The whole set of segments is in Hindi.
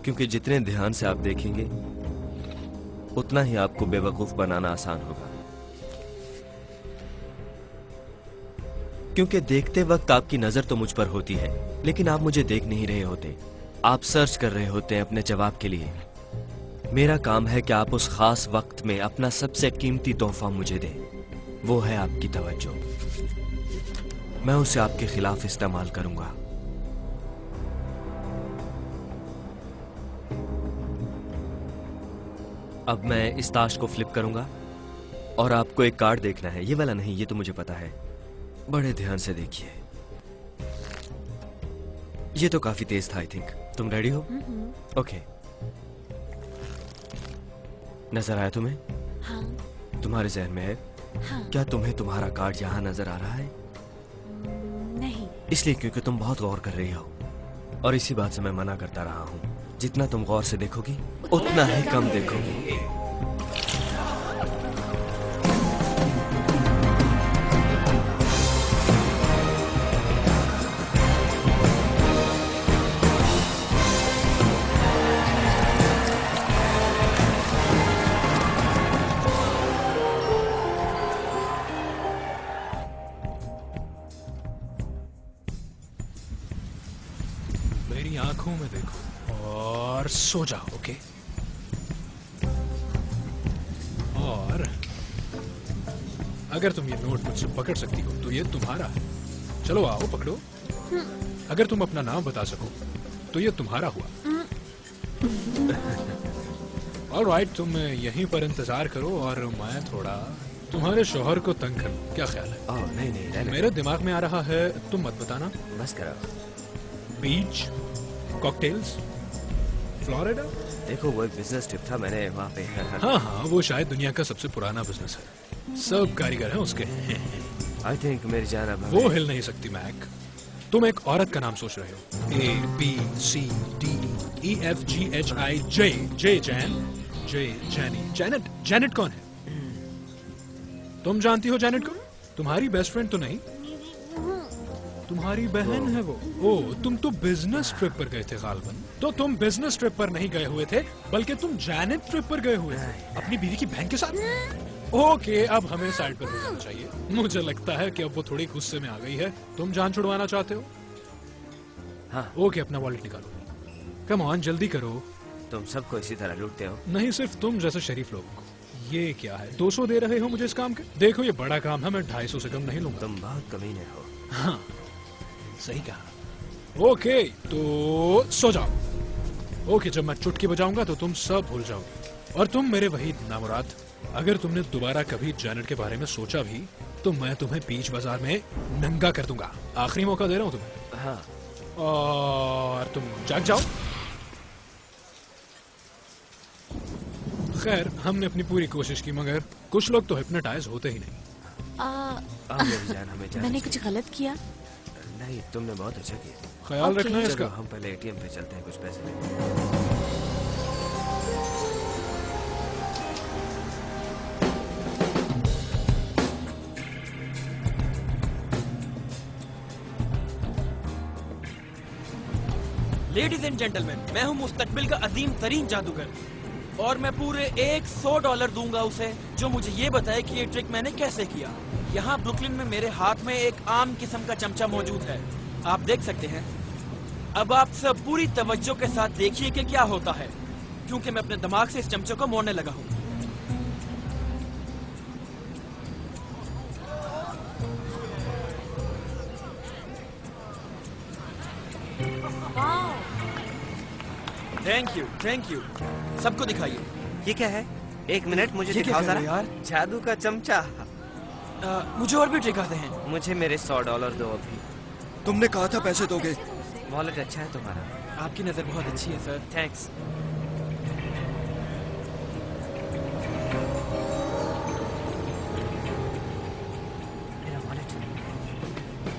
क्योंकि जितने ध्यान से आप देखेंगे उतना ही आपको बेवकूफ बनाना आसान होगा। क्योंकि देखते वक्त आपकी नजर तो मुझ पर होती है, लेकिन आप मुझे देख नहीं रहे होते। आप सर्च कर रहे होते हैं अपने जवाब के लिए। मेरा काम है कि आप उस खास वक्त में अपना सबसे कीमती तोहफा मुझे दें। वो है आपकी तवज्जो। मैं उसे आपके खिलाफ इस्तेमाल करूंगा। अब मैं इस ताश को फ्लिप करूंगा और आपको एक कार्ड देखना है। ये वाला नहीं, ये तो मुझे पता है। बड़े ध्यान से देखिए। ये तो काफी तेज था। आई थिंक तुम रेडी हो? ओके। नजर आया तुम्हें? हाँ। तुम्हारे जहन में है? हाँ। क्या तुम्हें तुम्हारा कार्ड यहाँ नजर आ रहा है? नहीं। इसलिए क्योंकि तुम बहुत गौर कर रही हो, और इसी बात से मैं मना करता रहा हूँ। जितना तुम गौर से देखोगी उतना ही कम देखोगी। मेरी आंखों में देखो और सो जाओ, ओके? और अगर तुम ये नोट मुझसे पकड़ सकती हो तो ये तुम्हारा है। चलो आओ पकड़ो। अगर तुम अपना नाम बता सको तो ये तुम्हारा हुआ। ऑलराइट, तुम यहीं पर इंतजार करो और मैं थोड़ा तुम्हारे शौहर को तंग करूं। क्या ख्याल है? नहीं नहीं, रहने मेरे दिमाग में आ रहा है, तुम मत बताना। बस करो। बीच, कॉकटेल्स, फ्लोरिडा। देखो वो एक बिजनेस ट्रिप था, मैंने वहाँ पे हाँ हाँ, वो शायद दुनिया का सबसे पुराना बिजनेस है। सब कारीगर हैं उसके। आई थिंक मेरी जान अब वो हिल नहीं सकती मैक। तुम एक औरत का नाम सोच रहे हो। A B C D E F G H I J। J Jane, J Janie. Janet. Janet कौन है? तुम जानती हो जैनेट को? तुम्हारी बेस्ट फ्रेंड तो नहीं? तुम्हारी बहन है वो। ओ, तुम तो बिजनेस ट्रिप पर गए थे गालबन। तो तुम बिजनेस ट्रिप पर नहीं गए हुए थे, बल्कि तुम जैनेट ट्रिप पर गए हुए थे अपनी बीवी की बहन के साथ। ओके, अब हमें साइड पर हो जाना चाहिए। मुझे लगता है कि अब वो थोड़ी गुस्से में आ गई है। तुम जान छुड़वाना चाहते हो? हाँ। ओके, अपना वॉलेट निकालो। कम ऑन, जल्दी करो। तुम सबको इसी तरह लूटते हो? नहीं, सिर्फ तुम जैसे शरीफ लोगों को। ये क्या है? 200 दे रहे हो मुझे इस काम के? देखो ये बड़ा काम है, मैं 250 से कम नहीं लूंगा। तुम बहुत कमीने हो। हाँ, सही कहा। ओके, तो सो जाओ। ओके, जब मैं चुटकी बजाऊंगा तो तुम सब भूल जाओगे। और तुम मेरे वही नामुराद, अगर तुमने दोबारा कभी जैनेट के बारे में सोचा भी तो मैं तुम्हें बीच बाजार में नंगा कर दूंगा। आखिरी मौका दे रहा हूं तुम्हें। हाँ। और तुम जाग जाओ। खैर, हमने अपनी पूरी कोशिश की, मगर कुछ लोग तो हिप्नोटाइज होते ही नहीं। मेरी जान, हमें जाना मैंने चाहिए। कुछ गलत किया? नहीं, तुमने बहुत अच्छा किया। ख्याल Okay. रखना है इसका। चलो हम पहले एटीएम पे चलते हैं, कुछ पैसे लेते लेडीज एंड जेंटलमैन, मैं हूँ मुस्तकबिल का अजीम तरीन जादूगर, और मैं पूरे $100 दूंगा उसे जो मुझे ये बताए कि ये ट्रिक मैंने कैसे किया। यहाँ ब्रुकलिन में मेरे हाथ में एक आम किस्म का चमचा मौजूद है, आप देख सकते हैं। अब आप सब पूरी तवज्जो के साथ देखिए कि क्या होता है, क्योंकि मैं अपने दिमाग से इस चमचे को मोड़ने लगा हूँ। Thank you. सबको दिखाइए। ये क्या है? एक मिनट, मुझे ये क्या दिखाओ कर रहे जरा। हो यार? जादू का चमचा। मुझे और भी ट्रिक आते हैं। मुझे मेरे $100 दो अभी। तुमने कहा था पैसे दोगे। वॉलेट अच्छा है तुम्हारा। आपकी नजर बहुत अच्छी है सर। थैंक्स।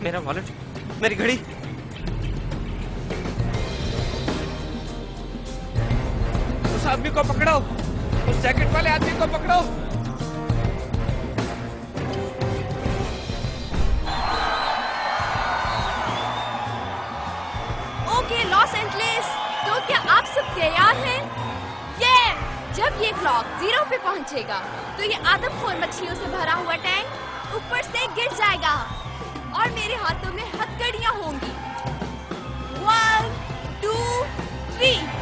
मेरा वॉलेट, मेरी घड़ी। उस आदमी को पकड़ो, उस जैकेट वाले आदमी को पकड़ो। ओके, लॉस एंजलिस, क्या आप सब तैयार हैं? ये जब ये क्लॉक 0 पे पहुंचेगा तो ये आदमखोर मछलियों से भरा हुआ टैंक ऊपर से गिर जाएगा और मेरे हाथों में हथकड़ियां होंगी। 1, 2, 3।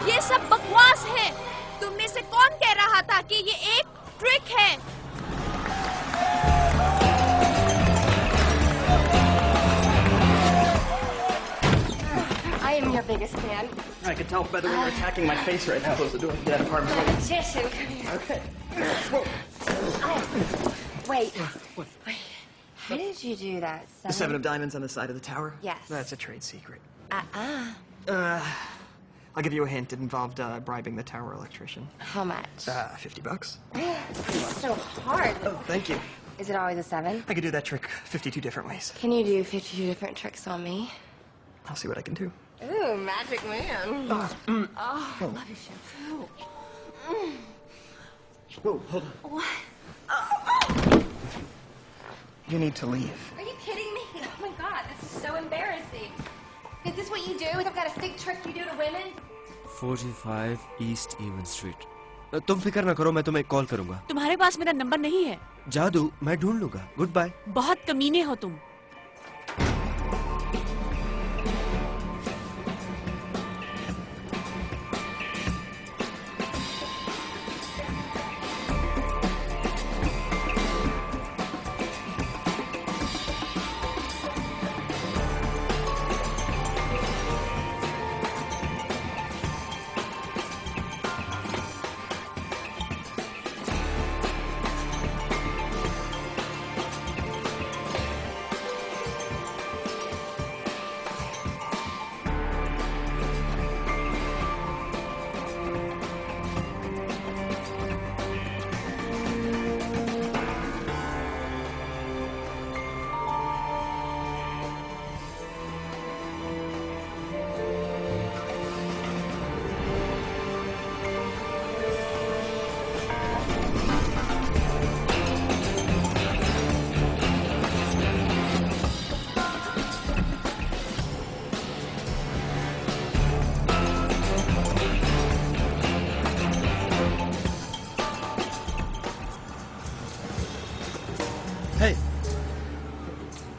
ये सब बकवास है। तुम में से कौन कह रहा था कि ये एक ट्रिक है? I am your biggest fan. I can tell by the way you're attacking my face right now. Close the door. Get out of the apartment. Jason, come here. Okay. Wait. How did you do that? The 7 of diamonds on the side of the tower? Yes. That's a trade secret. Uh-uh. I'll give you a hint. It involved bribing the tower electrician. How much? $50. It's so hard. Oh, thank you. Is it always a 7? I could do that trick 52 different ways. Can you do 52 different tricks on me? I'll see what I can do. Ooh, magic man. Oh, love your shampoo. Whoa, hold on. What? You need to leave. Are you kidding me? Oh my god, this is so embarrassing. Is this what you do? Some kind of sick trick you do to women? 45 east even street. तुम फिक्र ना करो, मैं तुम्हें कॉल करूंगा। तुम्हारे पास मेरा नंबर नहीं है। जादू, मैं ढूंढ लूंगा। Goodbye. बहुत कमीने हो तुम।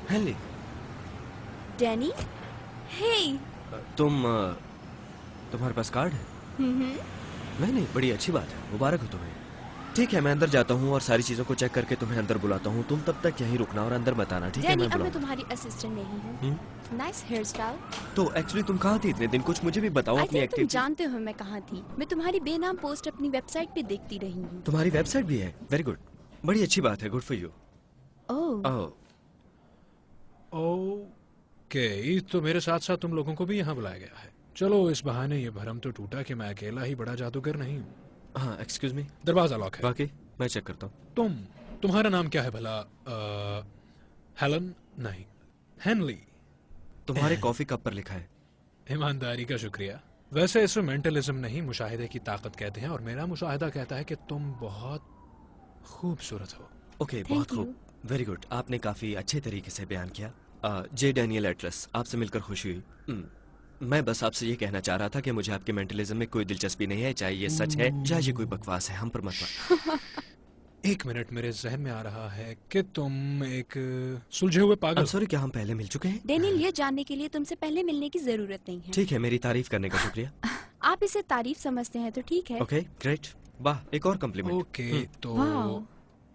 हेनली। डैनी? हे। तुम्हारे पास कार्ड है? नहीं, बड़ी अच्छी बात है, मुबारक हो तुम्हें। ठीक है, मैं अंदर जाता हूँ और सारी चीजों को चेक करके तुम्हें अंदर बुलाता हूँ। तुम तब तक यहीं रुकना और अंदर मत आना, ठीक है? मैं मैं तुम्हारी असिस्टेंट नहीं हूँ। Nice hairstyle. तो एक्चुअली तुम कहाँ थी इतने दिन? कुछ मुझे भी बताओ अपनी एक्टिविटी। तुम जानते हो मैं कहाँ थी। मैं तुम्हारी बेनाम पोस्ट अपनी वेबसाइट पे देखती रही हूँ। तुम्हारी वेबसाइट भी है? वेरी गुड, बड़ी अच्छी बात है। Good for you. ओके, तो मेरे साथ साथ तुम लोगों को भी यहाँ बुलाया गया है। चलो, इस बहाने ये भरम तो टूटा कि मैं अकेला ही बड़ा जादूगर नहीं हूँ। हाँ, एक्सक्यूज मी, दरवाजा लॉक है। बाकी मैं चेक करता हूँ। तुम्हारा नाम क्या है भला? हेलन? नहीं, हेनली। तुम्हारे कॉफी कप पर लिखा है। ईमानदारी का शुक्रिया। वैसे इसे मेंटलिज्म नहीं, मुशाहिदे की ताकत कहते हैं और मेरा मुशाहिदा कहता है कि तुम बहुत खूबसूरत हो। ओके, बहुत खूब। वेरी गुड, आपने काफी अच्छे तरीके से बयान किया। जे डैनियल एटलस, आपसे मिलकर खुशी हुई। मैं बस आपसे ये कहना चाह रहा था कि मुझे आपके मेंटलिज्म में कोई दिलचस्पी नहीं है, चाहे ये सच है या ये कोई बकवास है, हम पर मत। एक मिनट, मेरे जहन में आ रहा है कि तुम एक सुलझे हुए पागल। सॉरी, क्या हम पहले मिल चुके हैं? डेनियल, ये जानने के लिए तुमसे पहले मिलने की जरूरत नहीं है। ठीक है, मेरी तारीफ करने का शुक्रिया। आप इसे तारीफ समझते हैं तो ठीक है। ओके, ग्रेट, वाह, एक और कम्प्लीमेंट। Okay, wow.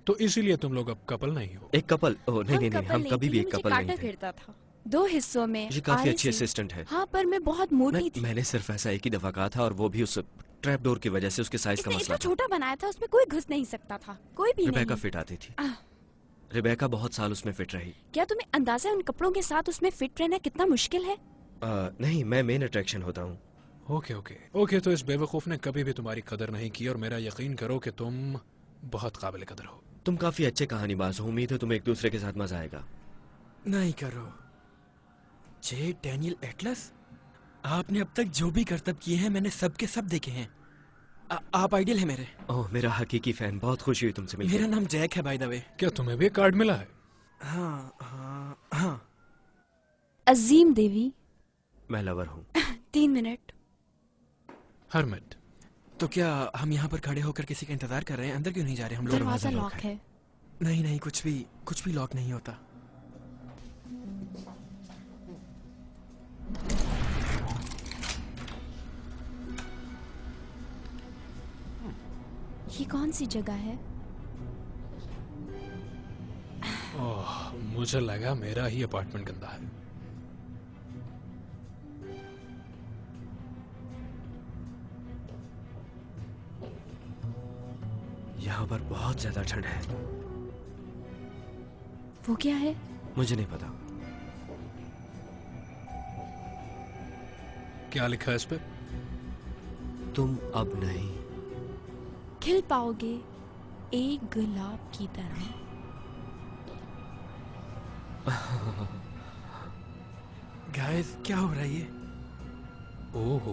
तो इसीलिए तुम लोग अब कपल नहीं हो? एक कपल? ओह नहीं, हम कभी भी एक कपल नहीं थे। फिरता था 2 हिस्सों में। ये काफी अच्छी असिस्टेंट है। हाँ, पर मैं बहुत मोटी थी। मैंने सिर्फ ऐसा एक ही दफा कहा था, और वो भी उस ट्रैप डोर की वजह से, उसके साइज का इसने मसला इतना था। छोटा बनाया था, उसमें कोई घुस नहीं सकता था, कोई भी रिबेका नहीं। फिट आती थी। रिबेका बहुत साल उसमें फिट रही। क्या तुम्हें अंदाजा है उन कपड़ों के साथ उसमें फिट रहना कितना मुश्किल है? नहीं, मैं मेन अट्रैक्शन होता हूँ। ओके, तो इस बेवकूफ ने कभी भी तुम्हारी कदर नहीं की, और मेरा यकीन करो कि तुम बहुत काबिल कदर हो। तुम काफी अच्छे कहानीबाज हो, उम्मीद है तुम्हें एक दूसरे के साथ मजा आएगा। नहीं करो। जे डैनियल एटलस, आपने अब तक जो भी करतब किए हैं मैंने सब के सब देखे हैं। आप आइडियल है मेरे। ओह, मेरा हकीकी फैन, बहुत खुशी हुई तुमसे मिलकर। मेरा नाम जैक है बाय द वे। क्या तुम्हें भी एक कार्ड मिला है? हाँ। अजीम देवी। मैं लवर हूँ। 3 मिनट। हरमिट। तो क्या हम यहाँ पर खड़े होकर किसी का इंतजार कर रहे हैं? अंदर क्यों नहीं जा रहे हम लोग? दरवाजा लॉक है। नहीं, कुछ भी लॉक नहीं होता। ये कौन सी जगह है? ओह, मुझे लगा मेरा ही अपार्टमेंट गंदा है। यहाँ पर बहुत ज्यादा ठंड है। वो क्या है? मुझे नहीं पता। क्या लिखा है इस पे? तुम अब नहीं खिल पाओगे एक गुलाब की तरह। गाइस, क्या हो रहा है ये? ओह,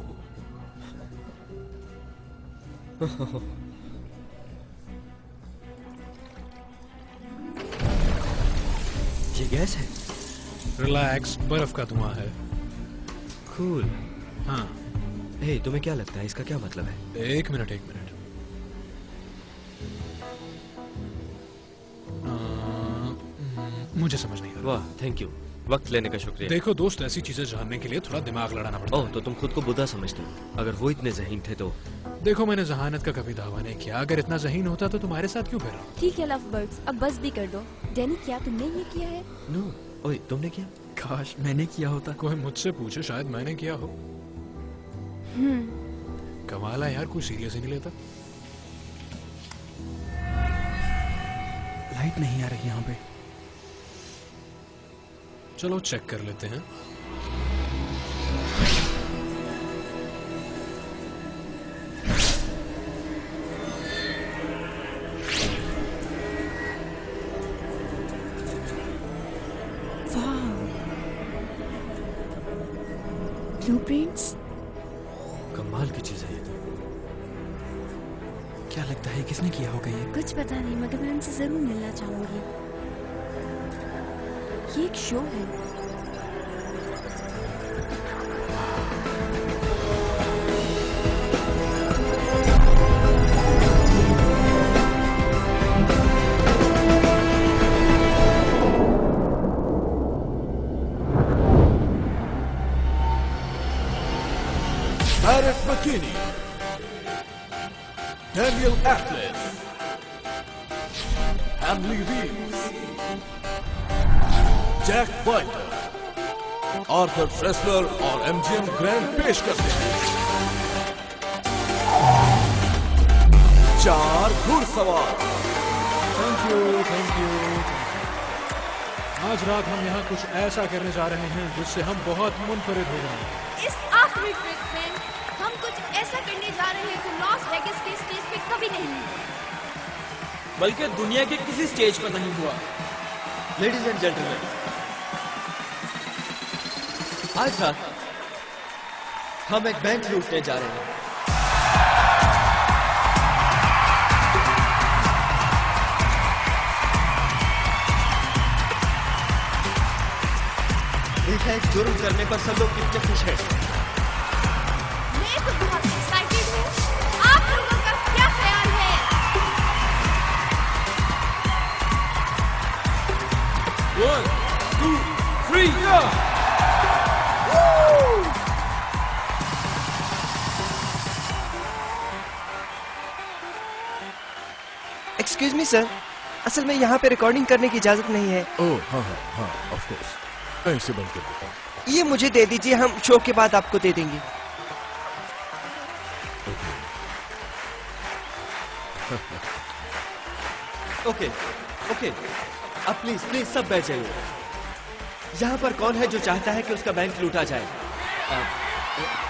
ये गैस है? रिलैक्स, बर्फ का धुआं है। कूल। हाँ। हे, तुम्हें क्या लगता है इसका क्या मतलब है? एक मिनट। मुझे समझ नहीं आ रहा। वाह, थैंक यू, वक्त लेने का शुक्रिया। देखो दोस्त, ऐसी चीजें जानने के लिए थोड़ा दिमाग लड़ाना पड़ता है। ओह, तो तुम खुद को बुद्धा समझते हो? अगर वो इतने ज़हीन थे तो? देखो, मैंने जहानत का कभी दावा नहीं किया। अगर इतना ज़हीन होता तो तुम्हारे साथ क्यों फिर? ठीक है लव बर्ड्स, अब बस भी कर दो। डैनी, क्या तुमने ये किया है? नो। ओए, तुमने किया? काश मैंने किया होता। कोई मुझसे पूछे, शायद मैंने किया हो। कमाल है यार, कोई सीरियस ही नहीं लेता। लाइट नहीं आ रही यहाँ पे। चलो चेक कर लेते हैं। ब्लूप्रिंट्स। कमाल की चीज है ये। क्या लगता है किसने किया होगा ये? कुछ पता नहीं, मगर मैं उनसे जरूर मिलना चाहूंगी। ये एक शो है। Arif McKinney, Daniel Atlas, Hamley Reeves, Jack Wilder, Arthur Tressler और एमजीएम ग्रैंड पेश करते हैं 4 घुड़सवार। Thank you. आज रात हम यहाँ कुछ ऐसा करने जा रहे हैं जिससे हम बहुत मुनफरिद हो जाएंगे। इस आखिरी ट्रिप में हम कुछ ऐसा करने जा रहे हैं जो लॉस वेगास के स्टेज पे कभी नहीं हुआ, बल्कि दुनिया के किसी स्टेज पर नहीं हुआ। लेडीज एंड जेंटलमैन, आज रात हम एक बैंक लूटने जा रहे हैं। एक जुर्म करने पर सब लोग कितने खुश हैं। मैं तो बहुत एक्साइटेड हूँ। आप लोगों का क्या ख्याल है? One, two, three, excuse me sir, असल में यहाँ पे रिकॉर्डिंग करने की इजाजत नहीं है। ओह हाँ हाँ हाँ, ऑफ कोर्स। मैं इसे बंद कर देता हूँ। ये मुझे दे दीजिए, हम शो के बाद आपको दे देंगे। ओके ओके, अब प्लीज प्लीज सब बैठ जाइए। यहाँ पर कौन है जो चाहता है कि उसका बैंक लूटा जाए?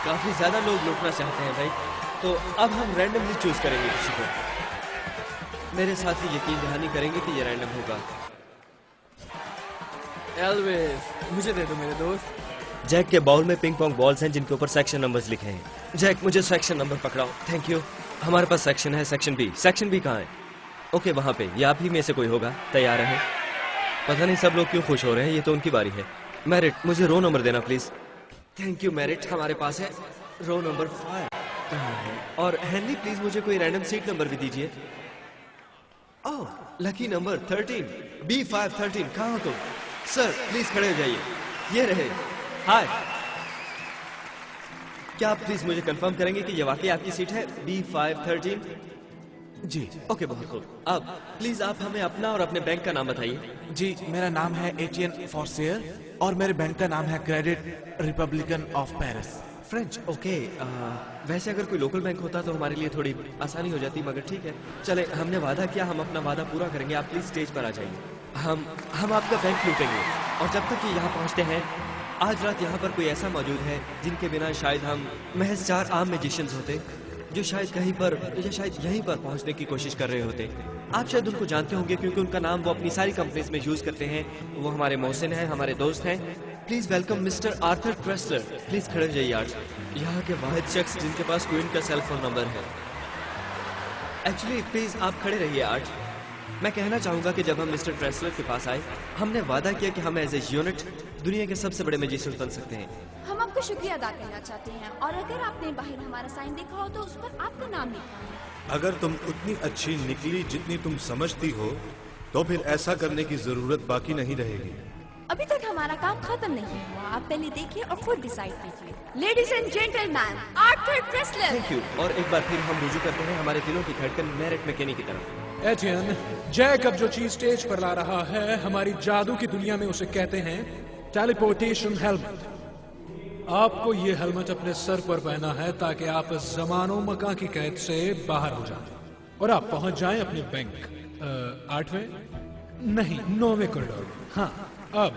काफी ज्यादा लोग लूटना चाहते हैं भाई, तो अब हम रैंडमली चूज करेंगे किसी को। मेरे साथी यकीन दहानी करेंगे कि ये रैंडम होगा। एल्विस, मुझे दे दो मेरे दोस्त। जैक के बाउल में पिंग पोंग बॉल्स हैं जिनके ऊपर सेक्शन नंबर्स लिखे हैं। जैक मुझे सेक्शन नंबर पकड़ाओ। Thank you. हमारे पास सेक्शन है, सेक्शन बी। सेक्शन बी कहाँ है? ओके वहां पे। ये आप ही में से कोई होगा। तैयार है? पता नहीं सब लोग क्यों खुश हो रहे हैं, ये तो उनकी बारी है। मैरिट, मुझे रो नंबर देना प्लीज। थैंक यू मैरिट, हमारे पास है रो नंबर 5। और हेनरी प्लीज मुझे कोई रैंडम सीट नंबर भी दीजिए। ओह लकी नंबर 13, B513। कहाँ हो तुम? सर प्लीज खड़े हो जाइए। ये रहे। हाय, क्या आप प्लीज मुझे कंफर्म करेंगे कि ये वाकई आपकी सीट है B513? जी ओके बहुत खूब। अब प्लीज आप हमें अपना और अपने बैंक का नाम बताइए। जी, मेरा नाम है एटियन फॉर्सियर और मेरे बैंक का नाम है credit Republican of Paris. French. Okay वैसे अगर कोई लोकल बैंक होता तो हमारे लिए थोड़ी आसानी हो जाती, मगर ठीक है चले। हमने वादा किया, हम अपना वादा पूरा करेंगे। आप प्लीज स्टेज पर आ जाइए। हम आपका बैंक लूटेंगे। और जब तक ये यहाँ पहुँचते हैं, आज रात यहाँ पर कोई ऐसा मौजूद है जिनके बिना शायद हम महज 4 आम मैजिशियंस होते, जो शायद कहीं पर या शायद यहीं पर पहुंचने की कोशिश कर रहे होते। आप शायद उनको जानते होंगे क्योंकि उनका नाम वो अपनी सारी कंपनीज में यूज करते हैं। वो हमारे मोहसिन हैं, हमारे दोस्त हैं। Please welcome mister Arthur Tressler. Please खड़े हो जाइए। आज यहाँ के वाहिद शख्स जिनके पास क्वीन का सेल फोन नंबर है। एक्चुअली प्लीज आप खड़े रहिए। आज मैं कहना चाहूंगा कि जब हम मिस्टर क्रेसलर के पास आए, हमने वादा किया कि हम एज ए यूनिट दुनिया के सबसे बड़े मैजिशियन बन सकते हैं। हम आपको शुक्रिया अदा करना चाहते हैं, और अगर आपने बाहर हमारा साइन देखा हो तो उस पर आपका नाम लिखा है। अगर तुम उतनी अच्छी निकली जितनी तुम समझती हो, तो फिर ऐसा करने की जरूरत बाकी नहीं रहेगी। अभी तक हमारा काम खत्म नहीं हुआ। आप पहले देखिए और खुद डिसाइड कीजिए। Ladies and gentleman, Arthur Tressler. Thank you. और एक बार फिर हम रुजू करते हैं हमारे दिलों की धड़कन मैरिट मैकेनी की तरफ। एटियन, जैक अब जो चीज स्टेज पर ला रहा है, हमारी जादू की दुनिया में उसे कहते हैं टेलीपोर्टेशन हेलमेट। आपको ये हेलमेट अपने सर पर पहना है ताकि आप जमानो मकान की कैद से बाहर हो जाएं और आप पहुंच जाएं अपने बैंक 8वें नहीं 9वें कॉरिडोर। हाँ, अब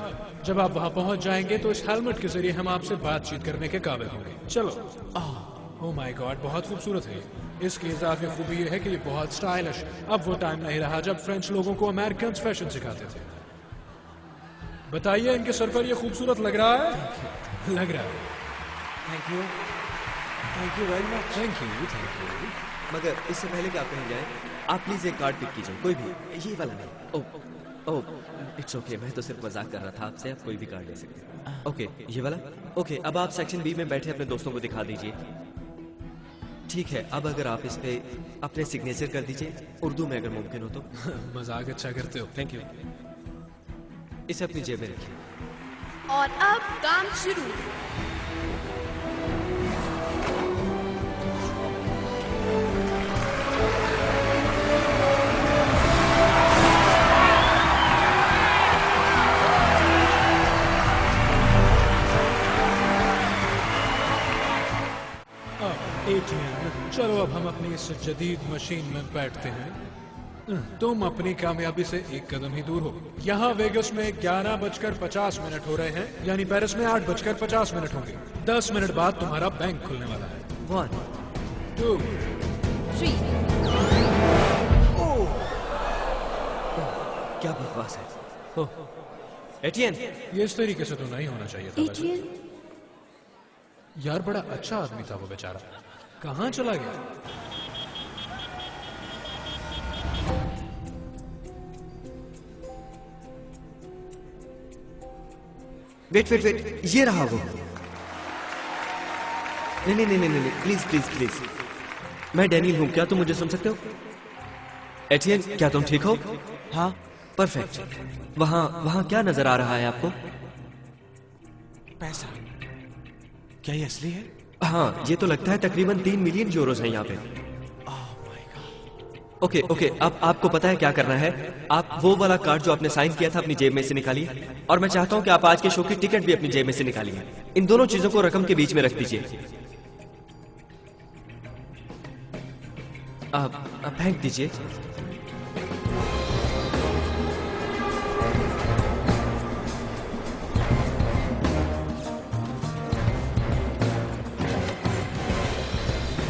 जब आप वहां पहुंच जाएंगे तो इस हेलमेट के जरिए हम आपसे बातचीत करने के काबिल होंगे। चलो। ओह माय गॉड, बहुत खूबसूरत है। इसकी इजाफी खूबी ये है कि ये बहुत स्टाइलिश। अब वो टाइम नहीं रहा जब फ्रेंच लोगों को अमेरिकन फैशन सिखाते थे। बताइए, इनके सर पर ये खूबसूरत लग रहा है? लग रहा है। Thank you very much. Thank you. मगर इससे पहले कि आप कहीं जाएं, आप प्लीज एक कार्ड पिक कीजिए, कोई भी। ये वाला नहीं। ओह इट्स ओके, मैं तो सिर्फ मजाक कर रहा था आपसे। आप कोई भी कार्ड ले सकते हैं। ओके ये वाला। ओके अब आप सेक्शन बी में बैठे अपने दोस्तों को दिखा दीजिए। ठीक है, अब अगर आप इस पे अपने सिग्नेचर कर दीजिए, उर्दू में अगर मुमकिन हो तो। मजाक अच्छा करते हो। Thank you. इसे अपनी जेब में रखिए। और अब काम शुरू। एटीएम, चलो अब हम अपनी इस जदीद मशीन में बैठते हैं। तुम अपनी कामयाबी से एक कदम ही दूर हो। यहाँ वेगस में 11:50 हो रहे हैं, यानी पेरिस में 8:50 होंगे। 10 मिनट बाद तुम्हारा बैंक खुलने वाला है। 1 2 3। क्या बकवास है। एटियन, ये इस तरीके से तो नहीं होना चाहिए था। एटियन, यार बड़ा अच्छा आदमी था वो बेचारा, कहाँ चला गया? वेट वेट वेट, ये रहा वो। नहीं नहीं नहीं नहीं नहीं, प्लीज प्लीज प्लीज। मैं डैनियल हूं, क्या तुम मुझे सुन सकते हो? एटियन, क्या तुम ठीक हो? हाँ। परफेक्ट। वहां वहां क्या नजर आ रहा है आपको? पैसा। क्या ये असली है? हाँ, ये तो लगता है तकरीबन 3 मिलियन यूरोस हैं यहाँ पे। ओके ओके, अब आपको पता है क्या करना है। आप वो वाला कार्ड जो आपने साइन किया था अपनी जेब में से निकालिए, और मैं चाहता हूँ कि आप आज के शो की टिकट भी अपनी जेब में से निकालिए। इन दोनों चीजों को रकम के बीच में रख दीजिए। आप फेंक दीजिए।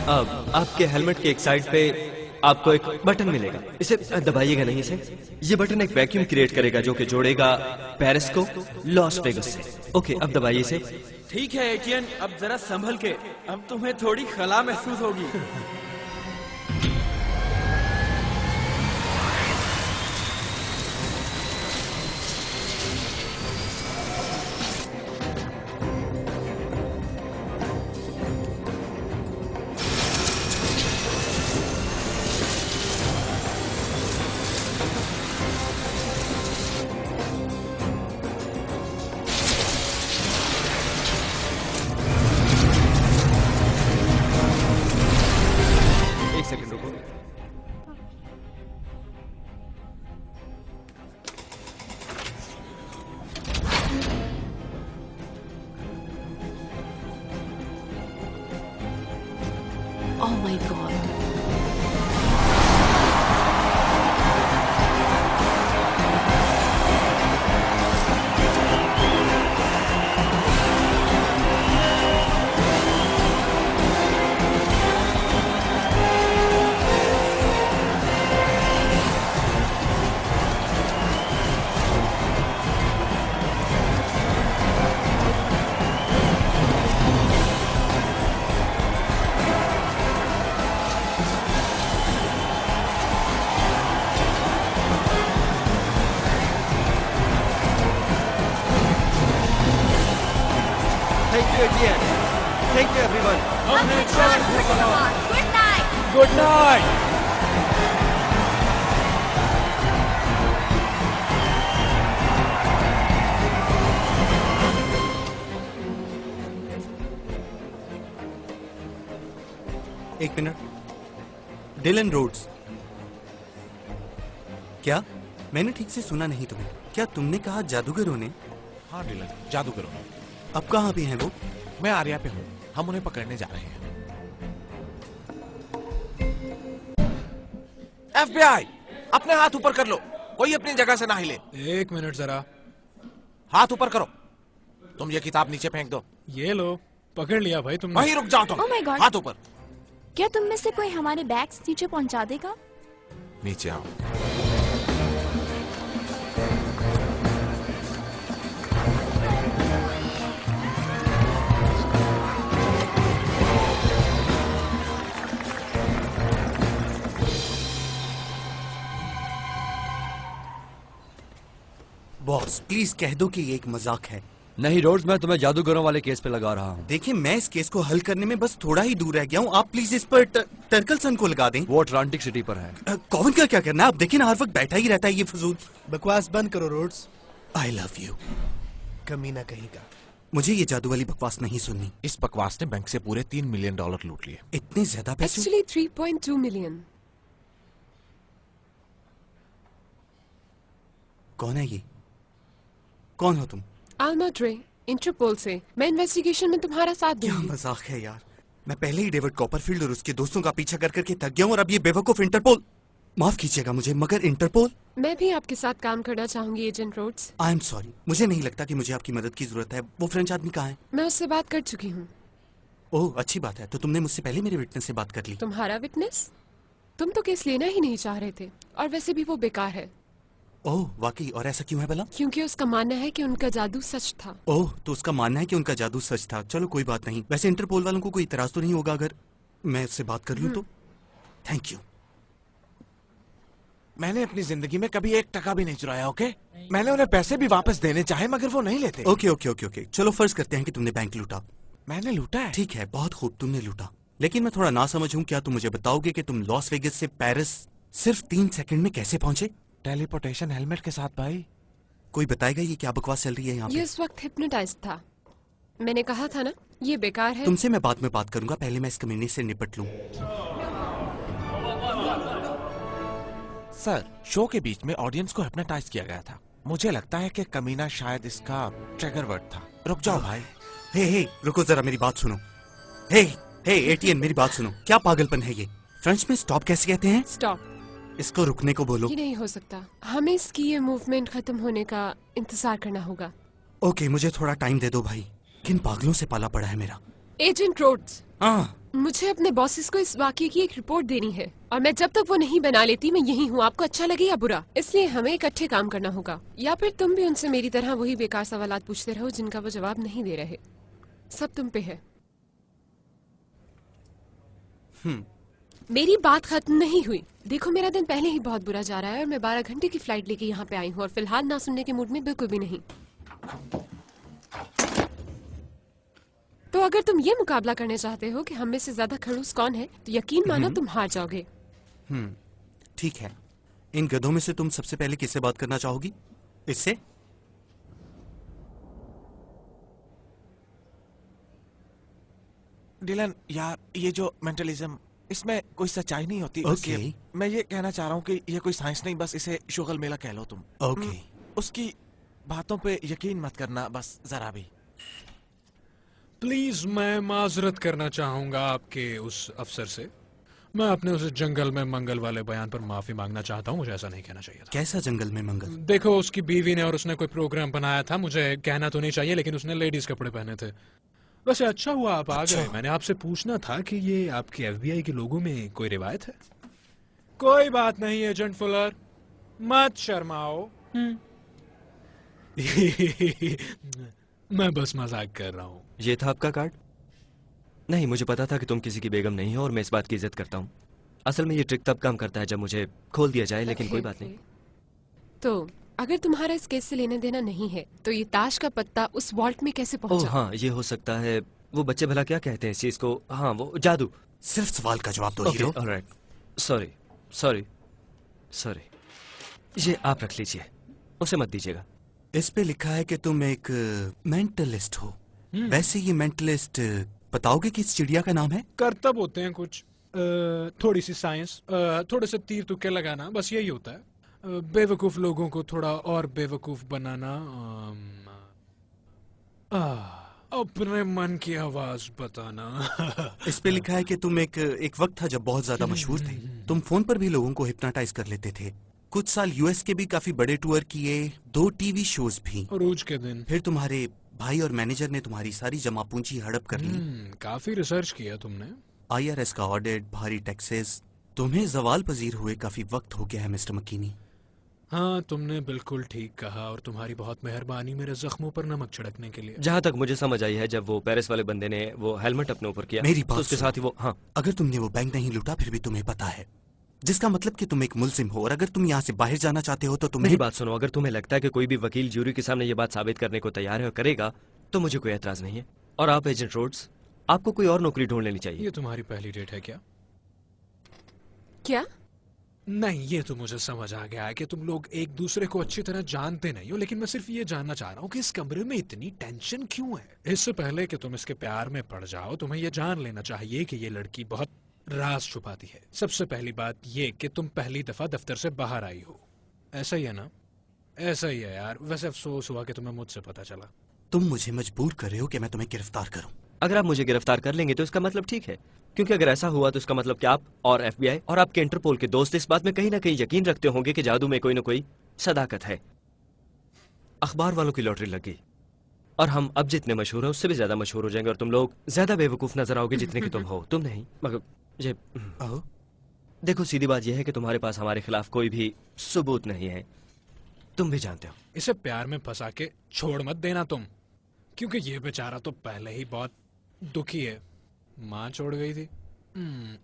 अब आपके हेलमेट के एक साइड पे आपको एक बटन मिलेगा, इसे दबाइएगा नहीं। इसे, ये बटन एक वैक्यूम क्रिएट करेगा जो कि जोड़ेगा पेरिस को लॉस वेगस से। ओके, अब दबाइए इसे। ठीक है एटियन, अब जरा संभल के, अब तुम्हें थोड़ी खला महसूस होगी। Oh my God. Thank you everyone. Good night. Good night. एक मिनट, डिलन रोड्स, क्या मैंने ठीक से सुना नहीं तुम्हें? क्या तुमने कहा जादूगरों ने? हाँ डिलन, जादूगरों। अब कहाँ पे हैं वो? मैं आर्या पे हूँ, हम उन्हें पकड़ने जा रहे हैं। FBI, अपने हाथ ऊपर कर लो, कोई अपनी जगह से ना हिले। एक मिनट जरा। हाथ ऊपर करो। तुम ये किताब नीचे फेंक दो। ये लो, पकड़ लिया भाई तुमने। वहीं रुक जाओ तुम। Oh my God. हाथ ऊपर। क्या तुम में से कोई हमारे बैग्स नीचे पहुंचा देगा? नीचे आओ। बॉस प्लीज कह दो कि ये एक मजाक है। नहीं रोड्स, मैं तुम्हें जादूगरों वाले केस पे लगा रहा हूँ। देखिए, मैं इस केस को हल करने में बस थोड़ा ही दूर रह गया हूँ। आप प्लीज इस पर टर्कलसन को लगा दें। वो अटलांटिक सिटी पर है। कॉविन का क्या करना है? आप देखिए ना, हर वक्त बैठा ही रहता है ये फजूल। बकवास बंद करो रोड्स। I love you. कमीना कहीं का। मुझे ये जादू वाली बकवास नहीं सुननी। इस बकवास ने बैंक से पूरे $3 मिलियन लूट लिए। इतने ज्यादा पैसे? Actually 3.2 million. कौन है ये? कौन हो तुम? Alma Dre, इंटरपोल से। मैं इन्वेस्टिगेशन में तुम्हारा साथ क्या दूंगी। मजाक है यार। मैं पहले ही डेविड कॉपरफील्ड और उसके दोस्तों का पीछा कर करके थक गया हूँ, और अब ये बेवकूफ इंटरपोल। माफ कीजिएगा मुझे, मगर इंटरपोल। मैं भी आपके साथ काम करना चाहूंगी agent Rhodes. I am sorry, मुझे नहीं लगता कि मुझे आपकी मदद की जरूरत है। वो फ्रेंच आदमी कहाँ है? मैं उससे बात कर चुकी हूँ। ओह अच्छी बात है, तो तुमने मुझसे पहले मेरे विटनेस से बात कर ली। तुम्हारा विटनेस? तुम तो केस लेना ही नहीं चाह रहे थे, और वैसे भी वो बेकार है। ओह वाकई? और ऐसा क्यों है भला? क्योंकि उसका मानना है कि उनका जादू सच था। ओह, तो उसका मानना है कि उनका जादू सच था। चलो कोई बात नहीं। वैसे इंटरपोल वालों को कोई इतराज तो नहीं होगा अगर मैं उससे बात कर लूं तो? Thank you. मैंने अपनी जिंदगी में कभी 1 टका भी नहीं चुराया, ओके? मैंने उन्हें पैसे भी वापस देने चाहे मगर वो नहीं लेते। ओके ओके ओके ओके, चलो फर्ज करते हैं कि तुमने बैंक लूटा। मैंने लूटा है? ठीक है, बहुत खूब, तुमने लूटा। लेकिन मैं थोड़ा ना समझ हूँ, क्या तुम मुझे बताओगे कि तुम लॉस वेगस से पेरिस सिर्फ 3 सेकंड में कैसे पहुंचे? टेलीपोर्टेशन हेलमेट के साथ भाई। कोई बताएगा ये क्या बकवास चल रही है यहाँ ये पे? इस वक्त हिप्नोटाइज था। मैंने कहा था ना ये बेकार है। तुमसे मैं बाद में बात करूंगा, पहले मैं इस कमीने से निपट लूं। सर, शो के बीच में ऑडियंस को हिप्नोटाइज किया गया था। मुझे लगता है कि कमीना शायद इसका ट्रिगर वर्ड था। रुक जाओ भाई। हे रुको जरा, मेरी बात सुनो। हे एटीएन, मेरी बात सुनो। क्या पागलपन है ये? फ्रेंच में स्टॉप कैसे कहते हैं? स्टॉप। इसको रुकने को बोलो। ये नहीं हो सकता, हमें इसकी ये मूवमेंट खत्म होने का इंतजार करना होगा। ओके, मुझे थोड़ा टाइम दे दो भाई। किन पागलों से पाला पड़ा है मेरा। एजेंट रोड्स, हाँ, मुझे अपने बॉसेस को इस वाकये की एक रिपोर्ट देनी है और मैं जब तक वो नहीं बना लेती मैं यही हूँ, आपको अच्छा लगे या बुरा। इसलिए हमें इकट्ठे काम करना होगा, या फिर तुम भी उनसे मेरी तरह वही बेकार सवालात पूछते रहो जिनका वो जवाब नहीं दे रहे। सब तुम पे है। मेरी बात खत्म नहीं हुई। देखो, मेरा दिन पहले ही बहुत बुरा जा रहा है और मैं 12 घंटे की फ्लाइट लेके यहाँ पे आई हूँ और फिलहाल ना सुनने के मूड में बिल्कुल भी नहीं। तो अगर तुम ये मुकाबला करने चाहते हो कि हम में से ज्यादा खड़ूस कौन है, तो यकीन मानो तुम हार जाओगे। ठीक है। इन गधों में से तुम सबसे पहले किससे बात करना चाहोगी? इससे? डिलन यार, ये जो मेंटलिज्म, इसमें कोई सच्चाई नहीं होती। Okay. मैं ये कहना चाह रहा हूँ कि ये कोई साइंस नहीं, बस इसे शुगल मेला कह लो तुम। ओके। उसकी बातों पे यकीन मत करना बस जरा भी। प्लीज, मैं माजरत करना चाहूंगा आपके उस अफसर से। मैं अपने उस जंगल में मंगल वाले बयान पर माफी मांगना चाहता हूँ। मुझे ऐसा नहीं कहना चाहिए था। कैसा जंगल में मंगल? देखो, उसकी बीवी ने और उसने कोई प्रोग्राम बनाया था। मुझे कहना तो नहीं चाहिए, लेकिन उसने लेडीज कपड़े पहने थे। वैसे अच्छा हुआ आप आ गए। मैंने आपसे पूछना था कि ये आपके एफबीआई के लोगों में कोई रिवायत है? कोई बात नहीं एजेंट फुलर, मत शर्माओ। मैं बस मजाक कर रहा हूँ। ये था आपका कार्ड? नहीं, मुझे पता था कि तुम किसी की बेगम नहीं हो और मैं इस बात की इज्जत करता हूँ। असल में ये ट्रिक तब काम करता है जब मुझे खोल दिया जाए, लेकिन कोई बात नहीं। तो अगर तुम्हारा इस केस से लेना देना नहीं है, तो ये ताश का पत्ता उस वॉल्ट में कैसे पहुंचा? हाँ, ये हो सकता है। वो बच्चे भला क्या कहते हैं इस चीज को? हाँ, वो जादू। सिर्फ सवाल का जवाब दो hero. Alright, sorry sorry sorry. ये आप रख लीजिए, उसे मत दीजिएगा। इस पे लिखा है कि तुम एक मेंटलिस्ट हो। वैसे ये मेंटलिस्ट बताओगे कि इस चिड़िया का नाम है? करतब होते हैं कुछ, थोड़ी सी साइंस, थोड़े से तीर तुक्के लगाना, बस यही होता है। बेवकूफ लोगों को थोड़ा और बेवकूफ बनाना। अपने मन की आवाज बताना। इस पे लिखा है कि तुम एक वक्त था जब बहुत ज्यादा मशहूर थे। तुम फोन पर भी लोगों को हिप्नोटाइज कर लेते थे। कुछ साल यूएस के भी काफी बड़े टूर किए, 2 टीवी शोज भी। रोज के दिन। फिर तुम्हारे भाई और मैनेजर ने तुम्हारी सारी जमा पूंजी हड़प कर ली। काफी रिसर्च किया तुमने। IRS का ऑडिट, भारी टैक्सेस। तुम्हें जवाल पजीर हुए काफी वक्त हो गया है मिस्टर मकीनी। हाँ, तुमने बिल्कुल ठीक कहा और तुम्हारी बहुत मेहरबानी मेरे जख्मों पर नमक छिड़कने के लिए। जहाँ तक मुझे समझ आई है, जब वो पेरिस वाले बंदे ने वो हेलमेट अपने ऊपर किया, मेरी तो उसके साथ ही वो, हाँ, अगर तुमने वो बैंक नहीं लूटा फिर भी तुम्हें पता है, जिसका मतलब कि तुम एक मुल्जिम हो, और अगर तुम यहाँ से बाहर जाना चाहते हो तो तुम्हें। मेरी बात सुनो, अगर तुम्हें लगता है कि कोई भी वकील ज्यूरी के सामने ये बात साबित करने को तैयार है और करेगा, तो मुझे कोई एतराज नहीं है। और आप एजेंट रोड्स, आपको कोई और नौकरी ढूंढ लेनी चाहिए। ये तुम्हारी पहली डेट है क्या? क्या? नहीं, ये तो मुझे समझ आ गया है कि तुम लोग एक दूसरे को अच्छी तरह जानते नहीं हो, लेकिन मैं सिर्फ ये जानना चाह रहा हूँ कि इस कमरे में इतनी टेंशन क्यों है? इससे पहले कि तुम इसके प्यार में पड़ जाओ, तुम्हें ये जान लेना चाहिए कि ये लड़की बहुत राज छुपाती है। सबसे पहली बात ये कि तुम पहली दफा दफ्तर से बाहर आई हो। ऐसा ही है ना? ऐसा ही है यार। वैसे अफसोस हुआ कि तुम्हें मुझसे पता चला। तुम मुझे मजबूर कर रहे हो कि मैं तुम्हें गिरफ्तार करूं। अगर आप मुझे गिरफ्तार कर लेंगे तो इसका मतलब ठीक है, क्योंकि अगर ऐसा हुआ तो इसका मतलब कि आप और FBI और आपके इंटरपोल के दोस्त इस बात में कहीं ना कहीं यकीन रखते होंगे कि जादू में कोई ना कोई सदाकत है। अखबार वालों की लॉटरी लग गई और हम अब जितने मशहूर हैं उससे भी ज्यादा मशहूर हो जाएंगे और तुम लोग ज्यादा बेवकूफ नजर आओगे जितने की तुम हो। तुम नहीं, मगर ये देखो, सीधी बात यह है कि तुम्हारे पास हमारे खिलाफ कोई भी सबूत नहीं है, तुम भी जानते हो। इसे प्यार में फंसा के छोड़ मत देना तुम, क्योंकि ये बेचारा तो पहले ही बहुत दुखी है। माँ छोड़ गई थी,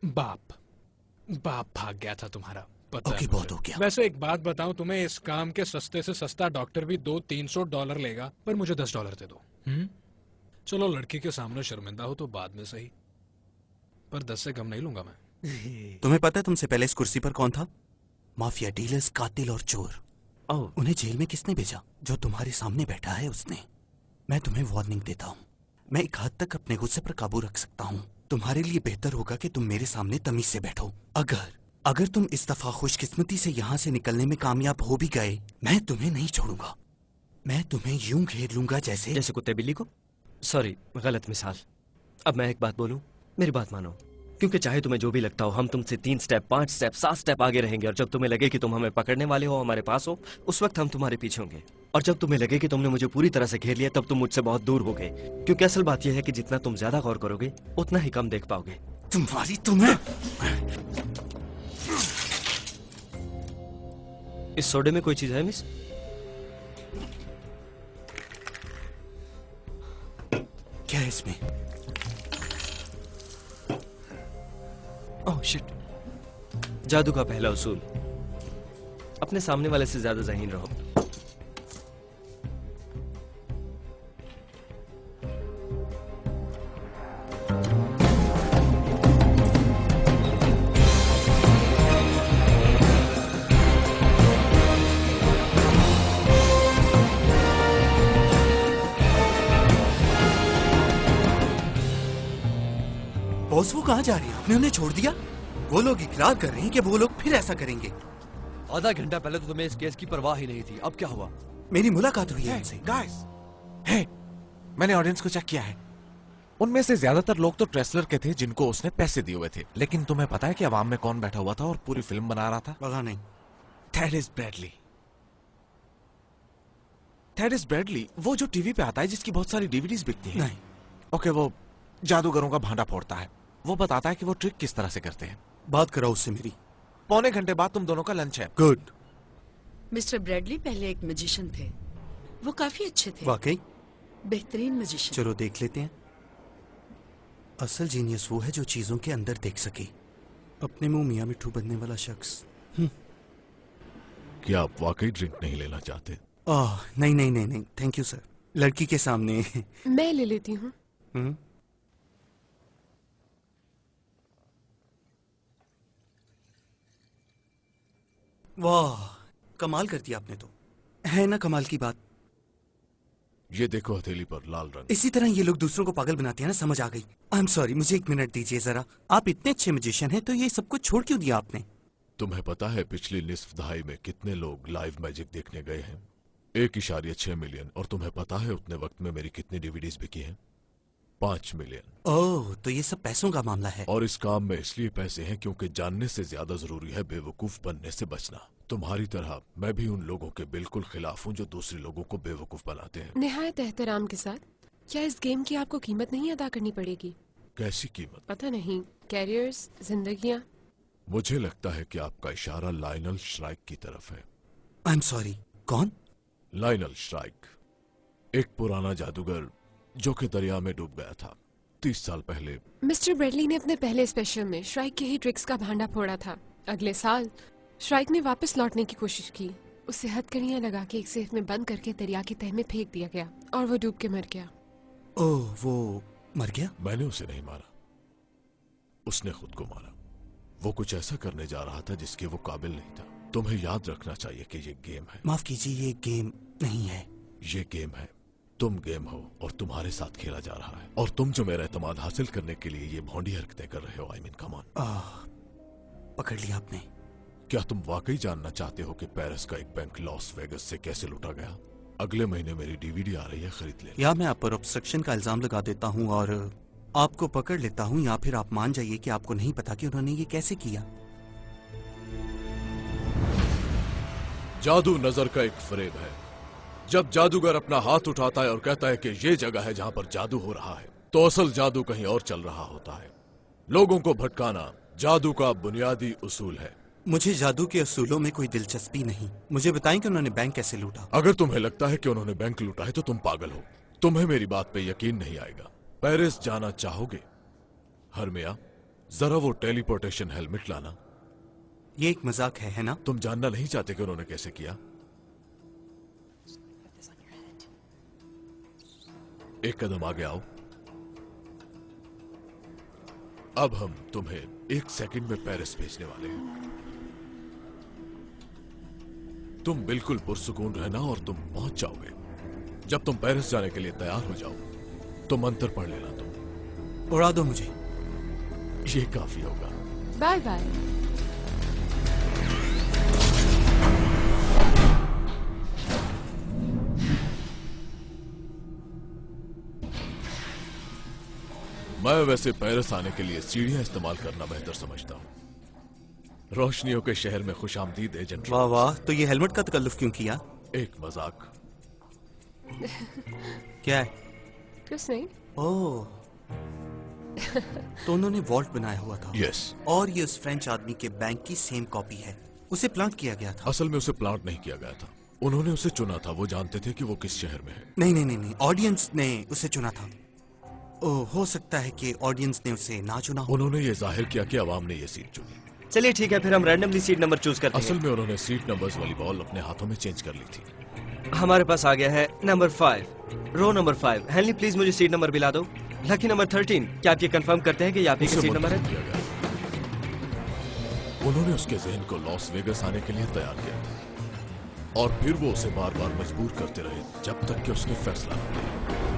बाप भाग गया था तुम्हारा। पता ओके, है बहुत मुझे। हो गया। वैसे एक बात बताऊं तुम्हें, इस काम के सस्ते से सस्ता डॉक्टर भी $200-300 लेगा, पर मुझे $10 दे दो। चलो लड़की के सामने शर्मिंदा हो तो बाद में सही, पर 10 से कम नहीं लूंगा मैं। तुम्हें पता है तुमसे पहले इस कुर्सी पर कौन था? माफिया डीलर्स, कातिल और चोर। उन्हें जेल में किसने भेजा? जो तुम्हारे सामने बैठा है उसने। मैं तुम्हें वार्निंग देता हूँ, मैं एक हद तक अपने गुस्से पर काबू रख सकता हूँ। तुम्हारे लिए बेहतर होगा कि तुम मेरे सामने तमीज से बैठो। अगर तुम इस दफा खुशकिस्मती से यहाँ से निकलने में कामयाब हो भी गए, मैं तुम्हें नहीं छोड़ूंगा। मैं तुम्हें यूं घेर लूंगा जैसे कुत्ते बिल्ली को। सॉरी, गलत मिसाल। अब मैं एक बात बोलूं, मेरी बात मानो, क्योंकि चाहे तुम्हें जो भी लगता हो, हम तुमसे 3 स्टेप, 5 स्टेप, 7 स्टेप आगे रहेंगे। और जब तुम्हें लगे कि तुम हमें पकड़ने वाले हो, हमारे पास हो, उस वक्त हम तुम्हारे पीछे होंगे। और जब तुम्हें लगे कि तुमने मुझे पूरी तरह से घेर लिया, तब तुम मुझसे बहुत दूर हो गए। क्योंकि असल बात यह है कि जितना तुम ज्यादा गौर करोगे, उतना ही कम देख पाओगे। तुम्हें इस सोडे में कोई चीज है मिस? क्या है इसमें? Oh shit. जादू का पहला उसूल, अपने सामने वाले से ज्यादा ज़हीन रहो। बॉस, वो कहाँ जा रही है? आपने उन्हें छोड़ दिया? वो लोग इकरार कर रहे हैं कि वो लोग फिर ऐसा करेंगे। आधा घंटा पहले तो तुम्हें इस केस की परवाह ही नहीं थी, अब क्या हुआ? मेरी मुलाकात हुई है उनसे। गाइस, मैंने ऑडियंस को चेक किया है। उनमें से ज्यादातर लोग तो ट्रेसलर के थे जिनको उसने पैसे दिए हुए थे। लेकिन तुम्हें पता है कि अवाम में कौन बैठा हुआ था और पूरी फिल्म बना रहा था? पता नहीं। थैडिस ब्रैडली। थैडिस ब्रैडली, वो जो टीवी पे आता है जिसकी बहुत सारी डीवीडीज बिकती हैं। नहीं। ओके, वो जादूगरों का भांडा फोड़ता है। वो बताता है कि वो ट्रिक किस तरह से करते हैं। बात कराओ उससे मेरी। पौने घंटे बाद तुम दोनों का लंच है। गुड। मिस्टर ब्रैडली पहले एक मैजिशियन थे, वो काफी अच्छे थे। वाकई? बेहतरीन मैजिशियन। चलो देख लेते हैं। असल जीनियस वो है जो चीजों के अंदर देख सके। अपने मुंह मियां मिट्ठू बनने वाला शख्स। क्या आप वाकई ड्रिंक नहीं लेना चाहते? नहीं नहीं नहीं नहीं, थैंक यू सर। लड़की के सामने मैं ले लेती हूँ। वाह, कमाल कर दिया आपने तो। है ना कमाल की बात। ये देखो हथेली पर लाल रंग। इसी तरह ये लोग दूसरों को पागल बनाते हैं ना, समझ आ गई। आई एम सॉरी, मुझे 1 मिनट दीजिए जरा। आप इतने अच्छे म्यूजिशियन हैं तो ये सब कुछ छोड़ क्यों दिया आपने? तुम्हें पता है पिछली निस्फ दहाई में कितने लोग लाइव मैजिक देखने गए हैं? 1.6 मिलियन। और तुम्हें पता है उतने वक्त में मेरी कितनी डीवीडीज बिकी हैं? 5 मिलियन। ओह, तो ये सब पैसों का मामला है। और इस काम में इसलिए पैसे हैं क्योंकि जानने से ज्यादा जरूरी है बेवकूफ बनने से बचना। तुम्हारी तरह मैं भी उन लोगों के बिल्कुल खिलाफ हूँ जो दूसरे लोगों को बेवकूफ बनाते हैं। निहायत एहतराम के साथ, क्या इस गेम की आपको कीमत नहीं अदा करनी पड़ेगी? कैसी कीमत? पता नहीं, कैरियर्स, जिंदगियां। मुझे लगता है कि आपका इशारा लायनल श्राइक की तरफ है। आई एम सॉरी, कौन? लायनल श्राइक, एक पुराना जादूगर जो कि दरिया में डूब गया था 30 साल पहले। मिस्टर ब्रैडली ने अपने पहले स्पेशल में श्राइक के ही ट्रिक्स का भांडा फोड़ा था। अगले साल श्राइक ने वापस लौटने की कोशिश की। उसे हथकड़ियां लगा के एक सेफ में बंद करके दरिया की तह में फेंक दिया गया और वो डूब के मर गया। ओह, वो मर गया? मैंने उसे नहीं मारा, उसने खुद को मारा। वो कुछ ऐसा करने जा रहा था जिसके वो काबिल नहीं था। तुम्हें याद रखना चाहिए कि ये गेम है। माफ कीजिए, ये गेम नहीं है। ये गेम है। तुम गेम हो और तुम्हारे साथ खेला जा रहा है। और तुम जो मेरा एतमाद हासिल करने के लिए ये भौंडी हरकतें कर रहे हो, आई मीन कम ऑन। पकड़ लिया आपने। क्या तुम वाकई जानना चाहते हो कि पेरिस का एक बैंक लॉस वेगस से कैसे लूटा गया? अगले महीने मेरी डीवीडी आ रही है, खरीद ले। या मैं आप पर ऑब्स्ट्रक्शन का इल्जाम लगा देता हूँ और आपको पकड़ लेता हूँ, या फिर आप मान जाइए कि आपको नहीं पता कि उन्होंने ये कैसे किया। जादू नजर का एक फरेब है। जब जादूगर अपना हाथ उठाता है और कहता है कि ये जगह है जहां पर जादू हो रहा है, तो असल जादू कहीं और चल रहा होता है। लोगों को भटकाना जादू का बुनियादी उसूल है। मुझे जादू के असूलों में कोई दिलचस्पी नहीं। मुझे बताएं कि उन्होंने बैंक कैसे लूटा। अगर तुम्हें लगता है कि उन्होंने बैंक लूटा है तो तुम पागल हो। तुम्हें मेरी बात पे यकीन नहीं आएगा। पेरिस जाना चाहोगे? हरमिया, जरा वो टेलीपोर्टेशन हेलमेट लाना। ये एक मजाक है ना? तुम जानना नहीं चाहते कि उन्होंने कैसे किया? एक कदम आगे आओ। अब हम तुम्हें 1 सेकंड में पेरिस भेजने वाले हैं। तुम बिल्कुल पुरसुकून रहना और तुम पहुंच जाओगे। जब तुम पेरिस जाने के लिए तैयार हो जाओ तो मंत्र पढ़ लेना। तुम उड़ा दो मुझे। ये काफी होगा। Bye bye. मैं वैसे पेरिस आने के लिए सीढ़ियां इस्तेमाल करना बेहतर समझता हूं। रोशनियों के शहर में खुशामदीद एजेंट। वाह वाह, तो ये हेलमेट का तकल्लुफ क्यों किया? एक मजाक। क्या है? कुछ नहीं। ओह, तो उन्होंने वॉल्ट बनाया हुआ था। यस। और ये उस फ्रेंच आदमी के बैंक की सेम कॉपी है। उसे प्लांट किया गया था। असल में उसे प्लांट नहीं किया गया था, उन्होंने उसे चुना था। वो जानते थे कि वो किस शहर में है। नहीं नहीं नहीं नहीं, ऑडियंस ने उसे चुना था। ओह, हो सकता है कि ऑडियंस ने उसे ना चुना हो। उन्होंने ये जाहिर किया कि अवाम ने ये सीट चुनी। चलिए ठीक है, फिर हम रैंडमली सीट नंबर चूज करते हैं। असल में उन्होंने सीट नंबर्स वाली बॉल अपने हाथों में चेंज कर ली थी। हमारे पास आ गया है number 5, row number 5। Henley please मुझे सीट नंबर दिला दो। लकी नंबर 13, क्या आप ये कंफर्म करते हैं कि ये आप ही की सीट नंबर है? उन्होंने उसके जहन को लॉस वेगस आने के लिए तैयार किया था और फिर वो उसे बार बार मजबूर करते रहे जब तक कि उसने फैसला न किया।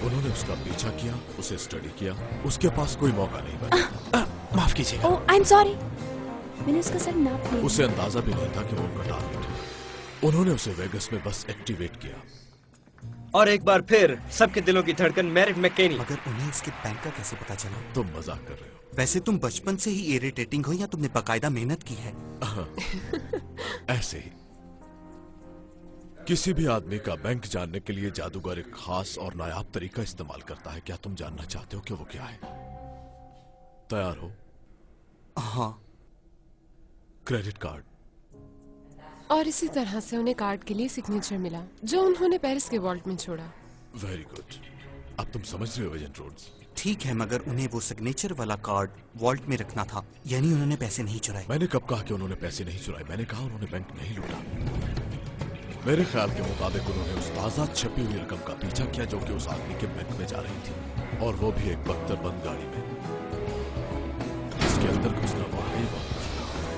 उन्होंने उसका पीछा किया, उसे स्टडी किया, उसके पास कोई मौका नहीं बना। माफ कीजिएगा। ओह, आई एम सॉरी। मैंने उसका सर नाप लिया। उसे अंदाजा भी नहीं था कि वो उनका टारगेट है। उन्होंने उसे वेगस में बस एक्टिवेट किया। और एक बार फिर सबके दिलों की धड़कन मैरिट मैकेनी। मगर उन्हें इसके बैंक का कैसे पता चला? तुम मजाक कर रहे हो। वैसे तुम बचपन से ही इरिटेटिंग हो या तुमने बाकायदा मेहनत की है? ऐसे ही। किसी भी आदमी का बैंक जानने के लिए जादूगर एक खास और नायाब तरीका इस्तेमाल करता है। क्या तुम जानना चाहते हो कि वो क्या है? तैयार हो? हाँ। Credit card. और इसी तरह से उन्हें कार्ड के लिए सिग्नेचर मिला जो उन्होंने पेरिस के वॉल्ट में छोड़ा। Very good. अब तुम समझ रहे हो एजेंट रोड्स? ठीक है, मगर उन्हें वो सिग्नेचर वाला कार्ड वॉल्ट में रखना था, यानी उन्होंने पैसे नहीं चुराए। मैंने कब कहा कि उन्होंने पैसे नहीं चुराए? मैंने कहा उन्होंने बैंक नहीं लूटा। मेरे ख्याल के मुताबिक उन्होंने उस ताजा छपी हुई रकम का पीछा किया जो कि उस आदमी के बैंक में जा रही थी, और वो भी एक बख्तरबंद गाड़ी में। उसके अंदर घुसना वाकई बहुत मुश्किल है।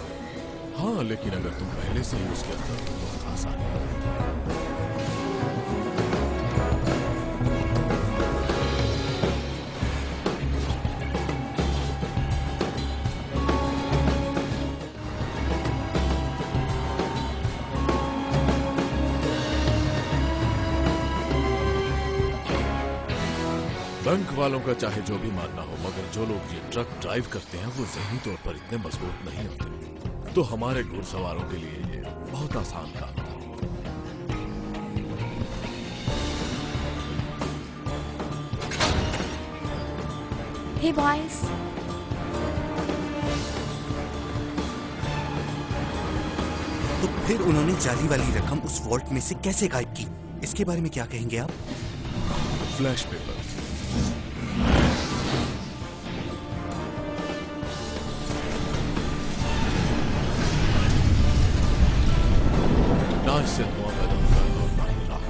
हाँ, लेकिन अगर तुम पहले से ही उसके अंदर हो तो बहुत आसान है। बैंक वालों का चाहे जो भी मानना हो, मगर जो लोग ये ट्रक ड्राइव करते हैं वो ज़हनी तौर पर इतने मजबूत नहीं होते। तो हमारे घुड़सवारों के लिए ये बहुत आसान काम था। Hey boys. तो फिर उन्होंने जाली वाली रकम उस वॉल्ट में से कैसे गायब की? इसके बारे में क्या कहेंगे आप? Flash papers. ना इससे धुआं पैदा होता है और ना ही राख।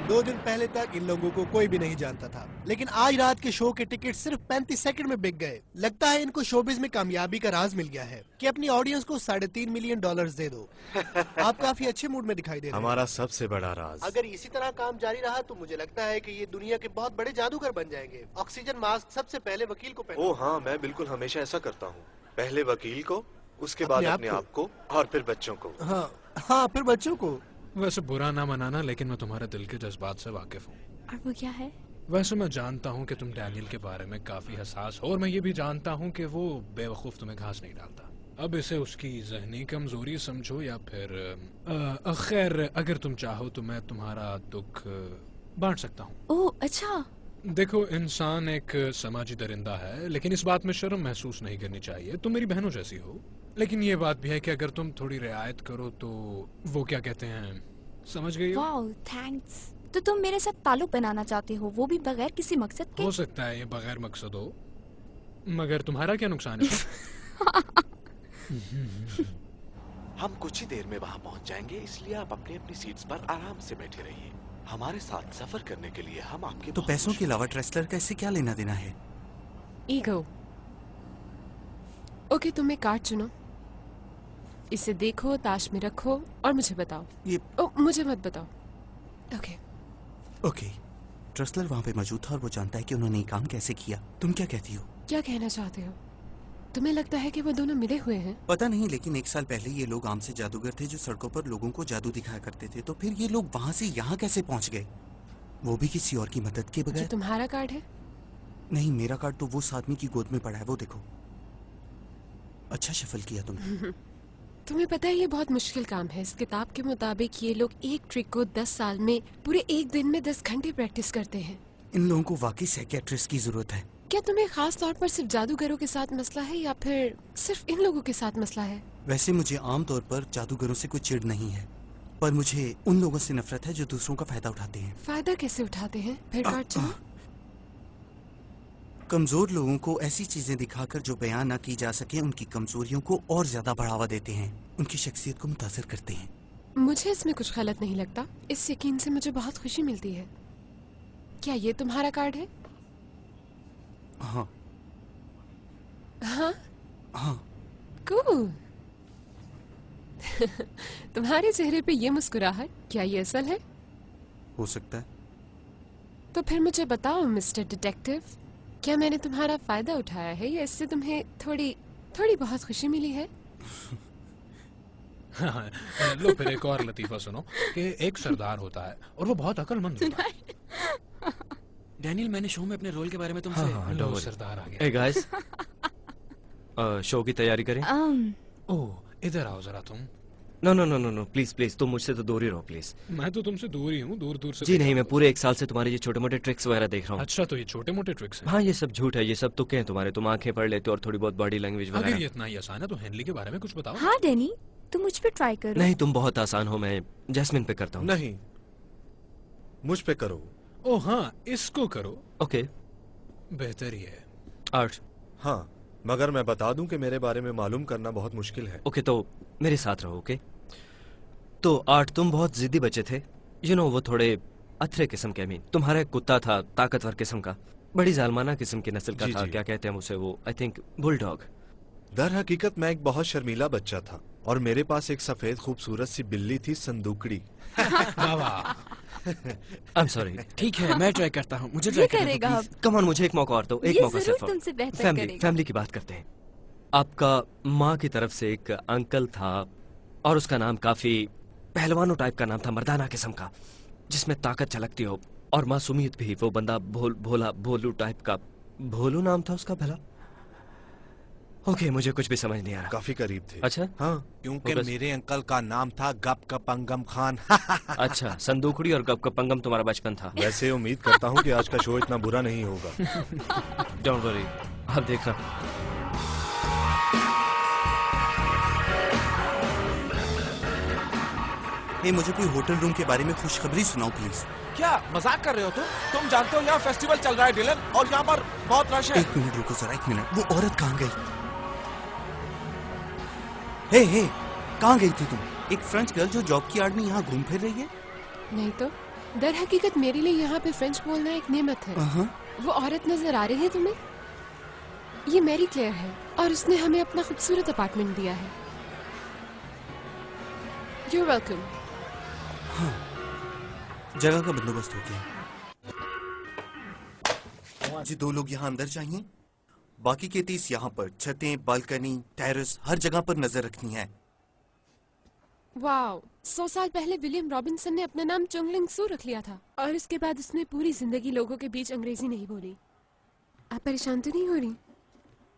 2 दिन पहले तक इन लोगों को कोई भी नहीं जानता था, लेकिन आज रात के शो के टिकट सिर्फ 35 सेकंड में बिक गए। लगता है इनको शोबिज में कामयाबी का राज मिल गया है कि अपनी ऑडियंस को $3.5 मिलियन दे दो। आप काफी अच्छे मूड में दिखाई दे रहे हैं। हमारा सबसे बड़ा राज। अगर इसी तरह काम जारी रहा तो मुझे लगता है कि ये दुनिया के बहुत बड़े जादूगर बन जाएंगे। ऑक्सीजन मास्क सबसे पहले वकील को पहनो। ओह हाँ, मैं बिल्कुल हमेशा ऐसा करता हूँ। पहले वकील को, उसके बाद अपने आप को और फिर बच्चों को। हाँ, फिर बच्चों को। वैसे बुरा ना मनाना, लेकिन मैं तुम्हारे दिल के जज्बात से वाकिफ हूँ। और वो क्या है? वैसे मैं जानता हूँ कि तुम डैनियल के बारे में काफी हसास हो, और मैं ये भी जानता हूँ कि वो बेवकूफ तुम्हें घास नहीं डालता। अब इसे उसकी जहनी कमजोरी समझो या फिर खैर, अगर तुम चाहो तो मैं तुम्हारा दुख बांट सकता हूँ। ओह अच्छा। देखो, इंसान एक समाजी दरिंदा है, लेकिन इस बात में शर्म महसूस नहीं करनी चाहिए। तुम मेरी बहनों जैसी हो, लेकिन ये बात भी है कि अगर तुम थोड़ी रियायत करो तो वो क्या कहते हैं, समझ गई हो? Wow, thanks. तो तुम मेरे साथ ताल्लुक बनाना चाहते हो, वो भी बगैर किसी मकसद के? हो सकता है ये बगैर मकसद हो, मगर तुम्हारा क्या नुकसान है? हम कुछ ही देर में वहां पहुंच जाएंगे, इसलिए आप अपनी अपनी सीट्स पर आराम से बैठे रहिए। हमारे साथ सफर करने के लिए हम आपके तो पैसों के अलावा ट्रेसलर का इससे क्या लेना देना है? ईगो। ओके, तुम एक कार्ड चुनो, इसे देखो, ताश में रखो और मुझे बताओ। ये मुझे मत बताओ। Okay okay. ट्रेसलर वहां पे मौजूद था और वो जानता है कि उन्होंने ये काम कैसे किया। तुम क्या कहती हो? क्या कहना चाहते हो? तुम्हें लगता है कि वो दोनों मिले हुए हैं? पता नहीं, लेकिन 1 साल पहले ये लोग आम से जादूगर थे जो सड़कों पर लोगों को जादू दिखाया करते थे। तो फिर ये लोग वहां से यहाँ कैसे पहुंच गए, वो भी किसी और की मदद के बगैर? जो तुम्हारा कार्ड है? नहीं, मेरा कार्ड तो वो उस आदमी की गोद में पड़ा है, वो देखो। अच्छा शफल किया तुमने। तुम्हें पता है ये बहुत मुश्किल काम है। इस किताब के मुताबिक ये लोग एक ट्रिक को 10 साल में पूरे एक दिन में 10 घंटे प्रैक्टिस करते हैं। इन लोगों को वाकई साइकियाट्रिस्ट की जरूरत है। क्या तुम्हें खास तौर पर सिर्फ जादूगरों के साथ मसला है या फिर सिर्फ इन लोगों के साथ मसला है? वैसे मुझे आम तौर पर जादूगरों से कोई चिढ़ नहीं है, पर मुझे उन लोगों से नफरत है जो दूसरों का फायदा उठाते हैं। फायदा कैसे उठाते हैं? फिर कार्ड चुनो। कमजोर लोगों को ऐसी चीजें दिखाकर जो बयान ना की जा सके, उनकी कमजोरियों को और ज्यादा बढ़ावा देते हैं, उनकी शख्सियत को मुतासर करते हैं। मुझे इसमें कुछ गलत नहीं लगता। इस यकीन से मुझे बहुत खुशी मिलती है। क्या ये तुम्हारा कार्ड है? हाँ हाँ हाँ। कूल। तुम्हारे चेहरे पे ये मुस्कुराहट, क्या ये असल है? हो सकता है। तो फिर मुझे बताओ मिस्टर डिटेक्टिव, क्या मैंने तुम्हारा फायदा उठाया है या इससे तुम्हें थोड़ी बहुत खुशी मिली है? लो फिर एक और लतीफा सुनो कि एक सरदार होता है और वो बहुत अक्लमंद होता है। डैनियल, मैंने शो में अपने रोल के बारे में तुमसे लो सरदार आ गया। Hey guys, शो की तैयारी करें? ओह इधर आओ जरा तुम। नो प्लीज प्लीज, तुम मुझसे तो दूर ही रहो प्लीज। मैं तो तुमसे दूर ही हूँ, दूर दूर से। जी नहीं, मैं पूरे 1 साल से तुम्हारे ये छोटे मोटे ट्रिक्स वगैरह देख रहा हूँ। अच्छा, तो ये छोटे मोटे ट्रिक्स हैं? हाँ, ये सब झूठ है, ये सब तुक्के हैं तुम्हारे। तुम आंखें पढ़ लेते हो और थोड़ी बहुत बॉडी लैंग्वेज अगर वगैरह। ये इतना ही आसान है तो हेनली के बारे में कुछ बताओ। हाँ डैनी, तुम मुझ पे ट्राई करो। नहीं, तुम बहुत आसान हो, मैं जैस्मिन पे करता हूँ। नहीं, मुझ पे करो। ओह हाँ, इसको करो। ओके, बेहतर ही है। आर्ट। हाँ, मगर मैं बता दूं कि मेरे बारे में मालूम करना बहुत मुश्किल है। ओके, तो मेरे साथ रहो। ओके, तो आर्ट, तुम बहुत जिद्दी बच्चे थे। वो थोड़े अथरे किस्म के। मीन तुम्हारा एक कुत्ता था, ताकतवर किस्म का, बड़ी जालमाना किस्म की नस्ल का था। क्या कहते हैं उसे, वो आई थिंक बुलडॉग। दर हकीकत मैं एक बहुत शर्मीला बच्चा था और मेरे पास एक सफेद खूबसूरत सी बिल्ली थी, संदूकड़ी। आई एम सॉरी। ठीक है, मैं ट्राई करता हूँ। मुझे ये करेगा अब। कम ऑन, मुझे एक मौका और दो, एक मौका सिर्फ। तुमसे बेहतर करेगा। फैमिली की बात करते हैं। आपका माँ की तरफ से एक अंकल था और उसका नाम काफी पहलवानों टाइप का नाम था, मर्दाना किस्म का, जिसमें ताकत झलकती हो और मासूमियत भी। वो बंदा भोलू टाइप का, भोलू नाम था उसका भला। ओके, मुझे कुछ भी समझ नहीं आ रहा। काफी करीब थे। अच्छा हाँ, क्योंकि मेरे अंकल का नाम था गपकपंगम खान। अच्छा, संदूकड़ी और गपकपंगम तुम्हारा बचपन था। वैसे उम्मीद करता हूँ कि आज का शो इतना बुरा नहीं होगा। डोंट वरी, आप देखना। मुझे कोई होटल रूम के बारे में खुशखबरी सुनाओ प्लीज। क्या मजाक कर रहे हो तुम जानते हो यहाँ फेस्टिवल चल रहा है डिलन, और यहाँ पर बहुत रश है। 1 मिनट रुको जरा, 1 मिनट। वो औरत कहाँ गई? हे, कहाँ गई थी तुम? एक फ्रेंच गर्ल जो जॉब की आड़ में यहाँ घूम फिर रही है। नहीं तो दर हकीकत मेरे लिए यहाँ पे फ्रेंच बोलना एक नेमत है। वो औरत नजर आ रही है तुम्हें? ये मैरी क्लेयर है और उसने हमें अपना खूबसूरत अपार्टमेंट दिया है। You're welcome। हाँ, जगह का बंदोबस्त हो गया। मुझे 2 लोग यहाँ अंदर चाहिए, बाकी के 30 यहाँ पर। छतें, बालकनी, टेरेस, हर जगह पर नजर रखनी है। वाओ, 100 साल पहले विलियम रॉबिन्सन ने अपना नाम चोंगलिंग सू रख लिया था और इसके बाद उसने पूरी जिंदगी लोगों के बीच अंग्रेजी नहीं बोली। आप परेशान तो नहीं हो रही?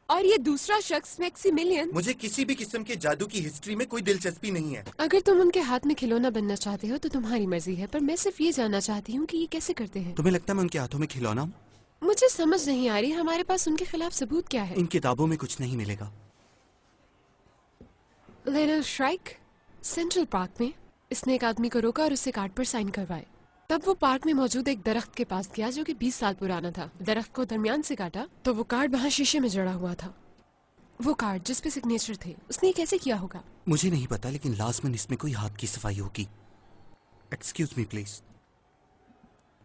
और ये दूसरा शख्स मैक्सिमिलियन। मुझे किसी भी किस्म के जादू की हिस्ट्री में कोई दिलचस्पी नहीं है। अगर तुम उनके हाथ में खिलौना बनना चाहते हो तो तुम्हारी मर्जी है, पर मैं सिर्फ ये जानना चाहती हूँ कि ये कैसे करते हैं। तुम्हें लगता है मैं उनके हाथों में खिलौना हूँ? मुझे समझ नहीं आ रही हमारे पास उनके खिलाफ सबूत क्या है। इन किताबों में कुछ नहीं मिलेगा। लिटिल श्राइक, सेंट्रल पार्क में इसने एक आदमी को रोका और उससे कार्ड पर साइन करवाए। तब वो पार्क में मौजूद एक दरख्त के पास गया जो कि 20 साल पुराना था। दरख्त को दरमियान से काटा तो वो कार्ड वहाँ शीशे में जड़ा हुआ था। वो कार्ड जिस पे सिग्नेचर थे, उसने ये कैसे किया होगा? मुझे नहीं पता, लेकिन लाजमन इसमें कोई हाथ की सफाई होगी। Excuse me please.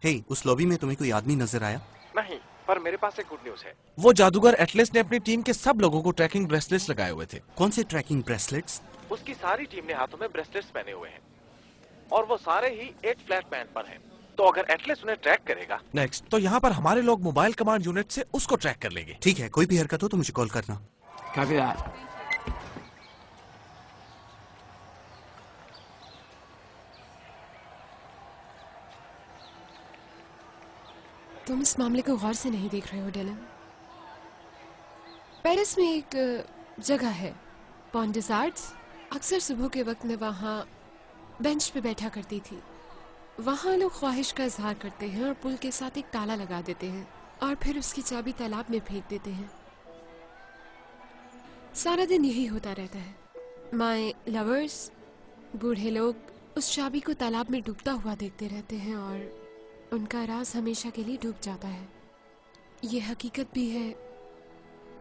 हे, उस लॉबी में तुम्हें कोई आदमी नजर आया? नहीं, पर मेरे पास एक गुड न्यूज है। वो जादूगर एटलस ने अपनी टीम के सब लोगों को ट्रैकिंग ब्रेसलेट्स लगाए हुए थे। कौन से ट्रैकिंग ब्रेसलेट्स? उसकी सारी टीम ने हाथों में ब्रेसलेट्स पहने हुए हैं और वो सारे ही एक फ्लैट पैन पर हैं। तो अगर एटलस उन्हें ट्रैक करेगा नेक्स्ट, तो यहाँ पर हमारे लोग मोबाइल कमांड यूनिट से उसको ट्रैक कर लेंगे। ठीक है, कोई भी हरकत हो तो मुझे कॉल करना। Copy that. तुम इस मामले को गौर से नहीं देख रहे हो डेलन। पेरिस में एक जगह है, पॉन des Arts। अक्सर सुबह के वक्त मैं वहाँ बेंच पे बैठा करती थी। वहाँ लोग ख्वाहिश का इजहार करते हैं और पुल के साथ एक ताला लगा देते हैं और फिर उसकी चाबी तालाब में फेंक देते हैं। सारा दिन यही होता रहता है। माय लवर्स, बूढ़े लोग उस चाबी को तालाब में डूबता हुआ देखते रहते हैं और उनका राज हमेशा के लिए डूब जाता है। ये हकीकत भी है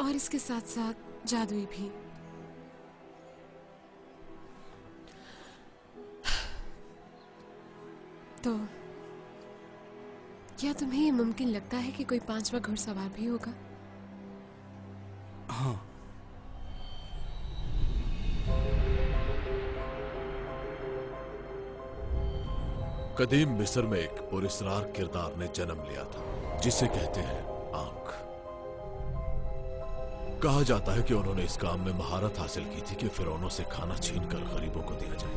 और इसके साथ साथ जादुई भी। तो क्या तुम्हें ये मुमकिन लगता है कि कोई 5वां घुड़सवार भी होगा? हाँ। कदीम मिस्र में एक पुरस्कार किरदार ने जन्म लिया था जिसे कहते हैं आंख। कहा जाता है कि उन्होंने इस काम में महारत हासिल की थी कि फिरौनों से खाना छीनकर गरीबों को दिया जाए।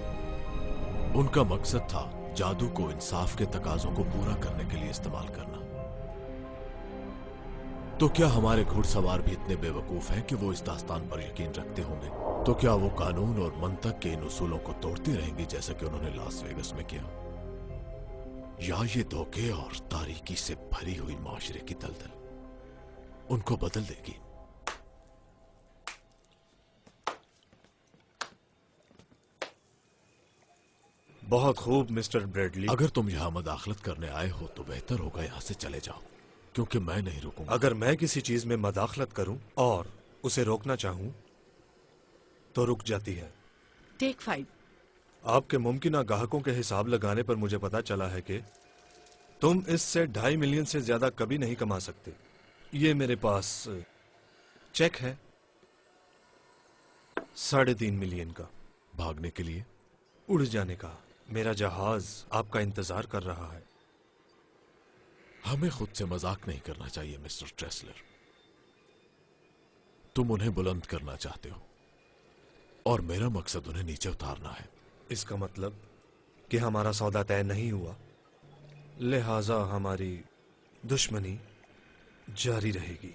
उनका मकसद था जादू को इंसाफ के तकाजों को पूरा करने के लिए इस्तेमाल करना। तो क्या हमारे घुड़सवार भी इतने बेवकूफ हैं कि वो इस दास्तान पर यकीन रखते होंगे? तो क्या वो कानून और मंतक के इन उसूलों को तोड़ती रहेंगी जैसा कि उन्होंने लास वेगस में किया? या ये धोखे और तारीकी से भरी हुई माशरे की दलदल उनको बदल देगी? बहुत खूब मिस्टर ब्रेडली। अगर तुम यहाँ मदाखलत करने आए हो तो बेहतर होगा यहाँ से चले जाओ, क्योंकि मैं नहीं रुकूंगा। अगर मैं किसी चीज में मदाखलत करूं और उसे रोकना चाहूं तो रुक जाती है। टेक 5। आपके मुमकिन ग्राहकों के हिसाब लगाने पर मुझे पता चला है कि तुम इससे 2.5 मिलियन से ज्यादा कभी नहीं कमा सकते। ये मेरे पास चेक है 3.5 मिलियन का। भागने के लिए? उड़ जाने का। मेरा जहाज आपका इंतजार कर रहा है। हमें खुद से मजाक नहीं करना चाहिए मिस्टर ट्रेसलर। तुम उन्हें बुलंद करना चाहते हो और मेरा मकसद उन्हें नीचे उतारना है। इसका मतलब कि हमारा सौदा तय नहीं हुआ, लिहाजा हमारी दुश्मनी जारी रहेगी।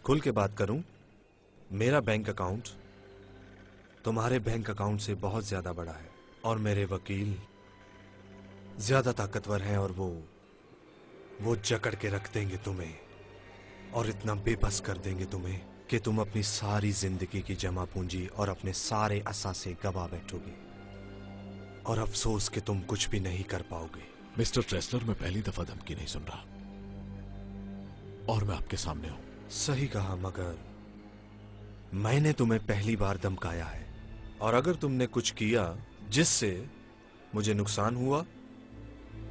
खुल के बात करूं, मेरा बैंक अकाउंट तुम्हारे बैंक अकाउंट से बहुत ज्यादा बड़ा है और मेरे वकील ज्यादा ताकतवर हैं और वो जकड़ के रख देंगे तुम्हें और इतना बेबस कर देंगे तुम्हें कि तुम अपनी सारी जिंदगी की जमा पूंजी और अपने सारे असासे गवा बैठोगे और अफसोस कि तुम कुछ भी नहीं कर पाओगे। मिस्टर ट्रेसलर, मैं पहली दफा धमकी नहीं सुन रहा और मैं आपके सामने हूं। सही कहा, मगर मैंने तुम्हें पहली बार धमकाया है और अगर तुमने कुछ किया जिससे मुझे नुकसान हुआ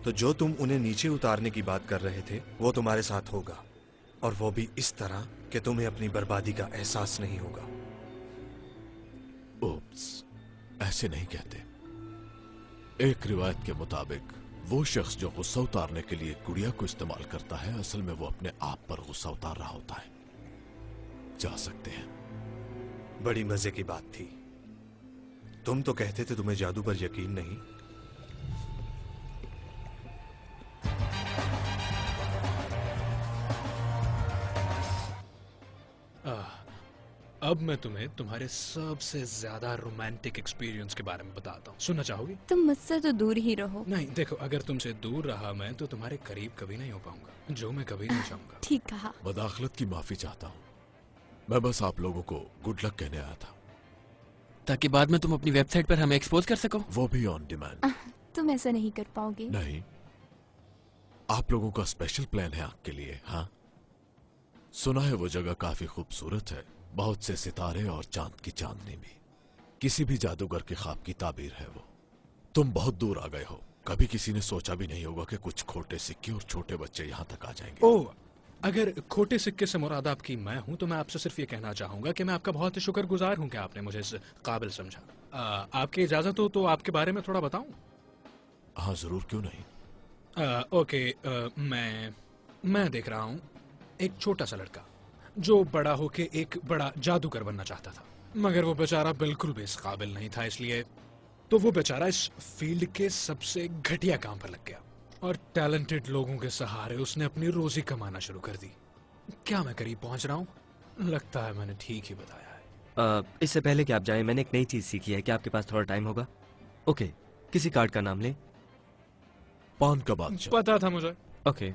तो जो तुम उन्हें नीचे उतारने की बात कर रहे थे वो तुम्हारे साथ होगा, और वो भी इस तरह कि तुम्हें अपनी बर्बादी का एहसास नहीं होगा। ओप्स, ऐसे नहीं कहते। एक रिवायत के मुताबिक वो शख्स जो गुस्सा उतारने के लिए गुड़िया को इस्तेमाल करता है, असल में वो अपने आप पर गुस्सा उतार रहा होता है। जा सकते हैं। बड़ी मजे की बात थी। तुम तो कहते थे तुम्हें जादू पर यकीन नहीं। अब मैं तुम्हें तुम्हारे सबसे ज्यादा रोमांटिक एक्सपीरियंस के बारे में बताता हूँ। सुनना चाहोगी? तुम मुझसे तो दूर ही रहो। नहीं, देखो, अगर तुमसे दूर रहा मैं तो तुम्हारे करीब कभी नहीं हो पाऊंगा, जो मैं कभी नहीं चाहूंगा। ठीक कहा। मदाखलत की माफी चाहता हूँ। मैं बस आप लोगों को गुड लक कहने आया था। ताकि बाद में तुम अपनी वेबसाइट पर हमें एक्सपोज कर सको। वो भी ऑन डिमांड। तुम ऐसा नहीं कर पाओगे। नहीं, आप लोगों का स्पेशल प्लान है आपके लिए। हाँ, सुना है वो जगह काफी खूबसूरत है, बहुत से सितारे और चांद की चांदनी भी। किसी भी जादूगर के ख्वाब की ताबीर है वो। तुम बहुत दूर आ गए हो, कभी किसी ने सोचा भी नहीं होगा कि कुछ खोटे सिक्के और छोटे बच्चे यहाँ तक आ जाएंगे। ओह, अगर खोटे सिक्के से मुराद आपकी मैं हूं तो मैं आपसे सिर्फ ये कहना चाहूंगा कि मैं आपका बहुत ही शुक्रगुजार हूं कि आपने मुझे इस काबिल समझा। आपकी इजाजत हो तो आपके बारे में थोड़ा बताऊं? हाँ जरूर, क्यों नहीं। ओके, मैं देख रहा हूं एक छोटा सा लड़का जो बड़ा होके एक बड़ा जादूगर बनना चाहता था, मगर वो बेचारा बिल्कुल भी इस काबिल नहीं था, इसलिए तो वो बेचारा इस फील्ड के सबसे घटिया काम पर लग गया और टैलेंटेड लोगों के सहारे उसने अपनी रोजी कमाना शुरू कर दी। क्या मैं करीब पहुंच रहा हूँ? लगता है मैंने ठीक ही बताया है। इससे पहले कि आप जाएं, मैंने एक नई चीज सीखी है। क्या आपके पास थोड़ा टाइम होगा? ओके, किसी कार्ड का नाम ले। पान का बादशाह। पता था मुझे। ओके,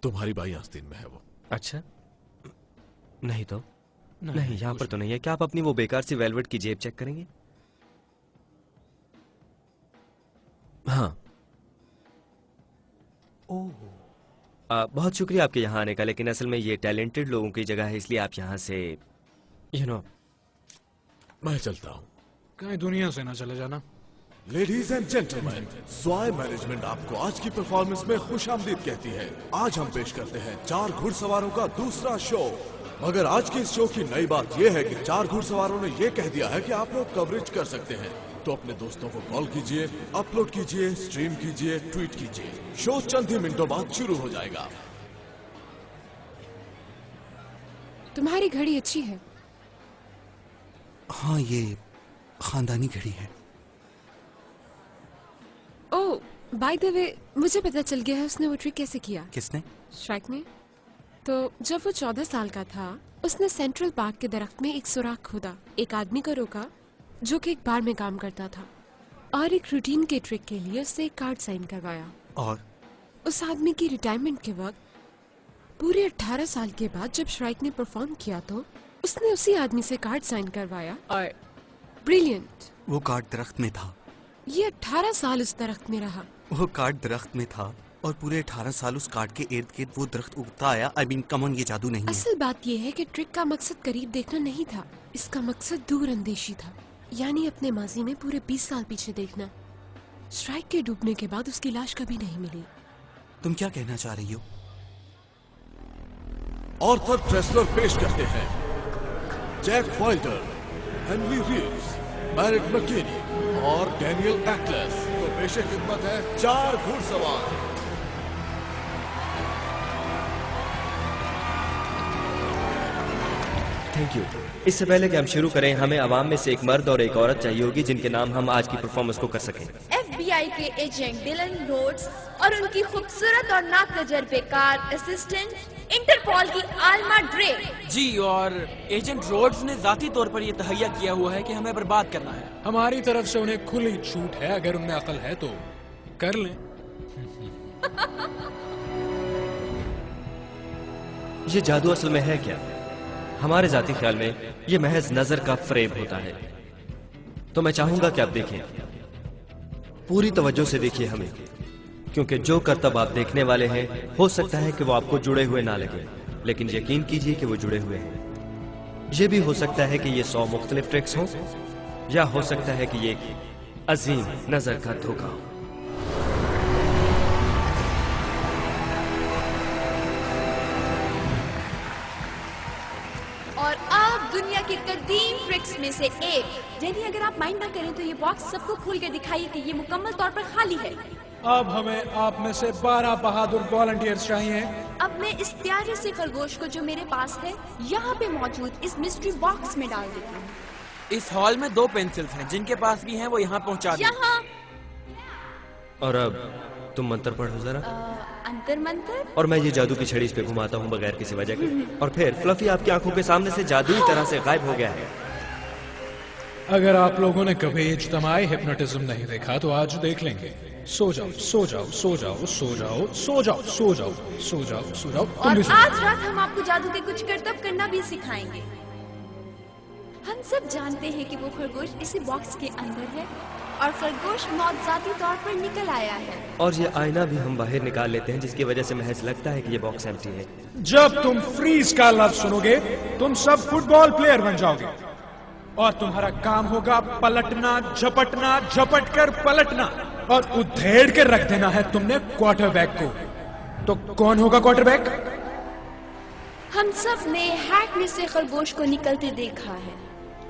तुम्हारी बाई आस्तीन में है वो। अच्छा, नहीं तो नहीं, यहाँ पर तो नहीं है। क्या आप अपनी वो बेकार सी वेलवेट की जेब चेक करेंगे? हाँ। ओह, बहुत शुक्रिया आपके यहाँ आने का, लेकिन असल में ये टैलेंटेड लोगों की जगह है, इसलिए आप यहाँ से मैं चलता हूँ। कहीं दुनिया से ना चले जाना। लेडीज एंड जेंटलमैन, स्वाय मैनेजमेंट आपको आज की परफॉर्मेंस में खुशामदीद कहती है। आज हम पेश करते हैं 4 घुड़सवारों का दूसरा शो। मगर आज के इस शो की नई बात यह है कि 4 घुड़सवारों ने यह कह दिया है कि आप लोग कवरेज कर सकते हैं, तो अपने दोस्तों को कॉल कीजिए, अपलोड कीजिए, स्ट्रीम कीजिए, ट्वीट कीजिए। शो चंद ही मिनटों बाद शुरू हो जाएगा। तुम्हारी घड़ी अच्छी है। हाँ, ये खानदानी घड़ी है। ओह, बाय द वे, मुझे पता चल गया है उसने वो ट्रिक कैसे किया। किसने? श्राइक ने। तो जब वो 14 साल का था, उसने सेंट्रल पार्क के दरख्त में एक सुराख खोदा, एक आदमी को रोका जो कि एक बार में काम करता था, और एक रूटीन के ट्रिक के लिए उससे एक कार्ड साइन करवाया। और उस आदमी की रिटायरमेंट के वक्त पूरे 18 साल के बाद जब श्राइक ने परफॉर्म किया तो उसने उसी आदमी से कार्ड साइन करवाया। और ब्रिलियंट, वो कार्ड दरख्त में था। ये 18 साल उस दरख्त में रहा। वो कार्ड दरख्त में था और पूरे 18 साल उस कार्ड के इर्द गिर्द वो दरख्त उगता आया। आई मीन, कम ऑन, ये जादू नहीं है। असल बात ये है कि ट्रिक का मकसद करीब देखना नहीं था, इसका मकसद दूर अंदेशी था, यानी अपने माजी में पूरे 20 साल पीछे देखना। श्राइक के डूबने के बाद उसकी लाश कभी नहीं मिली। तुम क्या कहना चाह रही हो? ऑर्थर ट्रेसलर पेश करते हैं Jack Wilder, Henry Reeves, Merritt McKinney और डैनियल एक्लेस। तो पेशे खिदमत है 4 घुड़सवार। Thank you. इससे पहले कि हम शुरू करें, हमें आवाम में से एक मर्द और एक औरत चाहिए होगी जिनके नाम हम आज की परफॉर्मेंस को कर सकें। FBI के एजेंट डिलन रोड्स और उनकी खूबसूरत और नातजुर्बेकार असिस्टेंट इंटरपोल की आल्मा ड्रे। जी, और एजेंट रोड्स ने जाती तौर पर यह तहैया किया हुआ है कि हमें बर्बाद करना है। हमारी तरफ से उन्हें खुली छूट है, अगर उनमें अकल है तो कर लें। ये जादू असल में है क्या? हमारे जाती ख्याल में ये महज नजर का फ्रेब होता है। तो मैं चाहूंगा कि आप देखें, पूरी तवज्जो से देखिए हमें, क्योंकि जो करतब आप देखने वाले हैं हो सकता है कि वो आपको जुड़े हुए ना लगे, लेकिन यकीन कीजिए कि वो जुड़े हुए हैं। ये भी हो सकता है कि ये 100 मुख्तलिफ ट्रिक्स हों, या हो सकता है कि ये एक अजीम नजर का धोखा हो। और अब दुनिया की कदीम ट्रिक्स में से एक, यानी अगर आप माइंड ना करें तो ये बॉक्स सबको खोल के दिखाइए कि ये मुकम्मल तौर पर खाली है। अब हमें आप में से 12 बहादुर वॉलंटियर्स चाहिए। अब मैं इस प्यारे से खरगोश को जो मेरे पास है यहाँ पे मौजूद इस मिस्ट्री बॉक्स में डाल देती हूँ। इस हॉल में 2 पेंसिल्स हैं, जिनके पास भी हैं वो यहाँ पहुँचा दें। यहाँ। और अब तुम मंत्र पढ़ो जरा। अंतर मंत्र। और मैं ये जादू की छड़ी इस पे घुमाता हूँ बगैर किसी वजह के, और फिर फ्लफी आपकी आंखों के सामने से जादुई तरह से गायब हो गया है। अगर आप लोगों ने कभी इज्तमाई हिप्नोटिज्म नहीं देखा तो आज देख लेंगे। सो जाओ, सो जाओ, सो जाओ, सो जाओ, सो जाओ, सो जाओ, सो जाओ, सो जाओ। तुम और भी सो आज रात हम आपको जादू के कुछ करतब करना भी सिखाएंगे। हम सब जानते हैं कि वो खरगोश इसी बॉक्स के अंदर है और खरगोश मौत-जाती तौर पर निकल आया है। और ये आईना भी हम बाहर निकाल लेते हैं, जिसकी वजह से महज लगता है कि ये बॉक्स एम्प्टी है। जब तुम फ्रीज का लफ्ज सुनोगे, तुम सब फुटबॉल प्लेयर बन जाओगे और तुम्हारा काम होगा पलटना, झपटना, झपट कर पलटना और उधेड़ के रख देना है तुमने क्वार्टरबैक को। तो कौन होगा क्वार्टरबैक? हम सब ने हैट में से खरगोश को निकलते देखा है,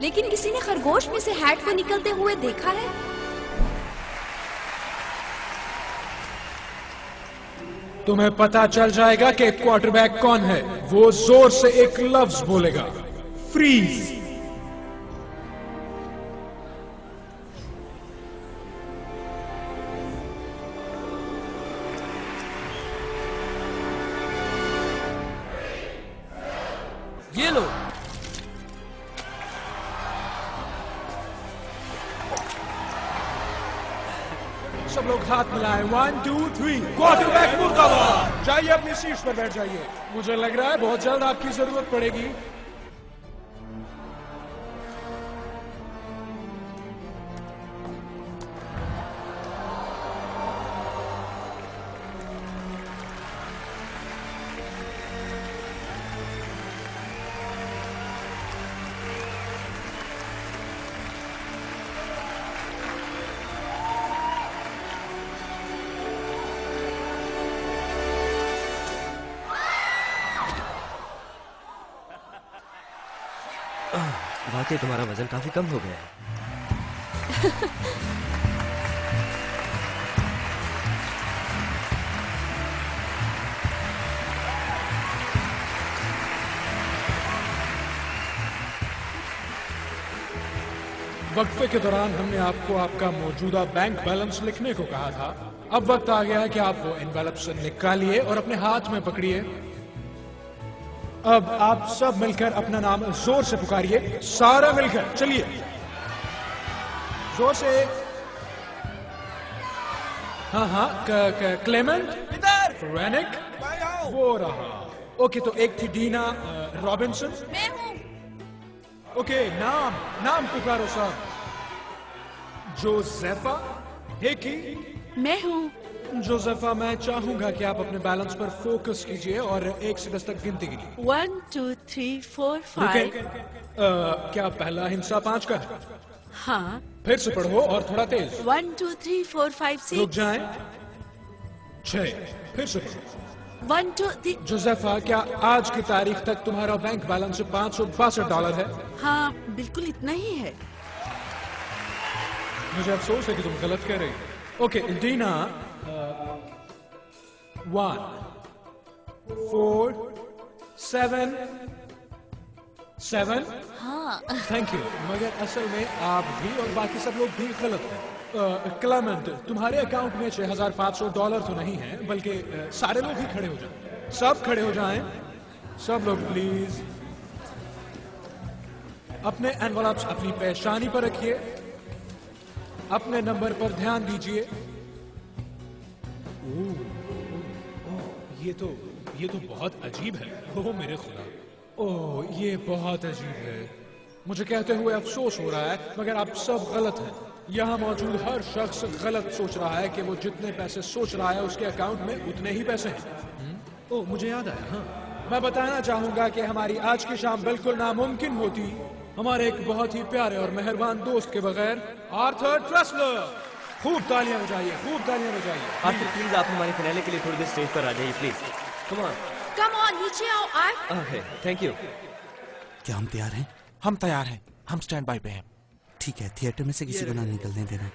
लेकिन किसी ने खरगोश में से हैट को निकलते हुए देखा है? तुम्हें पता चल जाएगा कि क्वार्टरबैक कौन है। वो जोर से एक लफ्ज बोलेगा, फ्रीज। ये लो। सब लोग हाथ मिलाएं। 1 2 3 क्वार्टरबैक मुर्दाबाद। जाइए अपनी सीट पर बैठ जाइए। मुझे लग रहा है बहुत जल्द आपकी जरूरत पड़ेगी। वाकई तुम्हारा वजन काफी कम हो गया है। वक्फे के दौरान हमने आपको आपका मौजूदा बैंक बैलेंस लिखने को कहा था। अब वक्त आ गया है कि आप वो एनवेलप से निकालिए और अपने हाथ में पकड़िए। अब आप सब मिलकर अपना नाम जोर से पुकारिए, सारा मिलकर। चलिए जोर से। हाँ, क्लेमेंट, रेनिक, वो रहा। ओके, तो एक थी डीना रॉबिन्सन। मैं हूँ। ओके, नाम पुकारो सब। जोसेफा हेकी। मैं हूँ। जोसेफा, मैं चाहूंगा कि आप अपने बैलेंस पर फोकस कीजिए और 1 से 10 तक गिनती गिनिए। 1 2 3 4 5। क्या पहला हिस्सा 5 का है? हाँ। फिर से पढ़ो और थोड़ा तेज। 1 2 3 4 5 6। रुक जाएं। 6। फिर से पढ़ो। 1 2 3। जोसेफा, क्या आज की तारीख तक तुम्हारा बैंक बैलेंस $562 है? हाँ, बिल्कुल इतना ही है। मुझे अफसोस है कि तुम गलत कह रही हो। ओके, डीना, 1 4 7 7। हाँ। थैंक यू, मगर असल में आप भी और बाकी सब लोग भी गलत हैं। क्लेमेंट, तुम्हारे अकाउंट में $6,500 तो नहीं है, बल्कि सारे लोग ही खड़े हो जाएं। सब खड़े हो जाएं। सब लोग प्लीज अपने एनवलप्स अपनी पेशानी पर रखिए। अपने नंबर पर ध्यान दीजिए। ये तो बहुत अजीब है। ओह मेरे खुदा, ओह ये बहुत अजीब है। मुझे कहते हुए अफसोस हो रहा है, मगर आप सब गलत हैं। यहाँ मौजूद हर शख्स गलत सोच रहा है कि वो जितने पैसे सोच रहा है उसके अकाउंट में उतने ही पैसे हैं। ओह मुझे याद आया। हाँ, मैं बताना चाहूंगा कि हमारी आज की शाम बिल्कुल नामुमकिन होती हमारे एक बहुत ही प्यारे और मेहरबान दोस्त के बगैर। आर्थर ट्रेसलर, खूब तालियां बजाइए, खूब तालियां बजाइए। आर्थिक, प्लीज आप हमारे फिनाले के लिए थोड़ी देर स्टेज पर आ जाइए प्लीज। कम ऑन, नीचे आओ आर्ट। Okay, thank you. क्या हम तैयार हैं? हम तैयार हैं। हम स्टैंड बाय पे हैं। ठीक है, थिएटर में से किसी को ना निकलने देना।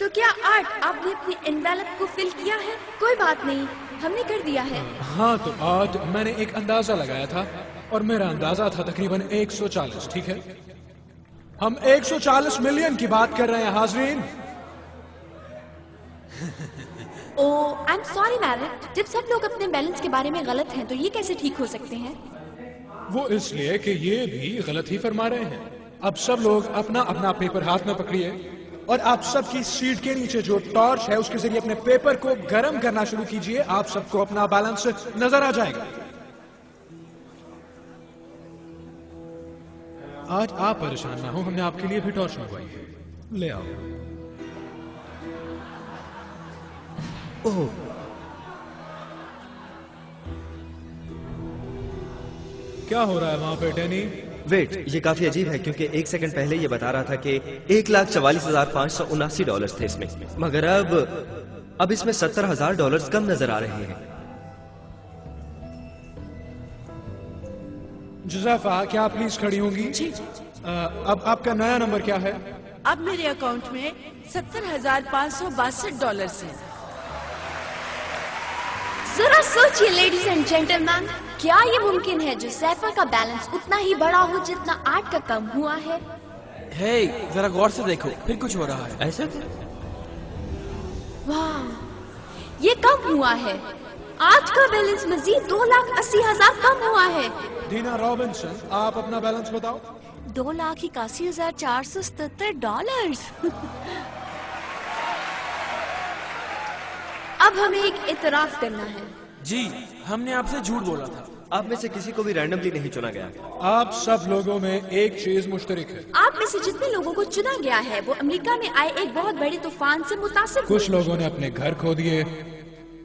तो क्या आर्ट, आपने अपनी एनवेलप को फिल किया है? कोई बात नहीं, हमने कर दिया है। हाँ, तो आज मैंने एक अंदाजा लगाया था और मेरा अंदाजा था तकरीबन 140। ठीक है, हम 140 मिलियन की बात कर रहे हैं हाजरीन। ओह, आई एम सॉरी मैरिट। जब सब लोग अपने बैलेंस के बारे में गलत हैं, तो ये कैसे ठीक हो सकते हैं? वो इसलिए कि ये भी गलत ही फरमा रहे हैं। अब सब लोग अपना अपना पेपर हाथ में पकड़िए और आप सबकी सीट के नीचे जो टॉर्च है उसके जरिए अपने पेपर को गर्म करना शुरू कीजिए। आप सबको अपना बैलेंस नजर आ जाएगा। आज आप परेशान ना हो, हमने आपके लिए भी टॉर्च मंगवाई है, ले आओ। ओह, क्या हो रहा है वहां पे डैनी? वेट, ये काफी अजीब है क्योंकि 1 सेकंड पहले ये बता रहा था कि $1,44,579 थे इसमें, मगर अब इसमें $70,000 कम नजर आ रहे हैं। जुज़ैफा, क्या आप प्लीज खड़ी होंगी? जी। अब आपका नया नंबर क्या है? अब मेरे अकाउंट में $70,562 है। जरा सोचिए लेडीज एंड जेंटलमैन, क्या ये मुमकिन है जोसेफा का बैलेंस उतना ही बड़ा हो जितना आर्ट का कम हुआ है? हे, जरा गौर से देखो, फिर कुछ हो रहा है। ऐसा? वाह, ये कम हुआ है। आज का बैलेंस मजीद 2,80,000 कम हुआ है। दीना रॉबिन्सन, आप अपना बैलेंस बताओ। $2,81,477। अब हमें एक इतराफ करना है। जी, हमने आपसे झूठ बोला था। आप में से किसी को भी रैंडमली नहीं चुना गया। आप सब लोगों में एक चीज मुश्तरक है। आप में से जितने लोगों को चुना गया है वो अमेरिका में आए एक बहुत बड़े तूफान से मुतासिर हुए। कुछ लोगों ने अपने घर खो दिए,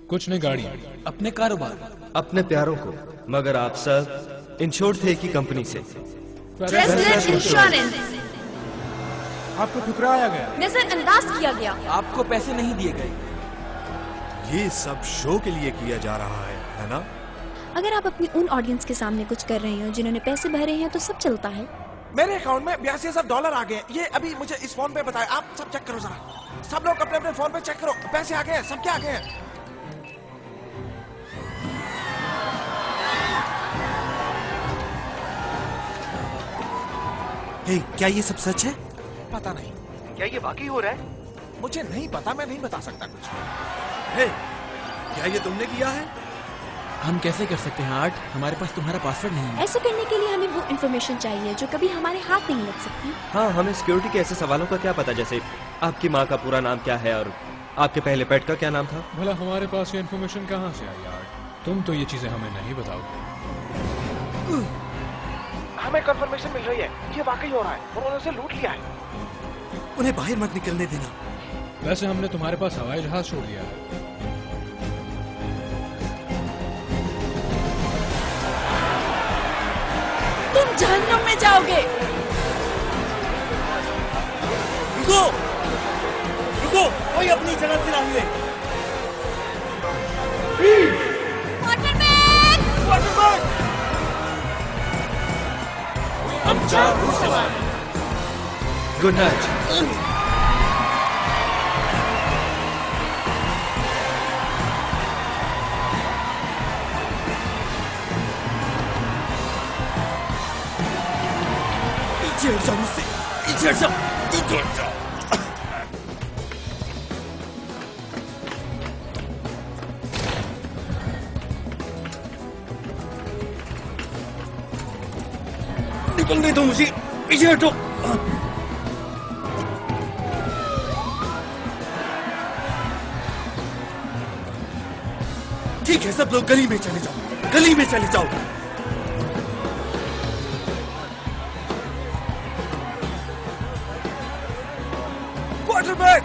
कुछ ने गाड़ी, अपने कारोबार, अपने प्यारों को, मगर आप सब इंश्योर्ड थे की कंपनी से। ट्रेजलर इंश्योरेंस। आपको ठुकराया गया, नजरअंदाज किया गया, आपको पैसे नहीं दिए गए। ये सब शो के लिए किया जा रहा है ना? अगर आप अपनी उन ऑडियंस के सामने कुछ कर रहे हो जिन्होंने पैसे भरे हैं तो सब चलता है। मेरे अकाउंट में $82,000 आ गए। ये अभी मुझे इस फोन पे बताया। आप सब चेक करो जरा, सब लोग अपने अपने फोन पे चेक करो, पैसे आ गए हैं, सबके आ गए हैं। हे, क्या ये सब सच है? पता नहीं, क्या ये वाकई हो रहा है? मुझे नहीं पता, मैं नहीं बता सकता कुछ। हे, क्या ये तुमने किया है? हम कैसे कर सकते हैं आर्ट? हमारे पास तुम्हारा पासवर्ड नहीं है। ऐसा करने के लिए हमें वो इन्फॉर्मेशन चाहिए जो कभी हमारे हाथ नहीं लग सकती। हाँ, हमें सिक्योरिटी के ऐसे सवालों का क्या पता, जैसे आपकी माँ का पूरा नाम क्या है और आपके पहले पेट का क्या नाम था? भला हमारे पास ये इन्फॉर्मेशन कहाँ से आई यार? तुम तो ये चीजें हमें नहीं बताओगे। हमें कंफर्मेशन मिल रही है, ये वाकई हो रहा है, उन्होंने उसे लूट लिया है। उन्हें बाहर मत निकलने देना। वैसे हमने तुम्हारे पास हवाई जहाज छोड़ दिया है। तुम जहन्नुम में जाओगे। रुको, रुको, कोई अपनी जगह से ना हिले। वाटरमैन! हम चार सवार। Good night. पीछे हट जाओ मुझसे, पीछे हट जाओ, पीछे हट जाओ। निकलने दो मुझे, पीछे हटो। ठीक है, सब लोग गली में चले जाओ, गली में चले जाओ। क्वार्टरबैक,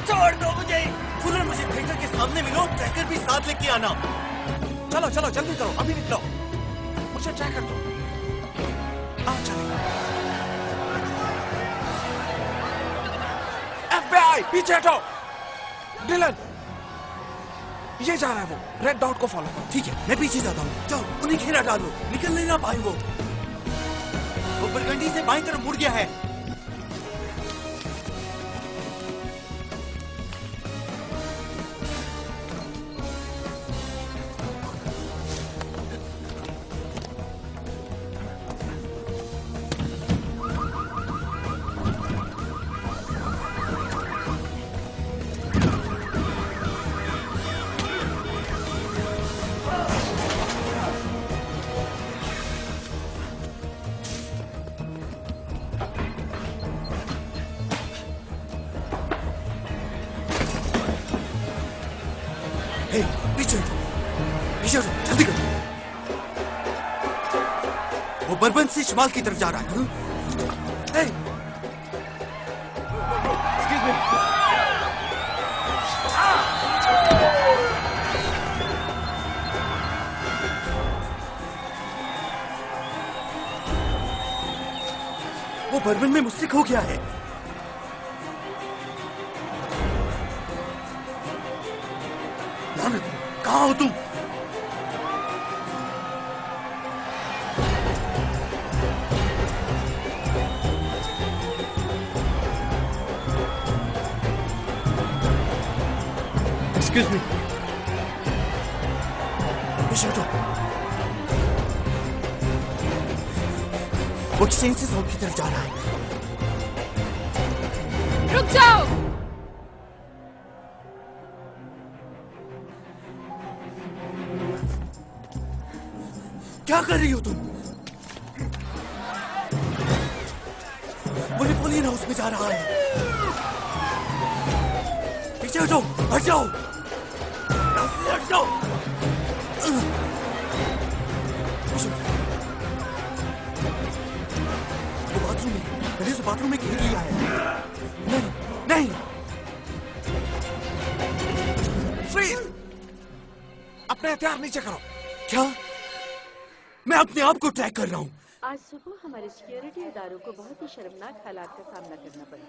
छोड़ दो मुझे। फुलर, मुझे थिएटर के सामने मिलो, ट्रैकर भी साथ लेके आना। चलो चलो जल्दी करो, अभी निकलो, मुझे ट्रैकर दो। आओ चले। FBI, पीछे हटो। डिलन, ये जा रहा है वो, रेड डॉट को फॉलो करो। ठीक है, मैं पीछे जाता हूँ। जाओ, उन्हें घेरा डालो, निकल नहीं ना पाए वो बरगंडी से बाईं तरफ मुड़ गया है। पीछे पीछे हटो, जल्दी करो। वो बर्बन से शिमाल की तरफ जा रहा है। वो बर्बन में मुझसे खो गया है। कहाँ हो तुम? Excuse me. वो एक्सचेंज से साउथ की तरफ जा रहा है। रुक जाओ। क्या कर रही हो तुम? वो नेपोलियन हाउस में जा रहा है। पीछे हटो, हट जाओ, हट जाओ। वो बाथरूम में, मैंने उसे बाथरूम में घेर लिया है। नहीं, नहीं। फ्रीज! अपने हथियार नीचे करो। क्या? मैं अपने आप को ट्रैक कर रहा हूँ। आज सुबह हमारे सिक्योरिटी इदारों को बहुत ही शर्मनाक हालात का सामना करना पड़ा।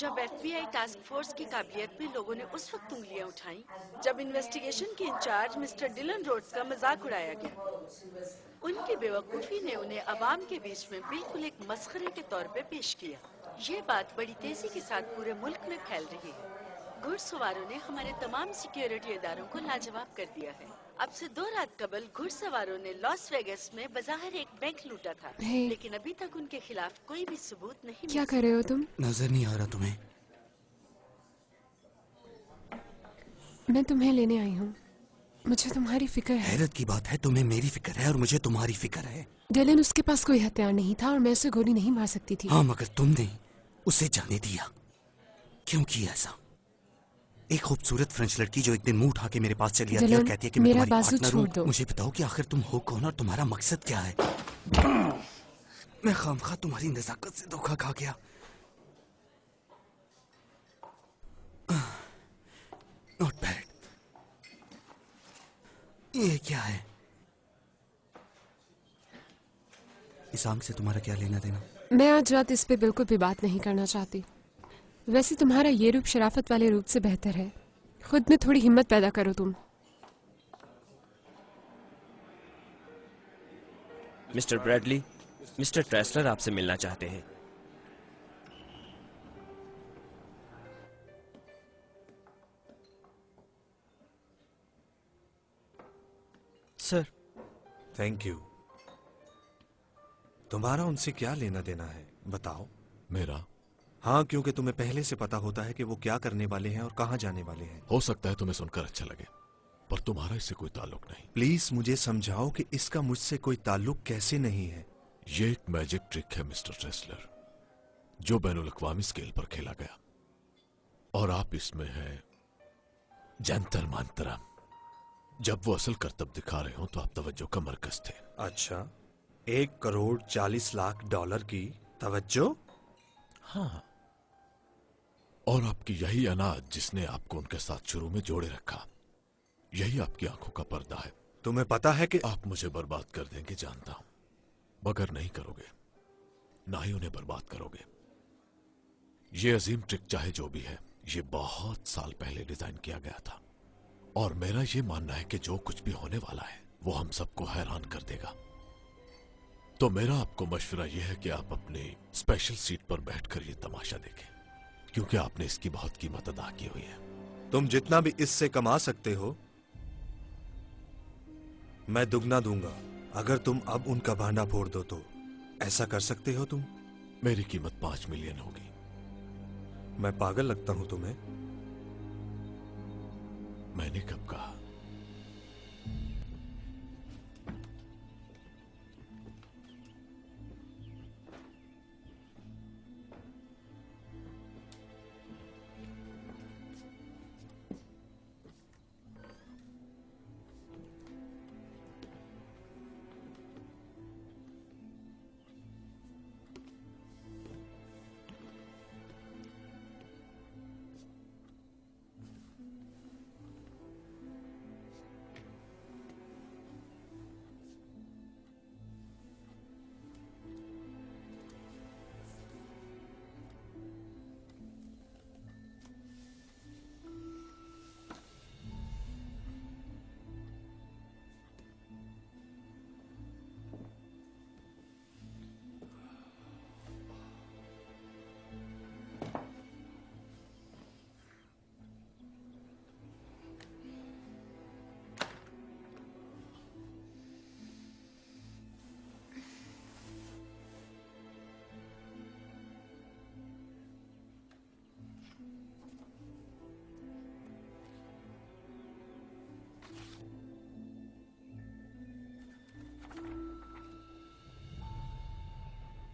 जब FBI टास्क फोर्स की काबिलियत पे लोगों ने उस वक्त उंगलियां उठाई जब इन्वेस्टिगेशन के इंचार्ज मिस्टर डिलन रोड्स का मजाक उड़ाया गया। उनकी बेवकूफी ने उन्हें अवाम के बीच में बिल्कुल एक मस्खरे के तौर पे पेश किया। ये बात बड़ी तेजी के साथ पूरे मुल्क में फैल रही है। घुड़सवारों ने हमारे तमाम सिक्योरिटी इदारों को लाजवाब कर दिया है। अब से 2 रात कबल घुड़सवारों ने लॉस वेगस में बाजार एक बैंक लूटा था, लेकिन अभी तक उनके खिलाफ कोई भी सबूत नहीं। क्या कर रहे हो तुम? नजर नहीं आ रहा तुम्हें? मैं तुम्हें लेने आई हूँ। मुझे तुम्हारी फिक्र है। हैरत की बात है, तुम्हें मेरी फिक्र है और मुझे तुम्हारी फिक्र है। डिलन, उसके पास कोई हथियार नहीं था और मैं उसे गोली नहीं मार सकती थी। हाँ, मगर तुमने उसे जाने दिया। क्यों किया ऐसा? एक खूबसूरत फ्रेंच लड़की जो एक दिन मुंह उठा के मेरे पास चली आती है और कहती है कि मैं तुम्हारी पार्टनर हूं। मुझे बताओ कि आखिर तुम हो कौन और तुम्हारा मकसद क्या है? मैं खामखा तुम्हारी नजाकत से धोखा खा गया। Not bad. ये क्या है? इस आंख से तुम्हारा क्या लेना देना? मैं आज रात इस पे बिल्कुल भी बात नहीं करना चाहती। वैसे तुम्हारा ये रूप शराफत वाले रूप से बेहतर है। खुद में थोड़ी हिम्मत पैदा करो तुम। मिस्टर ब्रैडली, मिस्टर ट्रेसलर आपसे मिलना चाहते हैं। सर। Thank you. तुम्हारा उनसे क्या लेना देना है, बताओ। मेरा? हाँ, क्योंकि तुम्हें पहले से पता होता है कि वो क्या करने वाले हैं और कहाँ जाने वाले हैं। हो सकता है तुम्हें सुनकर अच्छा लगे, पर तुम्हारा इससे कोई ताल्लुक नहीं। प्लीज मुझे समझाओ कि इसका मुझसे कोई ताल्लुक कैसे नहीं है। ये एक मैजिक ट्रिक है मिस्टर ट्रेसलर, जो बैनुल-अक़वामी स्केल पर खेला गया, और आप इसमें हैं जंतर मंतर। जब वो असल करतब दिखा रहे हो तो आप तवज्जो का मरकज थे। अच्छा, 1,40,00,000 डॉलर की तवज्जो? हाँ, और आपकी यही अनाज जिसने आपको उनके साथ शुरू में जोड़े रखा, यही आपकी आंखों का पर्दा है। तुम्हें पता है कि आप मुझे बर्बाद कर देंगे, जानता हूं, मगर नहीं करोगे, ना ही उन्हें बर्बाद करोगे। ये अजीम ट्रिक चाहे जो भी है, ये बहुत साल पहले डिजाइन किया गया था, और मेरा ये मानना है कि जो कुछ भी होने वाला है वो हम सबको हैरान कर देगा। तो मेरा आपको मशवरा यह है कि आप अपनी स्पेशल सीट पर बैठकर ये तमाशा देखें, क्योंकि आपने इसकी बहुत कीमत अदा की हुई है। तुम जितना भी इससे कमा सकते हो मैं दुगना दूंगा। अगर तुम अब उनका भांडा फोड़ दो तो ऐसा कर सकते हो तुम? मेरी कीमत 5 मिलियन होगी। मैं पागल लगता हूं तुम्हें? मैंने कब कहा?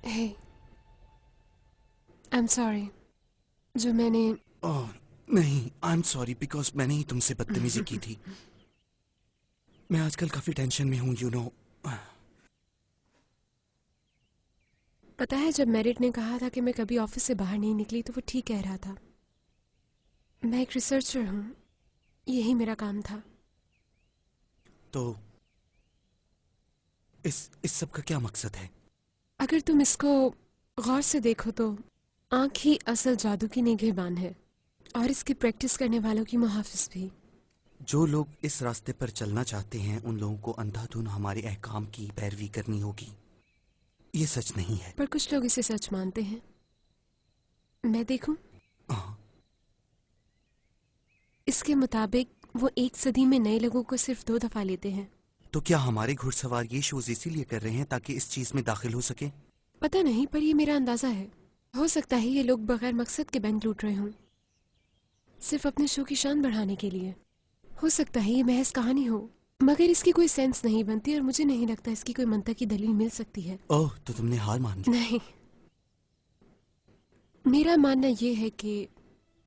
हे, आई एम सॉरी जो मैंने ओह नहीं, आई एम सॉरी बिकॉज मैंने ही तुमसे बदतमीजी की थी। मैं आजकल काफी टेंशन में हूँ, यू नो। पता है, जब मेरिट ने कहा था कि मैं कभी ऑफिस से बाहर नहीं निकली तो वो ठीक कह रहा था। मैं एक रिसर्चर हूँ, यही मेरा काम था। तो इस सब का क्या मकसद है? अगर तुम इसको गौर से देखो तो आंख ही असल जादू की निगहबान है और इसकी प्रैक्टिस करने वालों की मुहाफिज भी। जो लोग इस रास्ते पर चलना चाहते हैं उन लोगों को अंधाधुन हमारे अहकाम की पैरवी करनी होगी। ये सच नहीं है। पर कुछ लोग इसे सच मानते हैं। मैं देखूं? इसके मुताबिक वो एक सदी में नए लोगों को सिर्फ 2 दफा लेते हैं। तो क्या हमारे घुड़सवार ये शोज इसीलिए कर रहे हैं ताकि इस चीज में दाखिल हो सके? पता नहीं, पर ये मेरा अंदाजा है। हो सकता है ये लोग बगैर मकसद के बैंक लूट रहे हों, सिर्फ अपने शो की शान बढ़ाने के लिए। हो सकता है ये महज कहानी हो, मगर इसकी कोई सेंस नहीं बनती और मुझे नहीं लगता इसकी कोई मंतकी दलील मिल सकती है। ओह, तो तुमने हार मान ली? नहीं, मेरा मानना ये है कि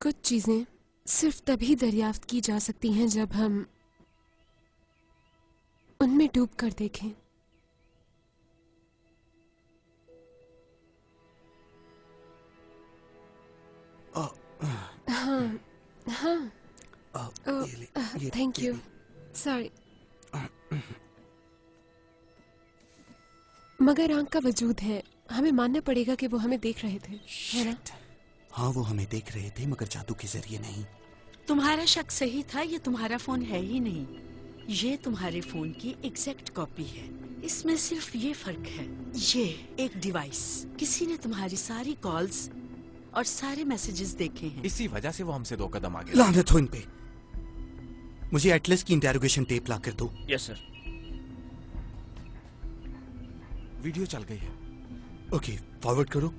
कुछ चीजें सिर्फ तभी दरियाफ्त की जा सकती हैं जब हम उनमें डूब कर देखें। हाँ हाँ, थैंक यू, सॉरी। मगर आंख का वजूद है, हमें मानना पड़ेगा कि वो हमें देख रहे थे, है ना? हाँ, वो हमें देख रहे थे मगर जादू के जरिए नहीं। तुम्हारा शक सही था, ये तुम्हारा फोन है ही नहीं। ये तुम्हारे फोन की एग्जैक्ट कॉपी है। इसमें सिर्फ ये फर्क है, ये एक डिवाइस। किसी ने तुम्हारी सारी कॉल्स और सारे मैसेजेस देखे हैं। इसी वजह से वो हमसे 2 कदम आगे। लानत हो इन पे। मुझे एटलस की इंटेरोगेशन टेप ला कर दो। Yes sir. वीडियो चल गई है। ओके, फॉरवर्ड करो।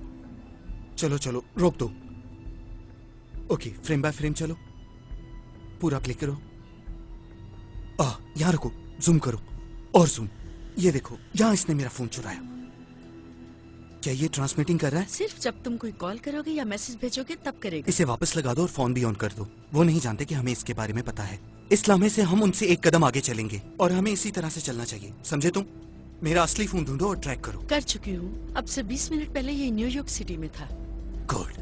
चलो चलो, रोक दो। ओके, फ्रेम बाय फ्रेम चलो, पूरा प्ले करो। यहाँ रखो, जूम करो और जूम। ये देखो, यहाँ इसने मेरा फोन चुराया। क्या ये ट्रांसमिटिंग कर रहा है? सिर्फ जब तुम कोई कॉल करोगे या मैसेज भेजोगे तब करेगा। इसे वापस लगा दो और फोन भी ऑन कर दो। वो नहीं जानते कि हमें इसके बारे में पता है। इस लम्हे से हम उनसे 1 कदम आगे चलेंगे और हमें इसी तरह से चलना चाहिए, समझे तुम? मेरा असली फोन ढूंढो और ट्रैक करो। कर चुकी हूँ, अब से 20 मिनट पहले ये न्यूयॉर्क सिटी में था। गुड।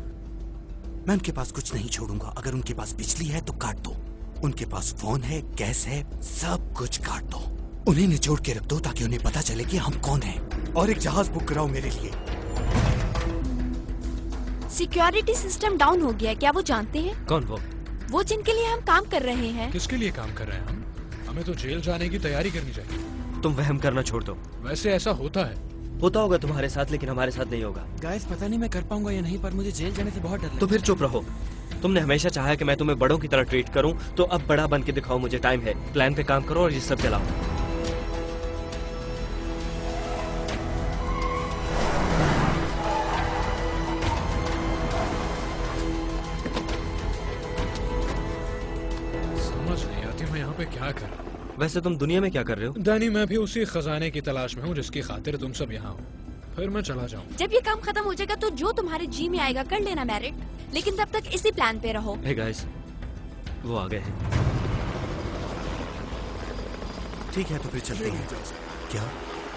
मैं उनके पास कुछ नहीं छोड़ूंगा। अगर उनके पास बिजली है तो काट दो, उनके पास फोन है, गैस है, सब कुछ काट दो। उन्हें निचोड़ के रख दो ताकि उन्हें पता चले कि हम कौन हैं। और एक जहाज बुक कराओ मेरे लिए। सिक्योरिटी सिस्टम डाउन हो गया है, क्या वो जानते हैं? कौन वो जिनके लिए हम काम कर रहे हैं। किसके लिए काम कर रहे हैं हम? हमें तो जेल जाने की तैयारी करनी चाहिए। तुम वहम करना छोड़ दो। वैसे ऐसा होता है। होता होगा तुम्हारे साथ, लेकिन हमारे साथ नहीं होगा। गाइस, पता नहीं मैं कर पाऊंगा या नहीं, पर मुझे जेल जाने से बहुत डर लगता तो फिर चुप रहो। तुमने हमेशा चाहा कि मैं तुम्हें बड़ों की तरह ट्रीट करूं, तो अब बड़ा बन के दिखाओ। मुझे टाइम है, प्लान पे काम करो और ये सब चलाओ। समझ नहीं आती मैं यहाँ पे क्या कर रहा हूँ। वैसे तुम दुनिया में क्या कर रहे हो? डैनी, मैं भी उसी खजाने की तलाश में हूँ जिसकी खातिर तुम सब यहाँ हो। फिर मैं चला जाऊँ। जब ये काम खत्म हो जाएगा तो जो तुम्हारे जी में आएगा कर लेना मैरिट, लेकिन तब तक इसी प्लान पे रहो। हे गाइस, वो आ गए हैं। ठीक है, तो फिर चलते हैं। क्या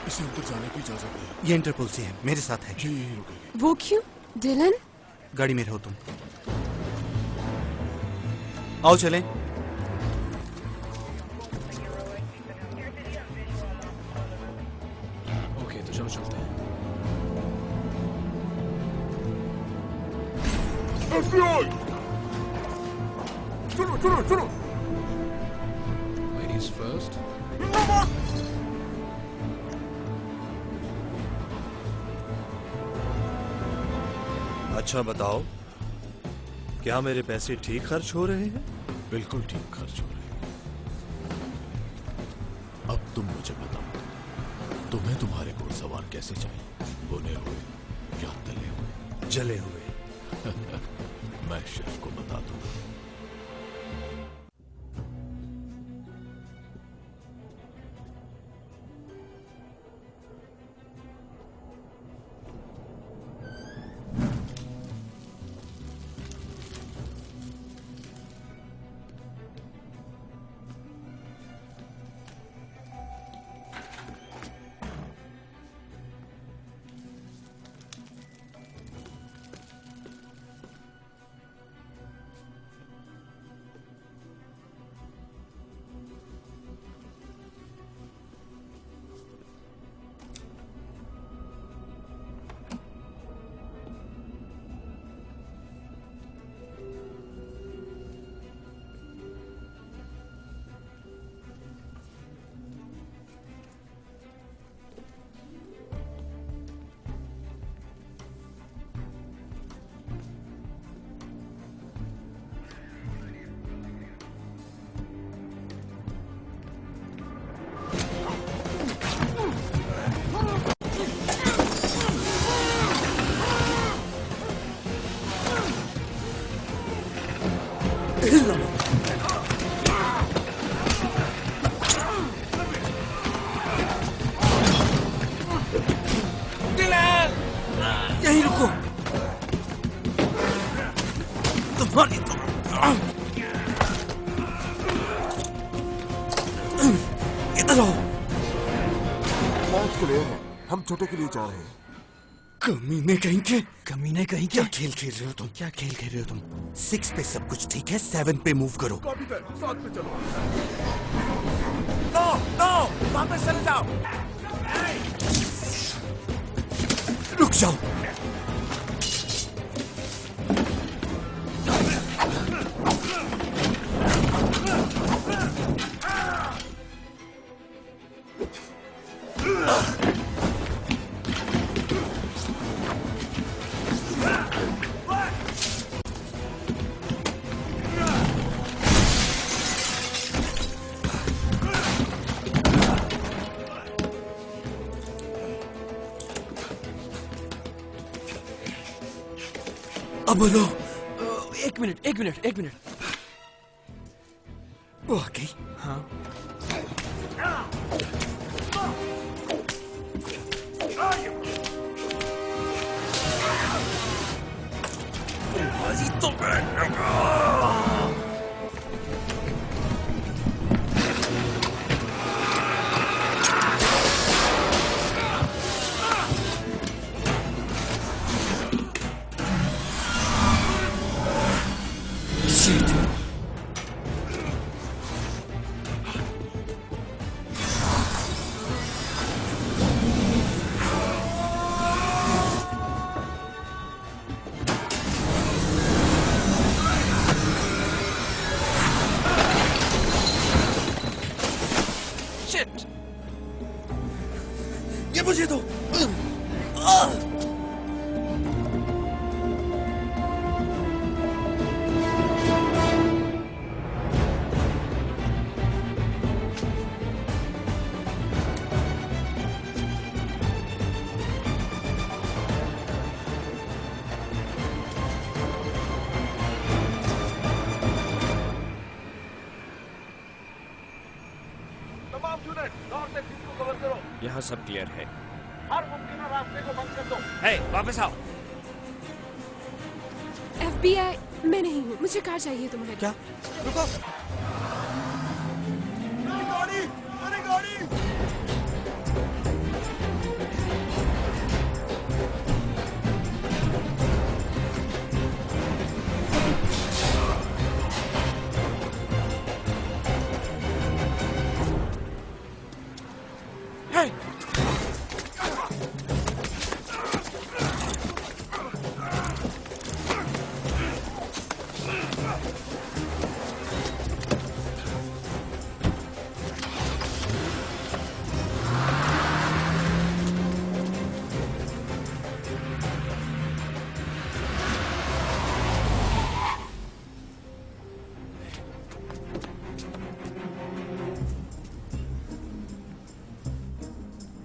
इसे अंदर जाने की इजाजत है? ये इंटरपोल से है, मेरे साथ है। वो क्यों? डिलन, गाड़ी में रहो तुम। आओ चलें। ओके, तो चलो चलते हैं। FBI! चलो चलो चलो। Ladies first. अच्छा बताओ, क्या मेरे पैसे ठीक खर्च हो रहे हैं? बिल्कुल ठीक खर्च हो रहे हैं। अब तुम मुझे बताओ, तुम्हें तुम्हारे घुड़सवार कैसे चाहिए? भुने हुए या तले हुए? जले हुए। मैं शेफ को बता दूंगा। यहीं रुको। तुम्हारी तो इधर आओ। मैच क्लियर है, हम छोटे के लिए जा रहे हैं। कमीने कहीं के, कमीने कहीं क्या खेल खेल रहे हो तुम? क्या खेल खेल रहे हो तुम? 6 पे सब कुछ ठीक है, 7 पे मूव करो। कॉपी कर, 7 पे चलो। नो नो, वापस चले जाओ। रुक जाओ। अब बोलो। एक मिनट। वो आ गई। हाँ। ये मुझे दो। यहाँ सब क्लियर है। हर मुमकिन रास्ते को बंद कर दो। हे, वापस आओ। FBI, मैं नहीं हूँ, मुझे कार चाहिए तुम्हारी। क्या? रुको। मेरी गाड़ी।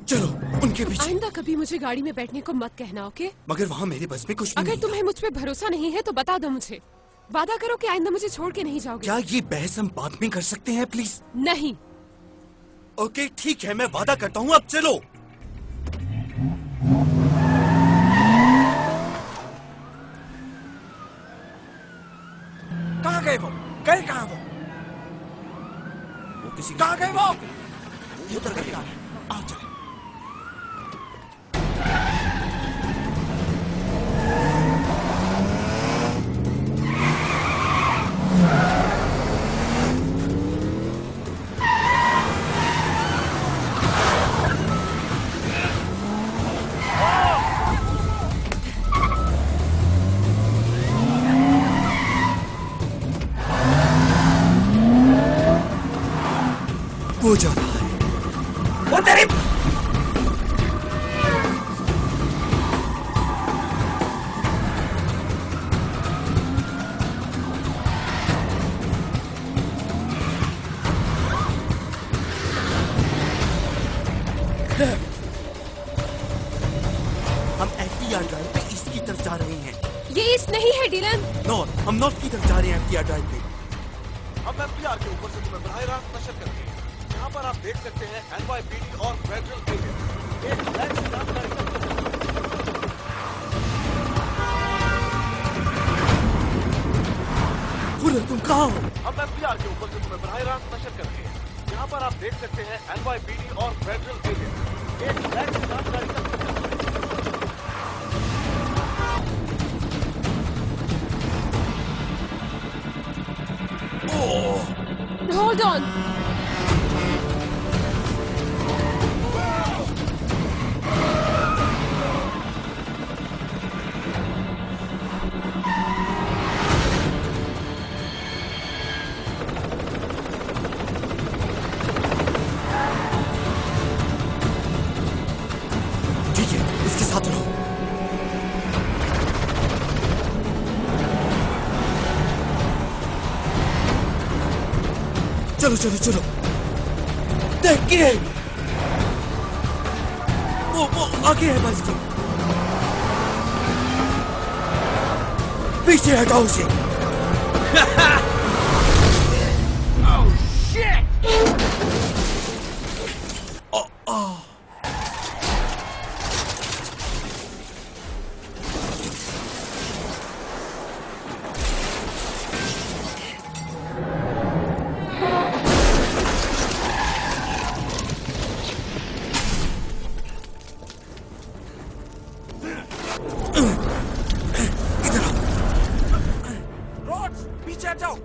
चलो उनके पीछे। आइंदा कभी मुझे गाड़ी में बैठने को मत कहना, ओके? मगर वहाँ मेरे बस में कुछ भी अगर नहीं तुम्हें मुझ पे भरोसा नहीं है तो बता दो मुझे। वादा करो कि आइंदा मुझे छोड़ के नहीं जाओगे। क्या ये बहस हम बाद में कर सकते हैं प्लीज? नहीं। ओके ठीक है, मैं वादा करता हूँ, अब चलो। कहाँ गए वो? गए कहाँ वो? किसी कहाँ गए वो? उधर गए। आओ चले। वो जा रहा है। वो तेरी हम FDR ड्राइव पे ईस्ट की तरफ जा रहे हैं। ये ईस्ट नहीं है डिलन। नॉर्थ, हम नॉर्थ की तरफ जा रहे हैं FDR ड्राइव पे। हम एफबीआर के ऊपर से तुम्हें बराह रास्त नशर करेंगे। यहाँ पर आप देख सकते हैं NYPD और फेडरल एजेंट एक ब्लैक सेडान गाड़ी का तुम कहाँ हो? हम एफबीआर के ऊपर से तुम्हें बराह रास्त नशर करेंगे। यहाँ पर आप देख सकते हैं NYPD और फेडरल एजेंट एक ब्लैक सेडान गाड़ी का Hold on. ठीक है, इसके साथ रहो। चलो चलो चलो। देखिए, वो आगे है बस। पीछे हटाओ उसे। Oh shit!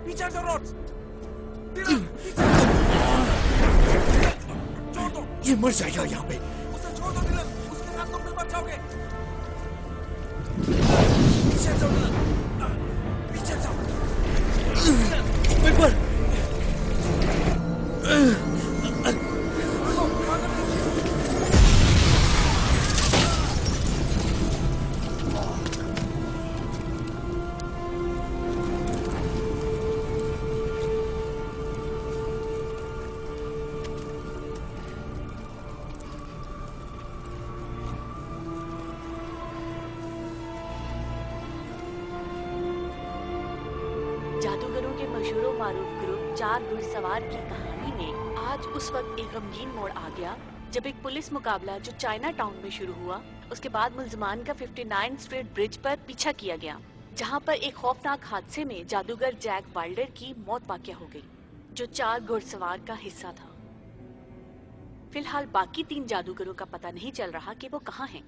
पीछे हटो रोड्स। ये मर जाएगा यहाँ पे। उसे छोड़ दो डिलन, उसके साथ तुम भी मर जाओगे। पीछे जाओ डिलन, पीछे जाओ। ऊपर। जादूगरों के मशहूर मारूफ ग्रुप 4 घुड़सवार की कहानी में आज उस वक्त एक गमगीन मोड़ आ गया जब एक पुलिस मुकाबला जो चाइना टाउन में शुरू हुआ, उसके बाद मुल्जमान का 59 स्ट्रीट ब्रिज पर पीछा किया गया, जहां पर एक खौफनाक हादसे में जादूगर जैक वाइल्डर की मौत वाक़या हो गई, जो 4 घुड़सवार का हिस्सा था। फिलहाल बाकी 3 जादूगरों का पता नहीं चल रहा कि वो कहाँ हैं।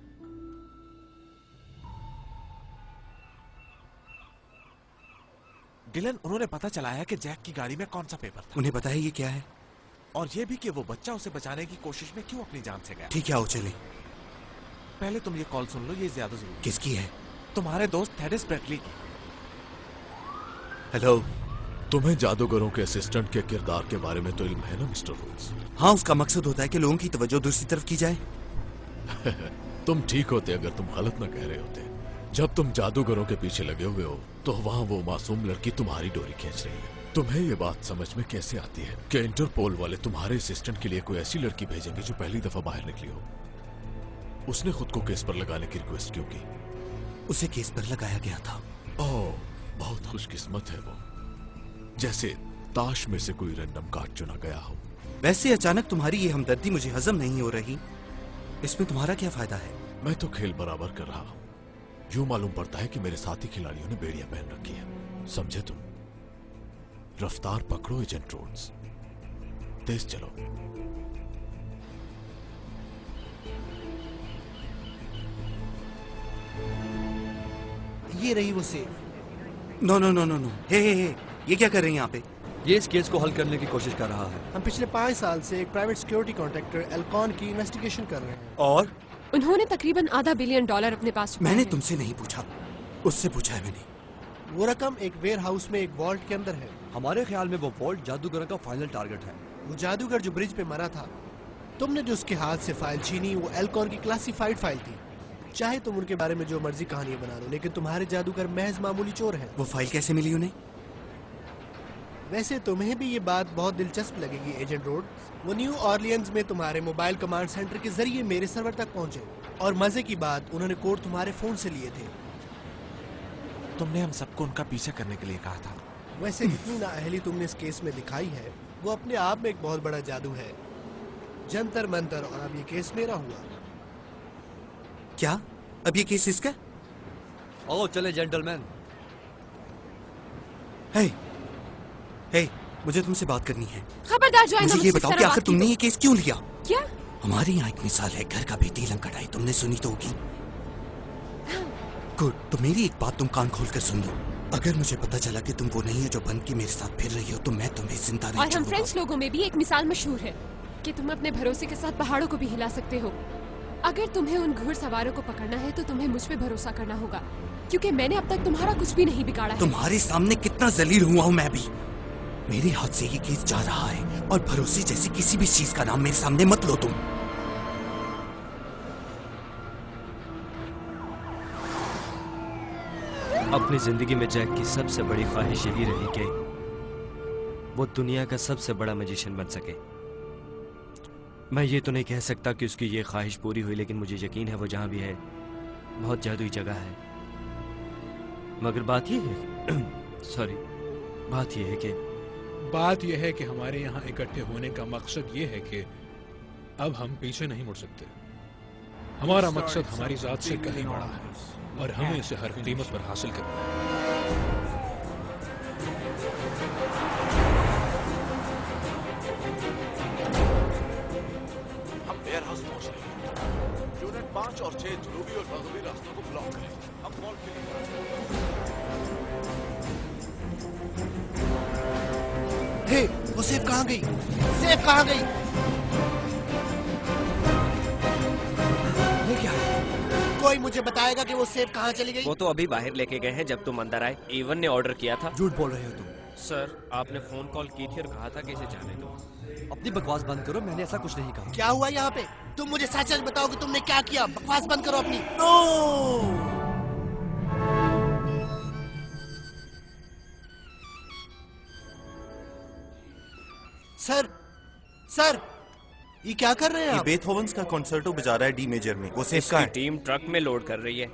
डिलन, उन्होंने पता चलाया कि जैक की गाड़ी में कौन सा पेपर था। उन्हें पता है ये क्या है? और ये भी कि वो बच्चा उसे बचाने की कोशिश में क्यों अपनी जान से गया। ठीक है, आओ चले। पहले तुम ये कॉल सुन लो, ये ज्यादा जरूरी। किसकी है? तुम्हारे दोस्त थेडिस ब्रेटली की। हेलो। तुम्हें जादूगरों के असिस्टेंट के किरदार के बारे में तो इल्म है ना मिस्टर रोड्स? हाँ, उसका मकसद होता है कि लोगों की तवज्जो दूसरी तरफ की जाए। तुम ठीक होते अगर तुम गलत न कह रहे होते। जब तुम जादूगरों के पीछे लगे हुए हो तो वहाँ वो मासूम लड़की तुम्हारी डोरी खींच रही है। तुम्हें ये बात समझ में कैसे आती है कि इंटरपोल वाले तुम्हारे असिस्टेंट के लिए कोई ऐसी लड़की भेजेंगे जो पहली दफा बाहर निकली हो? उसने खुद को केस पर लगाने की रिक्वेस्ट क्यों की? उसे केस पर लगाया गया था। ओह, बहुत खुशकिस्मत है वो, जैसे ताश में से कोई रैंडम कार्ड चुना गया हो। वैसे अचानक तुम्हारी ये हमदर्दी मुझे हजम नहीं हो रही। इसमें तुम्हारा क्या फायदा है? मैं तो खेल बराबर कर रहा हूँ। यूं मालूम पड़ता है कि मेरे साथी खिलाड़ियों ने बेड़ियां पहन रखी है। समझे तुम? रफ्तार पकड़ो एजेंट रोड्स, तेज चलो। ये रही वो safe. No no no no no, hey ये क्या कर रहे हैं यहाँ पे? ये इस केस को हल करने की कोशिश कर रहा है। हम पिछले 5 साल से एक प्राइवेट सिक्योरिटी कॉन्ट्रैक्टर एल्कॉन की इन्वेस्टिगेशन कर रहे हैं। और उन्होंने तकरीबन $500 बिलियन अपने पास। मैंने तुमसे नहीं पूछा, उससे पूछा है मैंने। वो रकम एक वेयर हाउस में एक वॉल्ट के अंदर है। हमारे ख्याल में वो वॉल्ट जादूगर का फाइनल टारगेट है। वो जादूगर जो ब्रिज पे मरा था, तुमने जो उसके हाथ से फाइल छीनी, वो एल्कॉन की क्लासिफाइड फाइल थी। चाहे तुम उनके बारे में जो मर्जी कहानियां बना लो, लेकिन तुम्हारे जादूगर महज मामूली चोर हैं। वो फाइल कैसे मिली उन्हें? वैसे तुम्हें भी ये बात बहुत दिलचस्प लगेगी एजेंट रोड। वो न्यू ऑरलियंस में तुम्हारे मोबाइल कमांड सेंटर के जरिए मेरे सर्वर तक पहुंचे, और मजे की बात, उन्होंने कोड तुम्हारे फोन से लिए थे। तुमने हम सबको उनका पीछा करने के लिए कहा था। वैसे जितनी नाअहली तुमने इस केस में दिखाई है वो अपने आप में एक बहुत बड़ा जादू है। जंतर मंतर, और अब ये केस मेरा हुआ। क्या? अब ये केस इसका? आओ चले जेंटलमैन। हे, हे, मुझे तुमसे बात करनी है। खबरदार जो मुझे ये बताओ कि आखिर तुमने ये केस क्यों लिया? क्या? हमारे यहाँ एक मिसाल है, घर का बेटी लंग कटाई, तुमने सुनी तो होगी। गुड, तो मेरी एक बात तुम कान खोल कर सुन लो। अगर मुझे पता चला कि तुम वो नहीं हो जो बन के मेरे साथ फिर रही हो, तो मैं तुम्हें जिंदा नहीं और हम छोड़ूंगा। फ्रेंच लोगों में भी एक मिसाल मशहूर है कि तुम अपने भरोसे के साथ पहाड़ों को भी हिला सकते हो। अगर तुम्हें उन घुड़सवारों को पकड़ना है तो तुम्हें मुझ पे भरोसा करना होगा, क्योंकि मैंने अब तक तुम्हारा कुछ भी नहीं बिगाड़ा है। तुम्हारे सामने कितना जलील हुआ हूँ मैं भी। मेरे हाथ से ये केस जा रहा है और भरोसे जैसी किसी भी चीज का नाम मेरे सामने मत लो तुम। अपनी जिंदगी में जैक की सबसे बड़ी ख्वाहिश यही रही कि वो दुनिया का सबसे बड़ा मैजिशियन बन सके। मैं ये तो नहीं कह सकता कि उसकी ये ख्वाहिश पूरी हुई, लेकिन मुझे यकीन है वो जहां भी है बहुत जादुई जगह है। मगर बात ये है बात यह है कि हमारे यहाँ इकट्ठे होने का मकसद ये है कि अब हम पीछे नहीं मुड़ सकते। हमारा मकसद हमारी जात से कहीं बड़ा है और हमें इसे हर कीमत पर हासिल करना है। हम वेयर हाउस पहुंच रहे हैं। यूनिट 5 और 6 जनूबी और मगरबी रास्तों को ब्लॉक करें। हम मॉल के लिए हे, वो सेफ कहाँ गई? सेफ कहाँ गई? ये क्या है? कोई मुझे बताएगा कि वो सेफ कहाँ चली गई? वो तो अभी बाहर लेके गए हैं जब तुम अंदर आए। इवन ने ऑर्डर किया था। झूठ बोल रहे हो तुम। सर, आपने फोन कॉल की थी और कहा था कि इसे जाने दो। अपनी बकवास बंद करो, मैंने ऐसा कुछ नहीं कहा। क्या हुआ यहाँ पे? तुम मुझे सच सच बताओ कि तुमने क्या किया। बकवास बंद करो अपनी। नो! सर, सर, ये क्या कर रहे हैं आप? बेथोवन्स का कॉन्सर्टो बजा रहा है डी मेजर में। वो सेफ का है। टीम ट्रक में लोड कर रही है।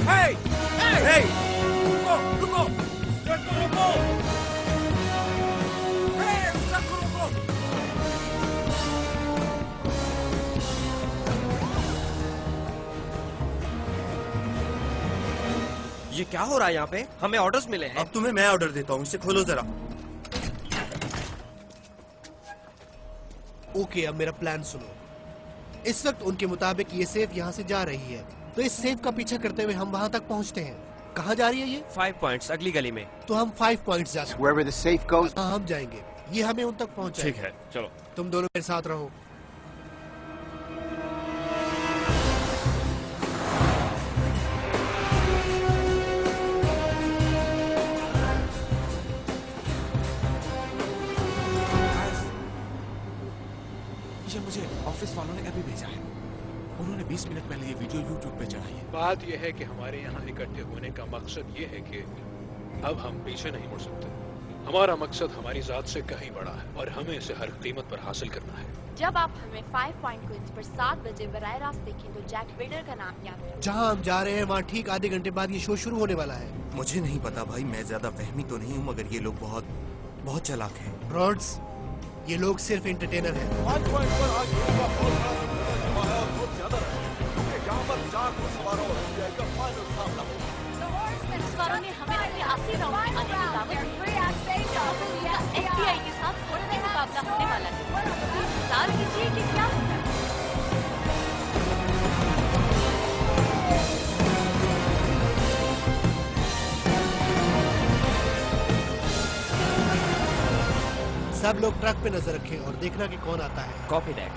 Hey! Hey! रुको! रुको! ट्रक को रुको! Hey! ट्रक को रुको! ये क्या हो रहा है यहाँ पे? हमें ऑर्डर्स मिले हैं। अब तुम्हें मैं ऑर्डर देता हूँ, इसे खोलो जरा। ओके, अब मेरा प्लान सुनो। इस वक्त उनके मुताबिक ये सेफ यहाँ से जा रही है, तो इस सेफ का पीछा करते हुए हम वहाँ तक पहुँचते हैं। कहाँ जा रही है ये? 5 पॉइंट्स, अगली गली में। तो हम 5 पॉइंट्स जा सकते हैं। Wherever the safe goes. हाँ, हम जाएंगे। ये हमें उन तक पहुँचाएगा। ठीक है, चलो। तुम दोनों मेरे साथ रहो। ये मुझे ऑफिस वालों ने अभी भेजा है। उन्होंने 20 मिनट पहले ये वीडियो YouTube पे चढ़ाई है। बात यह है कि हमारे यहाँ इकट्ठे होने का मकसद ये है कि अब हम पीछे नहीं मुड़ सकते। हमारा मकसद हमारी जात से कहीं बड़ा है और हमें इसे हर कीमत पर हासिल करना है। जब आप हमें 5 पॉइंट क्वींस पर 7 बजे बराह रास्त देखें तो जैक वेडर का नाम याद रखें। जहाँ हम जा रहे हैं वहाँ ठीक आधे घंटे बाद ये शो शुरू होने वाला है। मुझे नहीं पता भाई, मैं ज्यादा फहमी तो नहीं हूँ, मगर ये लोग बहुत बहुत चालाक हैं। रॉड्स, ये लोग सिर्फ एंटरटेनर हैं। 5 पॉइंट पर आज का बहुत जमा है और बहुत ज्यादा है, क्योंकि यहाँ पर 4 घुड़सवारों और FBI का फाइनल सामना होगा। घुड़सवारों ने हमें अपने आखिरी राउंड में आने की दावत दी है। FBI के साथ थोड़ा सा मुकाबला होने वाला है। इंतजार कीजिए कि क्या होता है। सब लोग ट्रक पे नजर रखें और देखना कि कौन आता है। Copy that.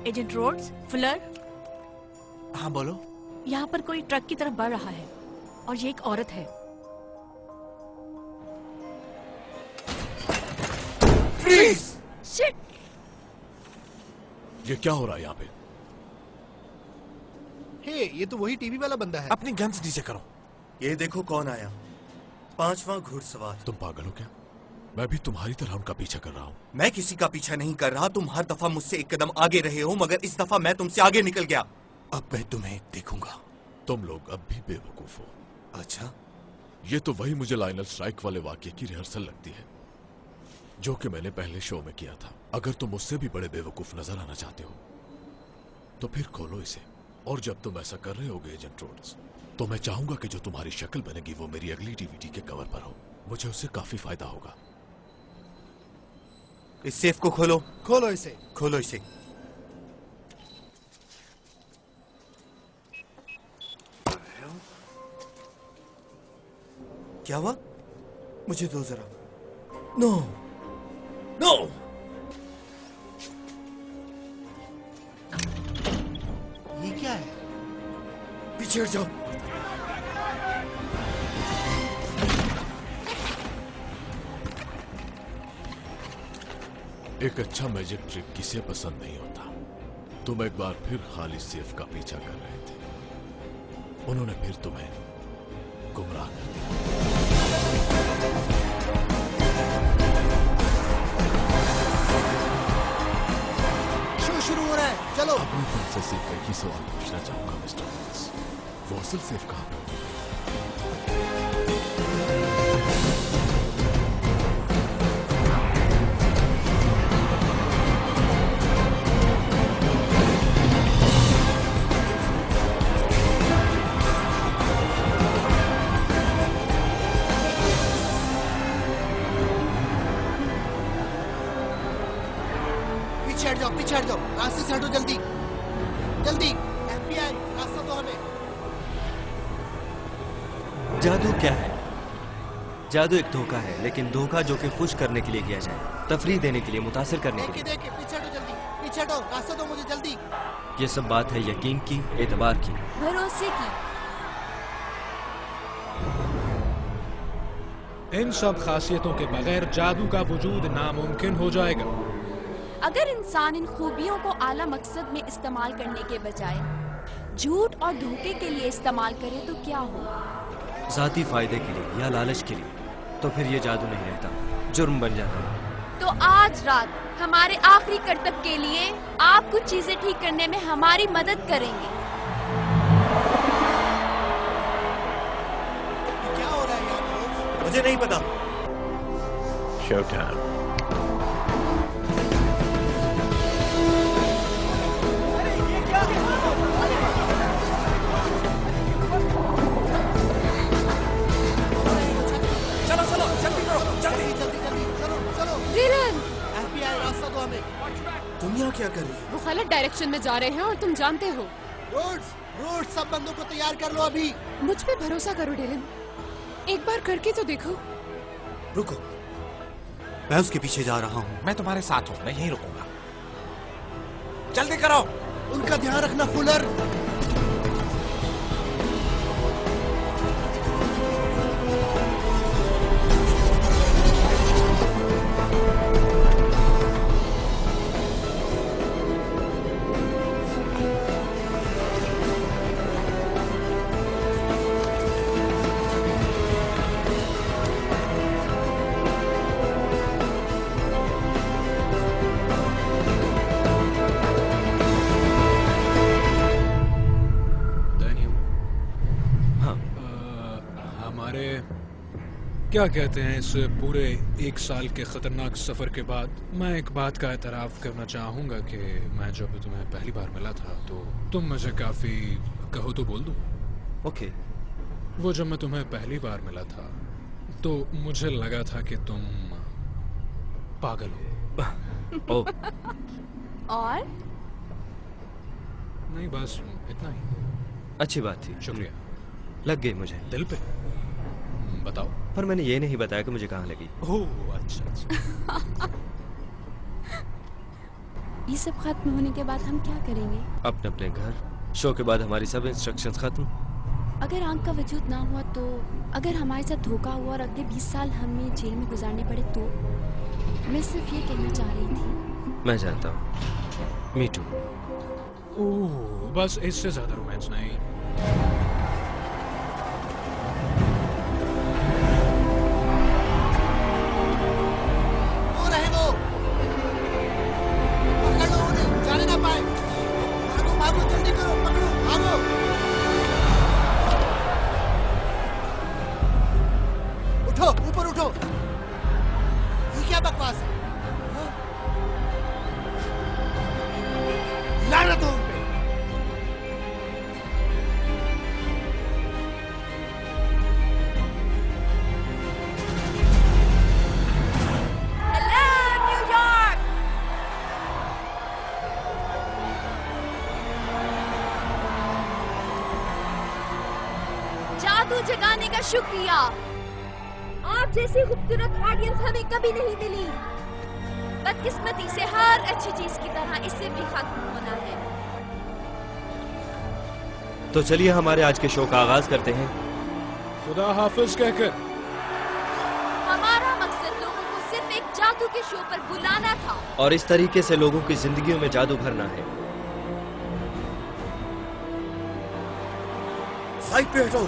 Agent Rhodes, Fuller, हाँ बोलो। यहाँ पर कोई ट्रक की तरफ बढ़ रहा है और ये एक औरत है। Freeze! Shit! ये क्या हो रहा है यहाँ पे? हे, ये तो वही टीवी वाला बंदा है। अपनी गन्स नीचे करो। ये देखो कौन आया, 5वां घुड़सवार। तुम पागल हो क्या? मैं भी तुम्हारी तरह उनका पीछा कर रहा हूँ। मैं किसी का पीछा नहीं कर रहा, तुम हर दफा मुझसे एक कदम आगे रहे हो, मगर इस दफा मैं तुमसे आगे निकल गया। अब मैं तुम्हें देखूंगा। तुम लोग अब भी बेवकूफ हो। अच्छा, ये तो वही मुझे लाइनर स्ट्राइक वाले वाक्य की रिहर्सल लगती है जो कि मैंने पहले शो में किया था। अगर तुम उससे भी बड़े बेवकूफ नजर आना चाहते हो तो फिर खोलो इसे। और जब तुम ऐसा कर रहे होगे एजेंट रोड्स, तो मैं चाहूंगा कि जो तुम्हारी शक्ल बनेगी वो मेरी अगली डीवीडी के कवर पर हो। मुझे उससे काफी फायदा होगा। इस सेफ को खोलो। खोलो इसे। खोलो इसे। क्या हुआ? मुझे दो जरा। नो नो, ये क्या है? पीछे हट जाओ। एक अच्छा मैजिक ट्रिक किसे पसंद नहीं होता। तुम एक बार फिर खाली सेफ का पीछा कर रहे थे। उन्होंने फिर तुम्हें गुमराह कर दिया। शो शुरू हो रहा है, चलो। अब मैं तुमसे सिर्फ एक ही सवाल पूछना चाहूंगा मिस्टर वॉल्स, वो असल सेफ कहाँ पे? पीछे हट जाओ, रास्ते से हटो, जल्दी जल्दी। FBI, रास्ता दो हमें। जादू क्या है? जादू एक धोखा है, लेकिन धोखा जो कि खुश करने के लिए किया जाए, तफरीह देने के लिए, मुतासिर करने के लिए। देखे, पीछे हटो जल्दी, पीछे हटो, रास्ता दो मुझे जल्दी। ये सब बात है यकीन की, एतबार की, भरोसे की। इन सब खासियतों के बगैर जादू का वजूद नामुमकिन हो जाएगा। अगर इंसान इन खूबियों को आला मकसद में इस्तेमाल करने के बजाय झूठ और धोखे के लिए इस्तेमाल करे तो क्या हो? जाती फायदे के लिए या लालच के लिए, तो फिर ये जादू नहीं रहता, जुर्म बन जाता है। तो आज रात हमारे आखिरी करतब के लिए आप कुछ चीजें ठीक करने में हमारी मदद करेंगे। क्या हो रहा है यार? मुझे नहीं पता। Show time. तुम यहाँ क्या कर रही हो? वो गलत डायरेक्शन में जा रहे हैं और तुम जानते हो। रोड्स, सब बंदों को तैयार कर लो अभी। मुझ पे भरोसा करो डिलन, एक बार करके तो देखो। रुको, मैं उसके पीछे जा रहा हूँ। मैं तुम्हारे साथ हूँ, मैं यहीं रुकूंगा। जल्दी करो। उनका ध्यान रखना फुलर। क्या कहते हैं, इस पूरे 1 साल के खतरनाक सफर के बाद मैं एक बात का एतराफ करना चाहूंगा कि मैं जब तुम्हें पहली बार मिला था तो तुम मुझे काफी, कहो तो बोल दूं? ओके। वो जब मैं तुम्हें पहली बार मिला था तो मुझे लगा था कि तुम पागल हो। और नहीं, बस इतना ही। अच्छी बात थी, शुक्रिया। लग गई मुझे दिल पे। बताओ। पर मैंने ये नहीं बताया कि मुझे कहाँ लगी। ओह अच्छा। ये सब खत्म होने के बाद हम क्या करेंगे? अपने अपने घर। शो के बाद हमारी सब इंस्ट्रक्शंस खत्म। अगर आंख का वजूद ना हुआ तो, अगर हमारे साथ धोखा हुआ और अगले 20 साल हमें जेल में गुजारने पड़े तो? मैं सिर्फ ये कहना चाह रही थी। मैं जानता हूँ। मी टू। ओह, बस इससे ज्यादा रोमांस नहीं। वो रहे वो। पकड़ लो उन्हें, जाने ना पाए। भागो भागो, जल्दी करो, पकड़ो, भागो। उठो, ऊपर उठो। ये क्या बकवास है? हाँ? लानत हो उन पे। Hello New York. जादू जगाने का शुक्रिया। आप जैसी खूबसूरत ऑडियंस हमें कभी नहीं मिली। बदकिस्मती से हर अच्छी चीज की तरह इससे भी खत्म होना है। तो चलिए हमारे आज के शो का आगाज करते हैं। खुदा हाफिज कहकर। हमारा मकसद लोगों को सिर्फ एक जादू के शो पर बुलाना था और इस तरीके से लोगों की जिंदगियों में जादू भरना है। साइड पे हटो।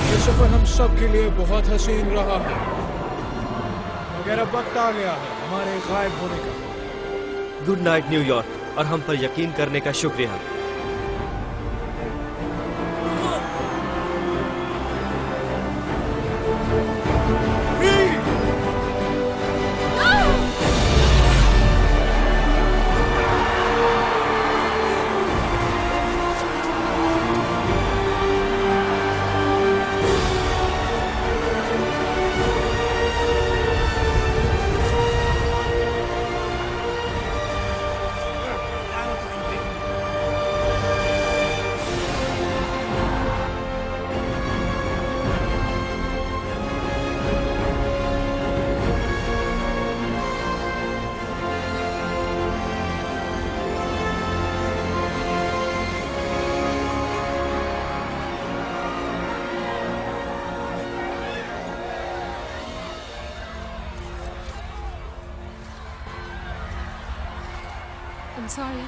ये सफर हम सब के लिए बहुत हसीन रहा है, मगर अब वक्त आ गया है हमारे गायब होने का। गुड नाइट न्यूयॉर्क, और हम पर यकीन करने का शुक्रिया। I'm sorry.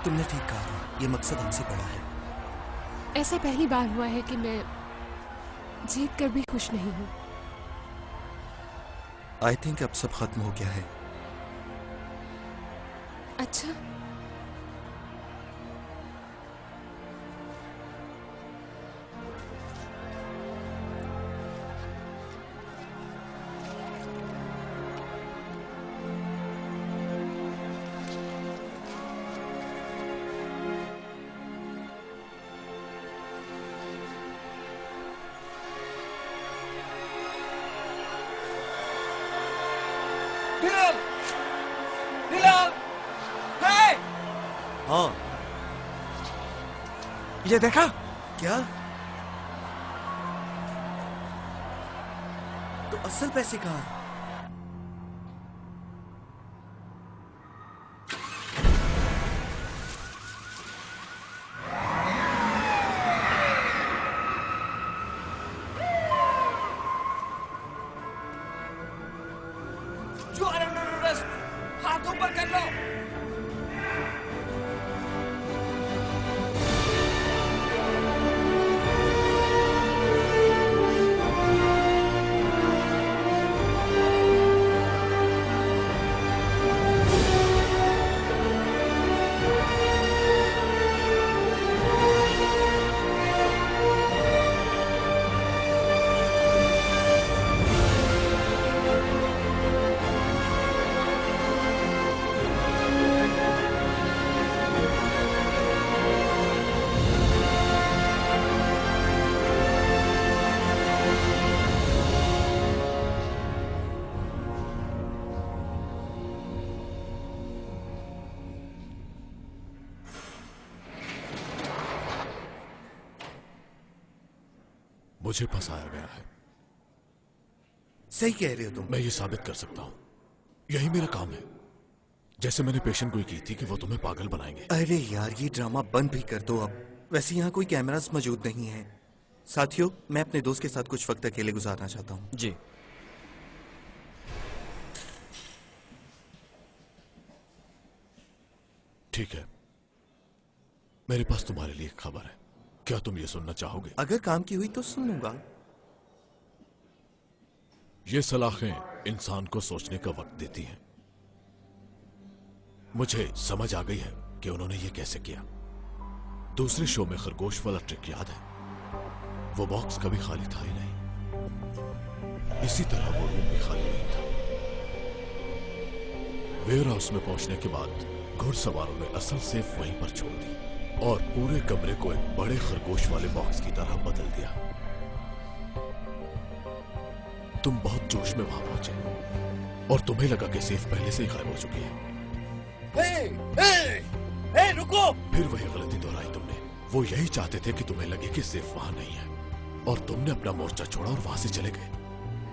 तुमने ठीक कहा, ये मकसद हमसे बड़ा है। ऐसा पहली बार हुआ है कि मैं जीत कर भी खुश नहीं हूँ। आई थिंक अब सब खत्म हो गया है। अच्छा, हाँ, ये देखा? क्या? तो असल पैसे कहाँ? हाथ ऊपर कर लो। मुझे फंसाया गया है। सही कह रहे हो तुम। मैं ये साबित कर सकता हूँ, यही मेरा काम है। जैसे मैंने पेशेंट को की थी कि वो तुम्हें पागल बनाएंगे। अरे यार, ये ड्रामा बंद भी कर दो अब। वैसे यहाँ कोई कैमरास मौजूद नहीं है। साथियों, मैं अपने दोस्त के साथ कुछ वक्त अकेले गुजारना चाहता हूँ। जी। ठीक है, मेरे पास तुम्हारे लिए एक खबर है। क्या तुम ये सुनना चाहोगे? अगर काम की हुई तो सुन लूंगा। ये सलाखें इंसान को सोचने का वक्त देती हैं। मुझे समझ आ गई है कि उन्होंने ये कैसे किया। दूसरे शो में खरगोश वाला ट्रिक याद है? वो बॉक्स कभी खाली था ही नहीं। इसी तरह वो रूम भी खाली नहीं था। वेयर हाउस में पहुंचने के बाद घुड़सवारों ने असल सेफ वहीं पर छोड़ दी और पूरे कमरे को एक बड़े खरगोश वाले बॉक्स की तरह बदल दिया। तुम बहुत जोश में वहां पहुंचे और तुम्हें लगा कि सेफ पहले से ही गायब हो चुकी है। रुको! फिर वही गलती दोहराई तुमने। वो यही चाहते थे कि तुम्हें लगे कि सेफ वहां नहीं है और तुमने अपना मोर्चा छोड़ा और वहां से चले गए।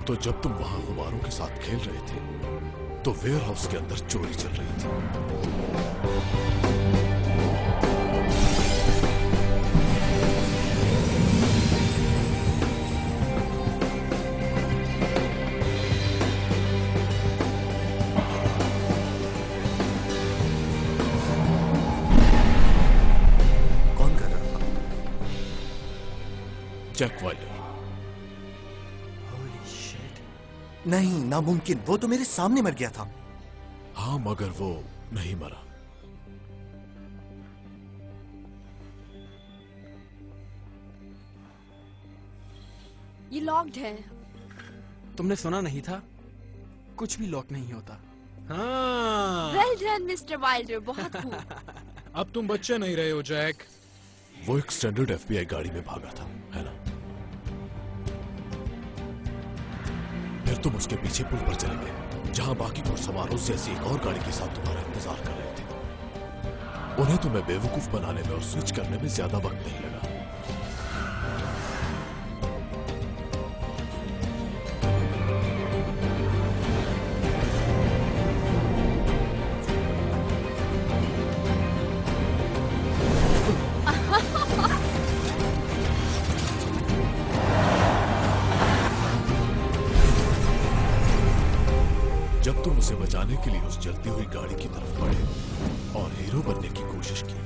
तो जब तुम वहां गुब्बारों के साथ खेल रहे थे तो वेयर हाउस के अंदर चोरी चल रही थी। Jack Wilder. नहीं, नामुमकिन। वो तो मेरे सामने मर गया था। हाँ, मगर वो नहीं मरा। ये लॉक्ड है। तुमने सुना नहीं था? कुछ भी लॉक नहीं होता। हाँ। वेल डन मिस्टर वाइल्डर, बहुत खूब। अब तुम बच्चे नहीं रहे हो जैक। वो एक स्टैंडर्ड एफबीआई गाड़ी में भागा था, है ना? फिर तुम उसके पीछे पुल पर चले गए, जहां बाकी घुड़सवारों से ऐसी एक और गाड़ी के साथ तुम्हारा इंतजार कर रहे थे। उन्हें तुम्हें बेवकूफ बनाने में और स्विच करने में ज्यादा वक्त नहीं लगा। जब तुम उसे बचाने के लिए उस जलती हुई गाड़ी की तरफ बढ़े और हीरो बनने की कोशिश की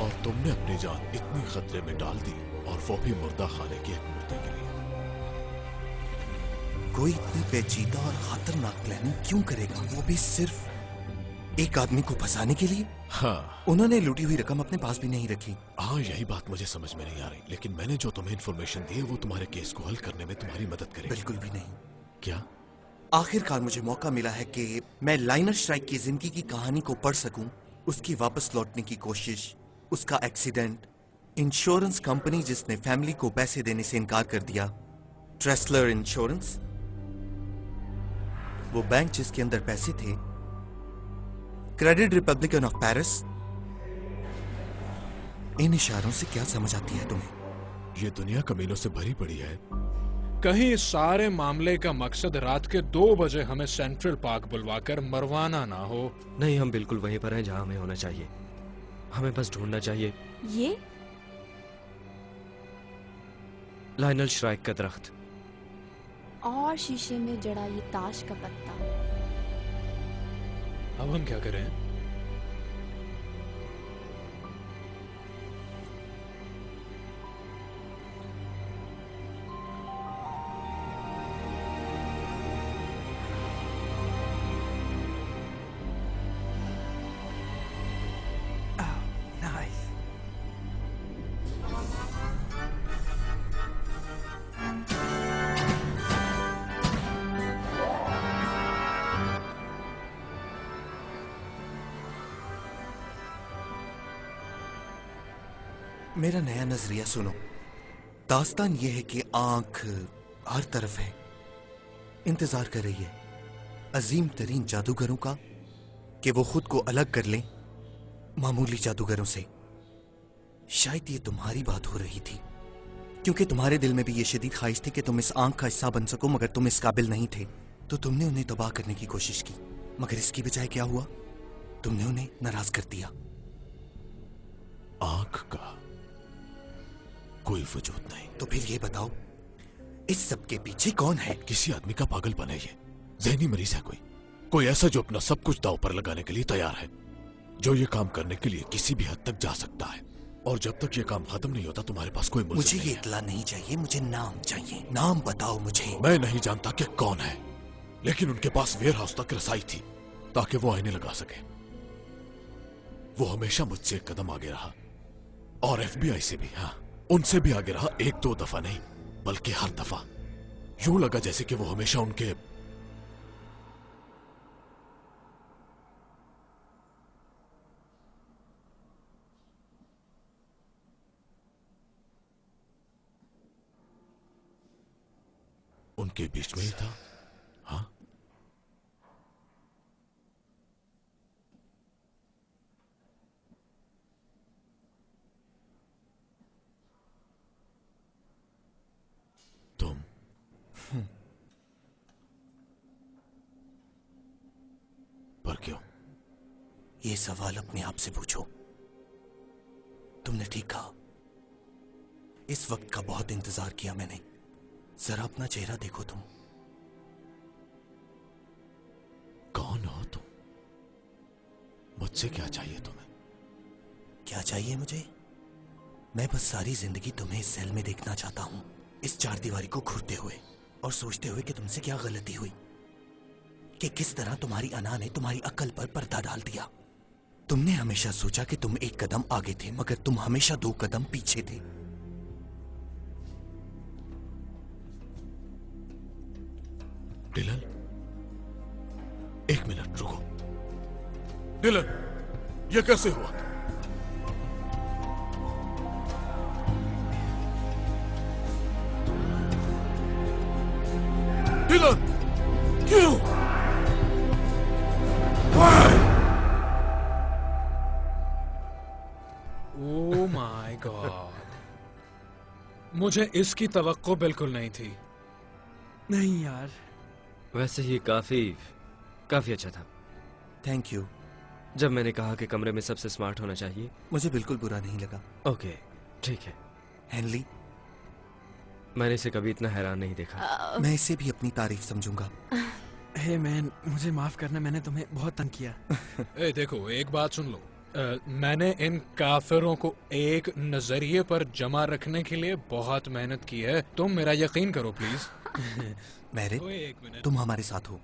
और तुमने अपनी जान इतनी खतरे में डाल दी, और वो भी मुर्दा खाने के एक मुर्दे के लिए। कोई इतनी पेचीदा और खतरनाक प्लानिंग क्यों करेगा, वो भी सिर्फ एक आदमी को फंसाने के लिए? हाँ। उन्होंने लूटी हुई रकम अपने पास भी नहीं रखी। हाँ, यही बात मुझे समझ में नहीं आ रही, लेकिन मैंने जो तुम्हें इन्फॉर्मेशन दी है वो तुम्हारे केस को हल करने में तुम्हारी मदद करेगी। बिल्कुल भी नहीं। क्या? आखिरकार मुझे मौका मिला है कि मैं लाइनर श्राइक की जिंदगी की कहानी को पढ़ सकूं, उसकी वापस लौटने की कोशिश, उसका एक्सीडेंट, इंश्योरेंस कंपनी जिसने फैमिली को पैसे देने से इनकार कर दिया, ट्रेसलर इंश्योरेंस, वो बैंक जिसके अंदर पैसे थे, क्रेडिट रिपब्लिकन ऑफ पेरिस। इन इशारों से क्या समझ आती है तुम्हें? ये दुनिया कमीनों से भरी पड़ी है। कहीं इस सारे मामले का मकसद रात के 2 बजे हमें सेंट्रल पार्क बुलवाकर मरवाना ना हो। नहीं, हम बिल्कुल वहीं पर हैं जहां हमें होना चाहिए। हमें बस ढूंढना चाहिए ये लाइनल श्राइक का दरख्त और शीशे में जड़ा ये ताश का पत्ता। अब हम क्या करें? मेरा नया नजरिया सुनो। दास्तान यह है कि आंख हर तरफ है, इंतजार कर रही है अजीम तरीन जादूगरों का कि वो खुद को अलग कर लें मामूली जादूगरों से। शायद ये तुम्हारी बात हो रही थी, क्योंकि तुम्हारे दिल में भी ये शदीद ख्वाहिश थी कि तुम इस आंख का हिस्सा बन सको, मगर तुम इस काबिल नहीं थे, तो तुमने उन्हें तबाह करने की कोशिश की। मगर इसकी बजाय क्या हुआ? तुमने उन्हें नाराज कर दिया। आंख का कोई वजूद नहीं। तो फिर ये बताओ, इस सब के पीछे कौन है? किसी आदमी का पागलपन है ये। ज़हनी मरीज है कोई ऐसा जो अपना सब कुछ दांव पर लगाने के लिए तैयार है, जो ये काम करने के लिए किसी भी हद तक जा सकता है। और जब तक ये काम खत्म नहीं होता तुम्हारे पास कोई मुझे ये इतला नहीं चाहिए, मुझे नाम चाहिए। नाम बताओ मुझे। मैं नहीं जानता कि कौन है, लेकिन उनके पास वेयर हाउस तक रसाई थी ताकि वो आईने लगा सके। वो हमेशा मुझसे एक कदम आगे रहा, और FBI से भी, हाँ उनसे भी आगे रहा। 1-2 दफा नहीं बल्कि हर दफा। यूं लगा जैसे कि वो हमेशा उनके बीच में ही था। हाँ, तुम पर क्यों? ये सवाल अपने आप से पूछो। तुमने ठीक कहा, इस वक्त का बहुत इंतजार किया मैंने। जरा अपना चेहरा देखो तुम। कौन हो तुम? मुझसे क्या चाहिए तुम्हें? क्या चाहिए मुझे? मैं बस सारी जिंदगी तुम्हें इस सेल में देखना चाहता हूं, इस चारदीवारी को घूरते हुए और सोचते हुए कि तुमसे क्या गलती हुई, कि किस तरह तुम्हारी अना ने तुम्हारी अक्ल पर पर्दा डाल दिया। तुमने हमेशा सोचा कि तुम एक कदम आगे थे, मगर तुम हमेशा 2 कदम पीछे थे। डिलन, 1 मिनट रुको। डिलन, ये कैसे हुआ? डिलन, क्यों? ओह माय गॉड, मुझे इसकी तवक्को बिल्कुल नहीं थी। नहीं यार, वैसे ही काफी अच्छा था। Thank you. जब मैंने कहा कि कमरे में सबसे स्मार्ट होना चाहिए, मुझे बिल्कुल बुरा नहीं लगा। ओके, ठीक है। हेनली, मैंने इसे कभी इतना हैरान नहीं देखा। मैं इसे भी अपनी तारीफ समझूंगा। हे मैन, मुझे माफ करना, मैंने तुम्हें बहुत तंग किया। ए देखो, एक बात सुन लो। मैंने इन काफिरों को एक नजरिए पर जमा रखने के लिए बहुत मेहनत की है। तुम मेरा यकीन करो प्लीज। मेरिट, तुम हमारे साथ हो।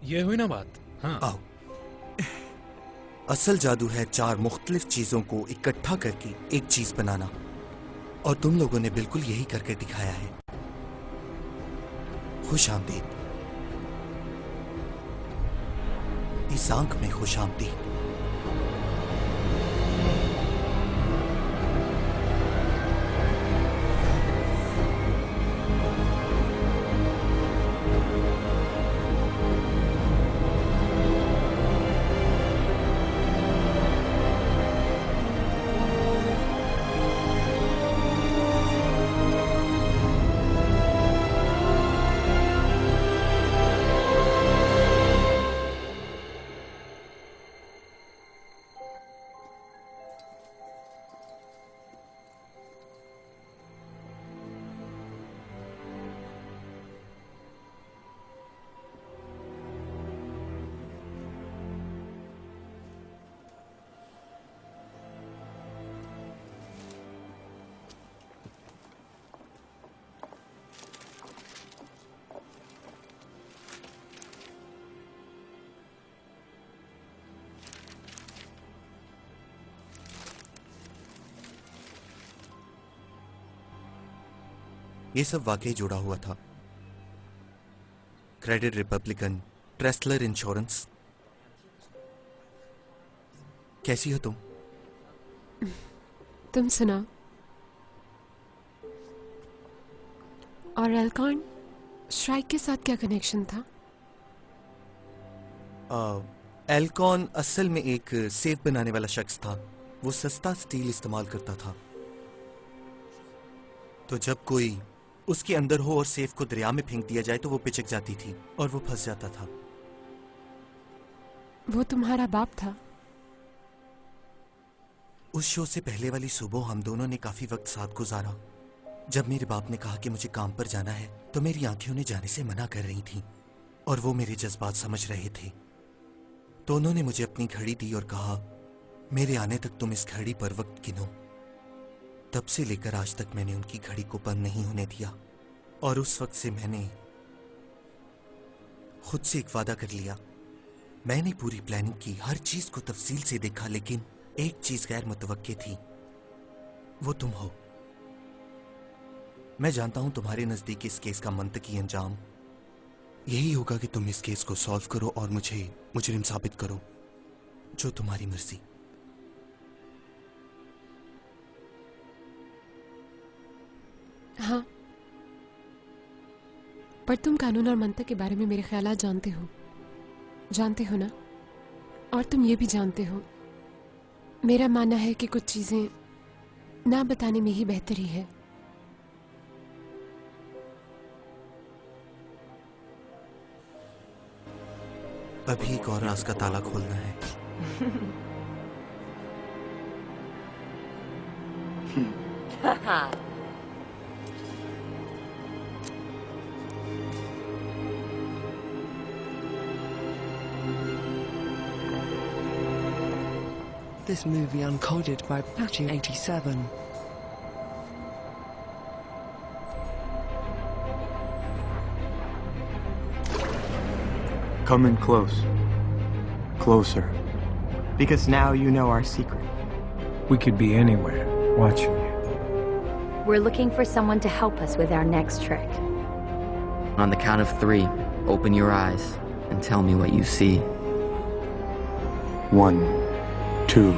ये हुई ना बात। हाँ। आओ। असल जादू है 4 मुख्तलिफ चीजों को इकट्ठा करके एक चीज बनाना, और तुम लोगों ने बिल्कुल यही करके दिखाया है। खुश आमदीद। इस आंख में खुश आमदीद। ये सब वाकई जुड़ा हुआ था। Credit republican, Tressler insurance. कैसी हो तुम? तुम सुनाओ। और एल्कॉन स्ट्राइक के साथ क्या कनेक्शन था? एल्कॉन असल में एक सेफ बनाने वाला शख्स था। वो सस्ता स्टील इस्तेमाल करता था, तो जब कोई उसके अंदर हो और सेफ को दरिया में फेंक दिया जाए तो वो पिचक जाती थी और वो फंस जाता था। वो तुम्हारा बाप था? उस शो से पहले वाली सुबह हम दोनों ने काफी वक्त साथ गुजारा। जब मेरे बाप ने कहा कि मुझे काम पर जाना है तो मेरी आंखें उन्हें जाने से मना कर रही थीं और वो मेरे जज्बात समझ रहे थे। तो उन्होंने मुझे अपनी घड़ी दी और कहा, मेरे आने तक तुम इस घड़ी पर वक्त गिनो। तब से लेकर आज तक मैंने उनकी घड़ी को बंद नहीं होने दिया और उस वक्त से मैंने खुद से एक वादा कर लिया। मैंने पूरी प्लानिंग की, हर चीज को तफसील से देखा, लेकिन एक चीज गैर मुतवक्के थी, वो तुम हो। मैं जानता हूं तुम्हारे नजदीक इस केस का मंतकी अंजाम यही होगा कि तुम इस केस को सॉल्व करो और मुझे मुजरिम साबित करो, जो तुम्हारी मर्जी। हाँ, पर तुम कानून और मंतक के बारे में मेरे ख्यालात जानते हो ना? और तुम ये भी जानते हो, मेरा मानना है कि कुछ चीजें ना बताने में ही बेहतरी है। अभी एक और राज का ताला खोलना है। This movie uncoded by Patchy 87. Come in close. Closer. Because now you know our secret. We could be anywhere, watching you. We're looking for someone to help us with our next trick. On the count of 3, open your eyes and tell me what you see. 1, 2.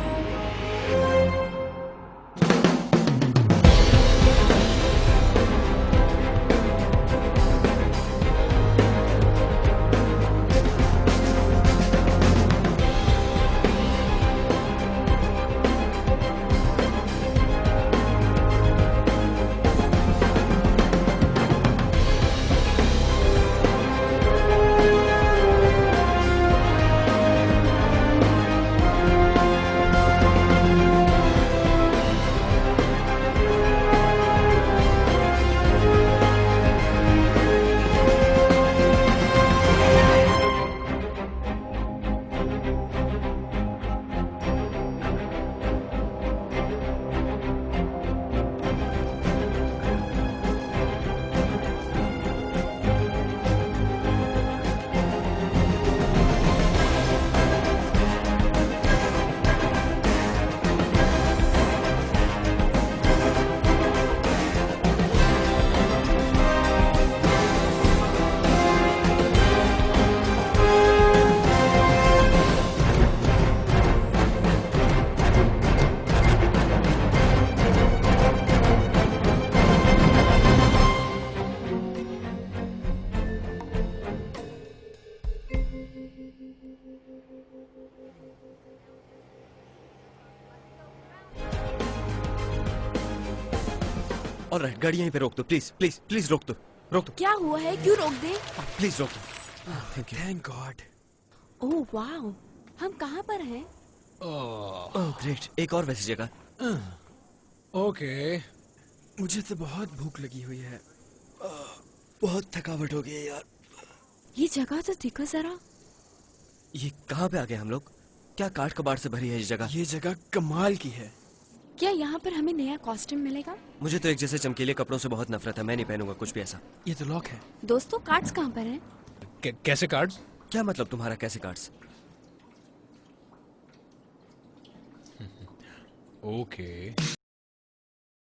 और गाड़ी यहीं पे रोक दो, प्लीज प्लीज प्लीज रोक दो। क्या हुआ है? क्यों रोक दे? प्लीज रोक दो। Thank God. ओह वाओ, हम कहाँ पर हैं? ओह ग्रेट, एक और वैसी जगह। ओके, मुझे तो बहुत भूख लगी हुई है। बहुत थकावट हो गई है यार। ये जगह तो देखो जरा। ये कहाँ पे आ गए हम लोग? क्या काट कबाड़ से भरी है ये जगह? ये जगह कमाल की है। क्या यहाँ पर हमें नया कॉस्ट्यूम मिलेगा? मुझे तो एक जैसे चमकीले कपड़ों से बहुत नफरत है, मैं नहीं पहनूंगा कुछ भी ऐसा। ये तो लॉक है। दोस्तों, कार्ड्स कहाँ पर हैं? कैसे कार्ड्स? क्या मतलब तुम्हारा कैसे कार्ड्स? ओके